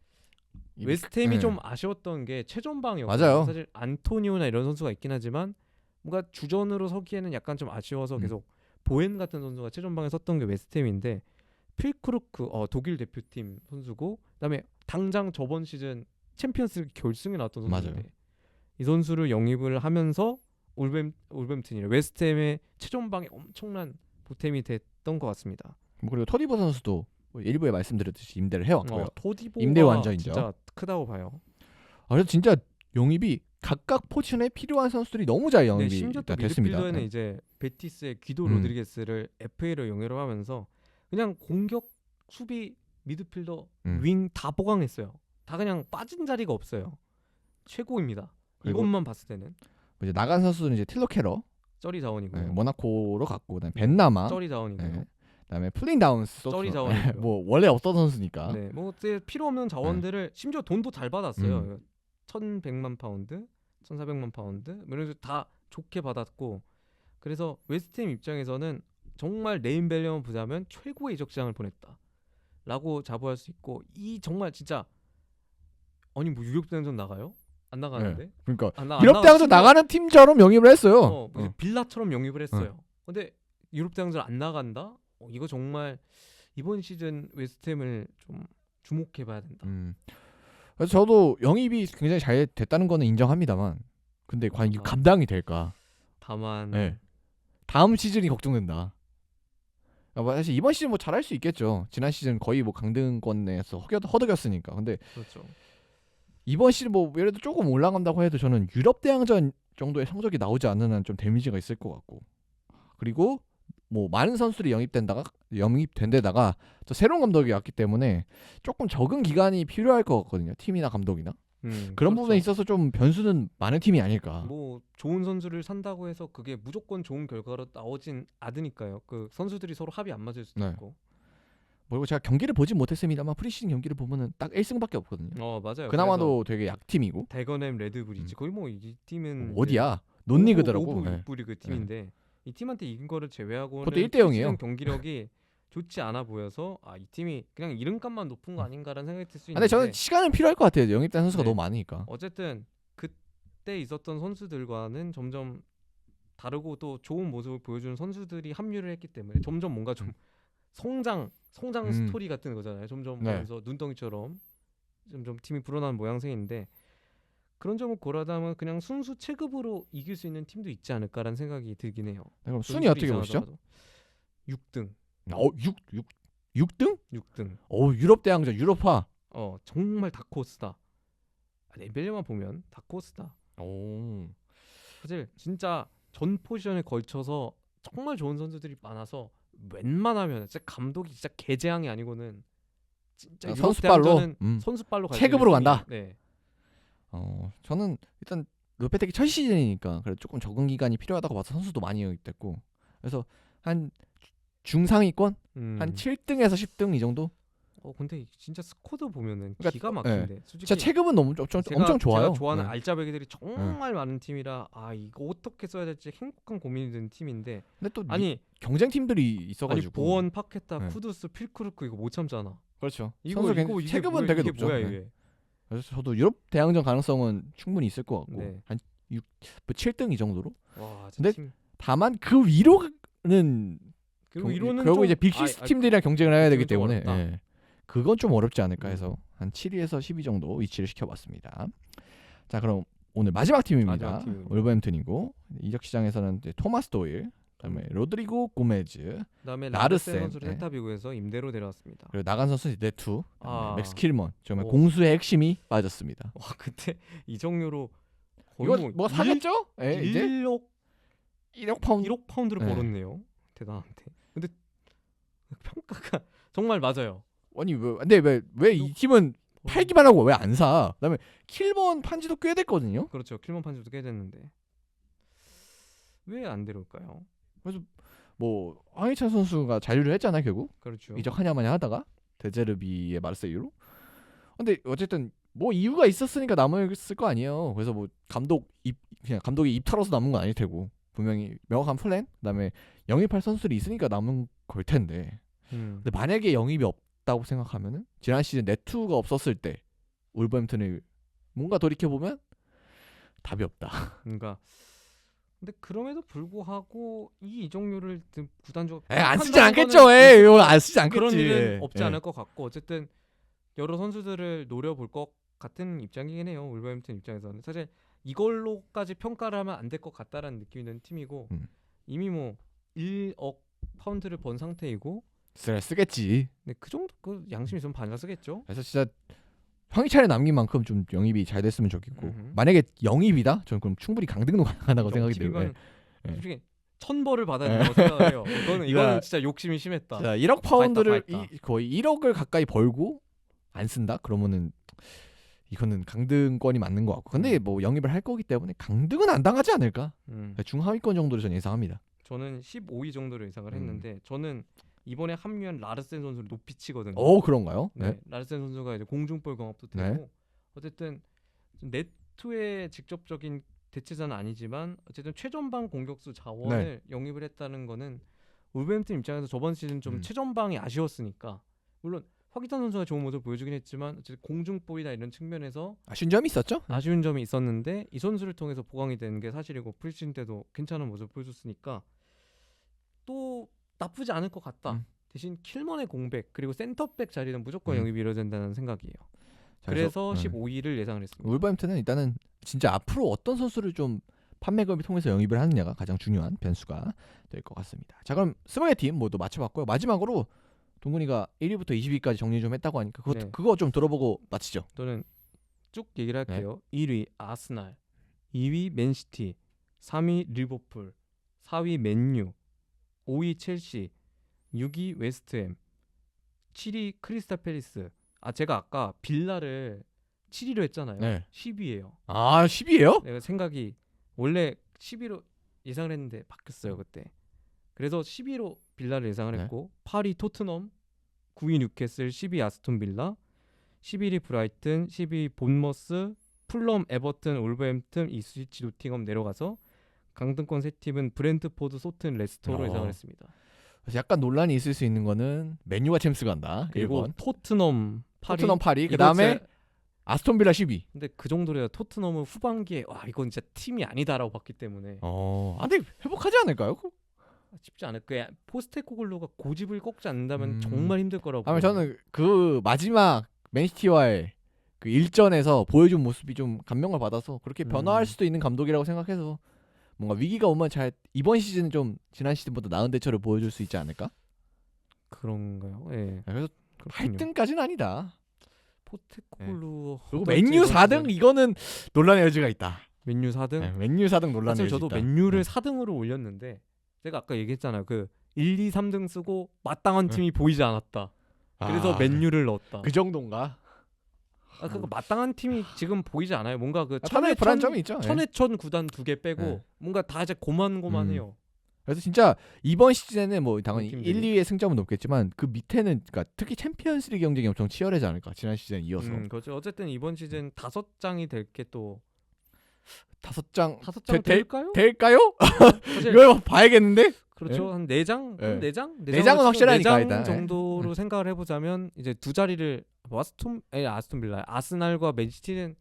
웨스트햄이 예. 좀 아쉬웠던 게 최전방이었고 맞아요. 사실 안토니오나 이런 선수가 있긴 하지만 뭔가 주전으로 서기에는 약간 좀 아쉬워서 계속 보엔 같은 선수가 최전방에 섰던 게 웨스트햄인데 필크루크 독일 대표팀 선수고 그다음에 당장 저번 시즌 챔피언스리그 결승에 나왔던 선수인데 맞아요. 이 선수를 영입을 하면서 울버햄튼이래 웨스트햄의 최전방에 엄청난 보탬이 됐던 것 같습니다. 그리고 토디보 선수도 일부에 말씀드렸듯이 임대를 해왔고요. 토디보가 임대 완전이죠. 진짜 크다고 봐요. 그래서 진짜 영입이 각각 포지션에 필요한 선수들이 너무 잘 네, 영입이 심지어 또 됐습니다. 미드필더에는 네. 이제 베티스의 귀도 음. 로드리게스를 FA로 영입을 하면서 그냥 공격, 수비, 미드필더, 음. 윙 다 보강했어요. 다 그냥 빠진 자리가 없어요. 최고입니다. 그리고 이것만 봤을 때는 이제 나간 선수는 이제 틸러 캐러 쩌리 자원이고요. 네, 모나코로 갔고 그다음에 벤나마 쩌리 자원이고요. 네. 그다음에 플린 다운스 쩌리 자원이고요. 뭐 원래 없던 선수니까 네, 뭐 그때 필요 없는 자원들을 심지어 돈도 잘 받았어요. 1,100만 파운드, 1,400만 파운드, 뭐 이런 식으로 다 좋게 받았고 그래서 웨스트햄 입장에서는 정말 네임밸류만 보자면 최고의 이적 시장을 보냈다라고 자부할 수 있고 이 정말 진짜 아니 뭐 유럽 대항전 나가요? 안 나가는데? 그러니까 안 유럽 대항전 나가는 팀처럼 영입을 했어요. 뭐 빌라처럼 영입을 했어요. 근데 유럽 대항전 안 나간다? 이거 정말 이번 시즌 웨스트햄을 좀 주목해봐야 된다. 그래서 저도 영입이 굉장히 잘 됐다는 거는 인정합니다만, 근데 과연 이게 감당이 될까? 다만 네. 다음 시즌이 걱정된다. 사실 이번 시즌 뭐 잘할 수 있겠죠. 지난 시즌 거의 뭐 강등권에서 허덕였으니까. 근데 그렇죠. 이번 시즌 뭐 예를 들어 조금 올라간다고 해도 저는 유럽 대항전 정도의 성적이 나오지 않는 한 좀 데미지가 있을 것 같고, 그리고 뭐 많은 선수들이 영입된 데다가 또 새로운 감독이 왔기 때문에 조금 적응 기간이 필요할 것 같거든요. 팀이나 감독이나 그런 그렇죠. 부분에 있어서 좀 변수는 많은 팀이 아닐까. 뭐 좋은 선수를 산다고 해서 그게 무조건 좋은 결과로 나오진 않으니까요. 그 선수들이 서로 합이 안 맞을 수도 네. 있고. 그리고 제가 경기를 보진 못했습니다만 프리시즌 경기를 보면은 딱 1승밖에 없거든요. 맞아요. 그나마도 되게 약팀이고. 대건햄 레드브리지 거의 뭐 이 팀은 어디야? 논리그더라고. 오브 네. 육부리그 팀인데 이 팀한테 이긴 거를 제외하고는 그것도 1대 0이에요. 시즌 경기력이 좋지 않아 보여서 이 팀이 그냥 이름값만 높은 거 아닌가라는 생각이 들 수 있는데 근데 저는 시간은 필요할 것 같아요. 영입된 선수가 네. 너무 많으니까. 어쨌든 그때 있었던 선수들과는 점점 다르고 또 좋은 모습을 보여주는 선수들이 합류를 했기 때문에 점점 뭔가 좀 성장 스토리 같은 거잖아요. 점점 네. 보면서 눈덩이처럼 점점 팀이 불어나는 모양새인데 그런 점을 고려하다면 그냥 순수 체급으로 이길 수 있는 팀도 있지 않을까라는 생각이 들긴 해요. 그럼 순위 어떻게 보시죠? 6등. 6등? 6등. 유럽 대항전 유럽파. 정말 다크호스다. 레벨만 보면 다크호스다. 오. 사실 진짜 전 포지션에 걸쳐서 정말 좋은 선수들이 많아서 웬만하면 진짜 감독이 진짜 개재앙이 아니고는 진짜 유럽 선수빨로? 대항전은 선수빨로 갈 체급으로 수 있는 간다? 팀이- 네. 저는 일단 로페테기 첫 시즌이니까 그래도 조금 적응 기간이 필요하다고 봐서 선수도 많이 영입됐고, 그래서 한 중상위권 한 7등에서 10등 이 정도. 근데 진짜 스쿼드 보면은 그러니까 기가 막힌데. 솔직히 진짜 체급은 너무 엄청 좋아요. 제가 좋아하는 네. 알짜배기들이 정말 많은 팀이라 이거 어떻게 써야 될지 행복한 고민이 드는 팀인데 근데 또 아니 경쟁 팀들이 있어가지고. 보원, 파케타, 네. 쿠두스, 필크루크 이거 못 참잖아. 그렇죠. 이거 이게 체급은 뭐야, 되게 이게 높죠. 뭐야 네. 이게? 그래서 저도 유럽 대항전 가능성은 충분히 있을 것 같고 네. 한 7등 이 정도로. 와, 근데 팀. 다만 그 위로는 그리고 이론은 결국 좀- 이제 빅시스 팀들이랑 경쟁을 해야 되기 좀 때문에 어렵다. 예. 그건 좀 어렵지 않을까 해서 한 7위에서 10위 정도 위치를 시켜봤습니다. 자, 그럼 오늘 마지막 팀입니다. 마지막 팀입니다. 울버햄튼이고 이적 시장에서는 이제 토마스 도일, 그다음에 로드리고 고메즈, 그다음에 나르센, 라르센 선수를 네. 셀타비고에서 임대로 데려왔습니다. 그리고 나간 선수 네투, 맥스 킬먼. 정말 오. 공수의 핵심이 빠졌습니다. 와, 그때 이적료로 이거 거의 뭐 사겠죠? 예, 이제 1억 1억 파운드. 1억 파운드를 네. 벌었네요. 대단한데. 근데 평가가 정말 맞아요. 아니 근데 왜 이 팀은 팔기만 하고 왜 안 사? 그다음에 킬번 판지도 꽤 됐거든요. 그렇죠. 킬먼 판지도 꽤 됐는데 왜 안 데려올까요? 뭐 황희찬 선수가 잔류를 했잖아요 결국. 그렇죠. 이적하냐마냐 하다가 데제르비의 마르세유로. 근데 어쨌든 뭐 이유가 있었으니까 남았을 거 아니에요. 그래서 뭐 그냥 감독이 입 털어서 남은 건 아닐 테고 분명히 명확한 플랜 그다음에 영입할 선수들이 있으니까 남은 걸 텐데. 근데 만약에 영입이 없다고 생각하면은 지난 시즌 네투가 없었을 때 울버햄튼을 뭔가 돌이켜 보면 답이 없다. 그러니까 근데 그럼에도 불구하고 이 이적료를 구단주가 안 쓰지 한다는 않겠죠. 거는 이거 안 쓰지 않겠지. 그런 일은 없지 예. 않을 것 같고 어쨌든 여러 선수들을 노려볼 것 같은 입장이긴 해요. 울버햄튼 입장에서는 사실 이걸로까지 평가를 하면 안 될 것 같다라는 느낌이 드는 팀이고 이미 뭐 1억 파운드를 번 상태이고 쓰겠지. 근데 그 정도 그 양심 있으면 반사 쓰겠죠. 그래서 진짜 형이차례 남긴 만큼 좀 영입이 잘 됐으면 좋겠고 음흠. 만약에 영입이다 저는 그럼 충분히 강등도 가능하다고 생각이 들어요. 이건 예. 솔직히 1,000벌을 받아야 된다고 생각을 해요. 이거는 진짜 욕심이 심했다. 자, 1억 파운드를 과했다. 거의 1억을 가까이 벌고 안 쓴다? 그러면은 이거는 강등권이 맞는 것 같고 근데 뭐 영입을 할 거기 때문에 강등은 안 당하지 않을까? 중하위권 정도로 저는 예상합니다. 저는 15위 정도로 예상을 했는데 저는 이번에 합류한 라르센 선수를 높이 치거든요. 그런가요? 네. 라르센 선수가 이제 공중볼 경합도 되고 네. 어쨌든 네트의 직접적인 대체자는 아니지만 어쨌든 최전방 공격수 자원을 영입을 했다는 거는 울버햄튼 입장에서 저번 시즌 좀 최전방이 아쉬웠으니까 물론 황희찬 선수가 좋은 모습을 보여주긴 했지만 어쨌든 공중볼이나 이런 측면에서 아쉬운 점이 있었죠? 아쉬운 점이 있었는데 이 선수를 통해서 보강이 되는 게 사실이고 프리시즌 때도 괜찮은 모습을 보여줬으니까 또 나쁘지 않을 것 같다. 대신 킬먼의 공백 그리고 센터백 자리는 무조건 영입이 이루어진다는 생각이에요. 그래서 15위를 예상을 했습니다. 울버햄튼은 일단은 진짜 앞으로 어떤 선수를 좀 판매금을 통해서 영입을 하느냐가 가장 중요한 변수가 될 것 같습니다. 자 그럼 스파게팀 모두 맞춰봤고요. 마지막으로 동근이가 1위부터 20위까지 정리 좀 했다고 하니까 그거 좀 들어보고 마치죠. 저는 쭉 얘기를 할게요. 1위 아스날, 2위 맨시티, 3위 리버풀, 4위 맨유, 5위 첼시, 6위 웨스트햄, 7위 크리스탈 팰리스. 제가 아까 빌라를 7위로 했잖아요. 10위예요. 10위예요? 내가 생각이 원래 10위로 예상을 했는데 바뀌었어요 그때. 그래서 10위로 빌라를 예상을 했고 8위 토트넘, 9위 뉴캐슬, 10위 아스톤 빌라, 11위 브라이튼, 12위 본머스, 풀럼, 에버튼, 울버햄튼, 이스위치, 노팅엄 내려가서 강등권 세 팀은 브렌트포드, 소튼, 레스터로 예상을 했습니다. 그래서 약간 논란이 있을 수 있는 거는 맨유가 챔스 간다. 그리고 1번. 토트넘 8위. 그다음에 아스톤 빌라 10위. 근데 그 정도로 토트넘은 후반기에 이건 진짜 팀이 아니다라고 봤기 때문에 근데 회복하지 않을까요? 쉽지 않을 거야. 포스테코글루가 고집을 꺾지 않는다면 정말 힘들 거라고. 저는 그 마지막 맨시티와의 그 일전에서 보여준 모습이 좀 감명을 받아서 그렇게 변화할 수도 있는 감독이라고 생각해서 뭔가 위기가 오면 잘 이번 시즌 좀 지난 시즌보다 나은 대처를 보여줄 수 있지 않을까? 그런가요? 예. 그래서 그렇군요. 8등까지는 아니다. 포스테코글루 그리고 맨유 4등 이거는 논란의 여지가 있다. 맨유 4등? 맨유 4등 논란의 사실 여지 저도 있다. 맨유를 4등으로 올렸는데 제가 아까 얘기했잖아요. 그 1, 2, 3등 쓰고 마땅한 팀이 보이지 않았다. 그래서 맨유를 넣었다. 그 정도인가? 그러니까 마땅한 팀이 지금 보이지 않아요. 뭔가 그 불안 점이 있죠. 천회천 구단 2개 빼고 뭔가 다 이제 고만고만해요. 그래서 진짜 이번 시즌에는 뭐 당연히 팀들이. 1, 2위의 승점은 높겠지만 그 밑에는 그러니까 특히 챔피언스리그 경쟁이 엄청 치열하지 않을까 지난 시즌 이어서. 그렇죠. 어쨌든 이번 시즌 5장이 될 게 또 5장 될까요? 될까요? 사실 이거 봐야겠는데. 그렇죠. 한 4장? 네. 4장? 4장은 확실하니까 4장 일단. 정도로 생각을 해보자면 이제 두 자리를 아스톤 빌라, 아스날과 맨시티는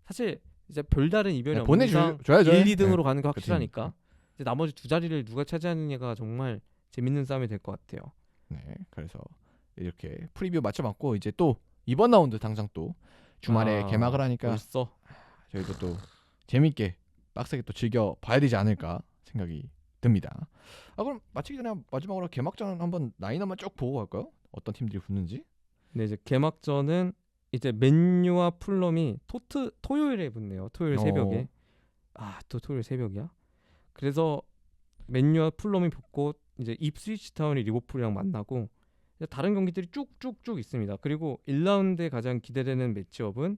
사실 이제 별다른 이변이 없는 이상 보내줘야죠. 1, 2등으로 가는 게 확실하니까 그치. 이제 나머지 두 자리를 누가 차지하느냐가 정말 재밌는 싸움이 될 것 같아요. 네, 그래서 이렇게 프리뷰 맞춰봤고 이제 또 이번 라운드 당장 또 주말에 개막을 하니까 벌써 저희도 또 재밌게 빡세게 또 즐겨 봐야 되지 않을까 생각이 듭니다. 그럼 마치기 전에 마지막으로 개막전 한번 라인업만 쭉 보고 갈까요? 어떤 팀들이 붙는지? 네, 이제 개막전은 이제 맨유와 풀럼이 토요일에 붙네요. 토요일 새벽에. 또 토요일 새벽이야? 그래서 맨유와 풀럼이 붙고 이제 입스위치 타운이 리버풀이랑 만나고 다른 경기들이 쭉쭉쭉 있습니다. 그리고 1라운드에 가장 기대되는 매치업은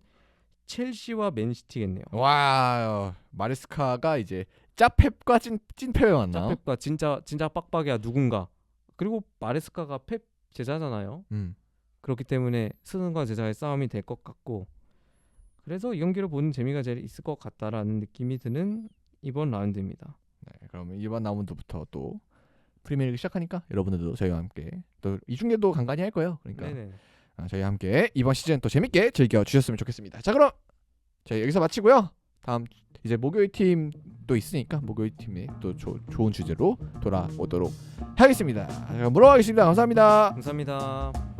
첼시와 맨시티겠네요. 와 마레스카가 이제 짜펩과 찐펩에 만나. 짭펩과 진짜 빡빡이야 누군가. 그리고 마레스카가 펩 제자잖아요. 그렇기 때문에 스승과 제자의 싸움이 될 것 같고, 그래서 이 경기를 보는 재미가 제일 있을 것 같다라는 느낌이 드는 이번 라운드입니다. 네, 그러면 이번 라운드부터 또 프리미어리그 시작하니까 여러분들도 저희와 함께 또 이중계도 간간히 할 거예요. 그러니까 네네. 저희와 함께 이번 시즌 또 재밌게 즐겨 주셨으면 좋겠습니다. 자, 그럼 저희 여기서 마치고요. 다음 이제 목요일 팀도 있으니까 목요일 팀에 또 좋은 주제로 돌아오도록 하겠습니다. 물어가겠습니다. 감사합니다. 감사합니다.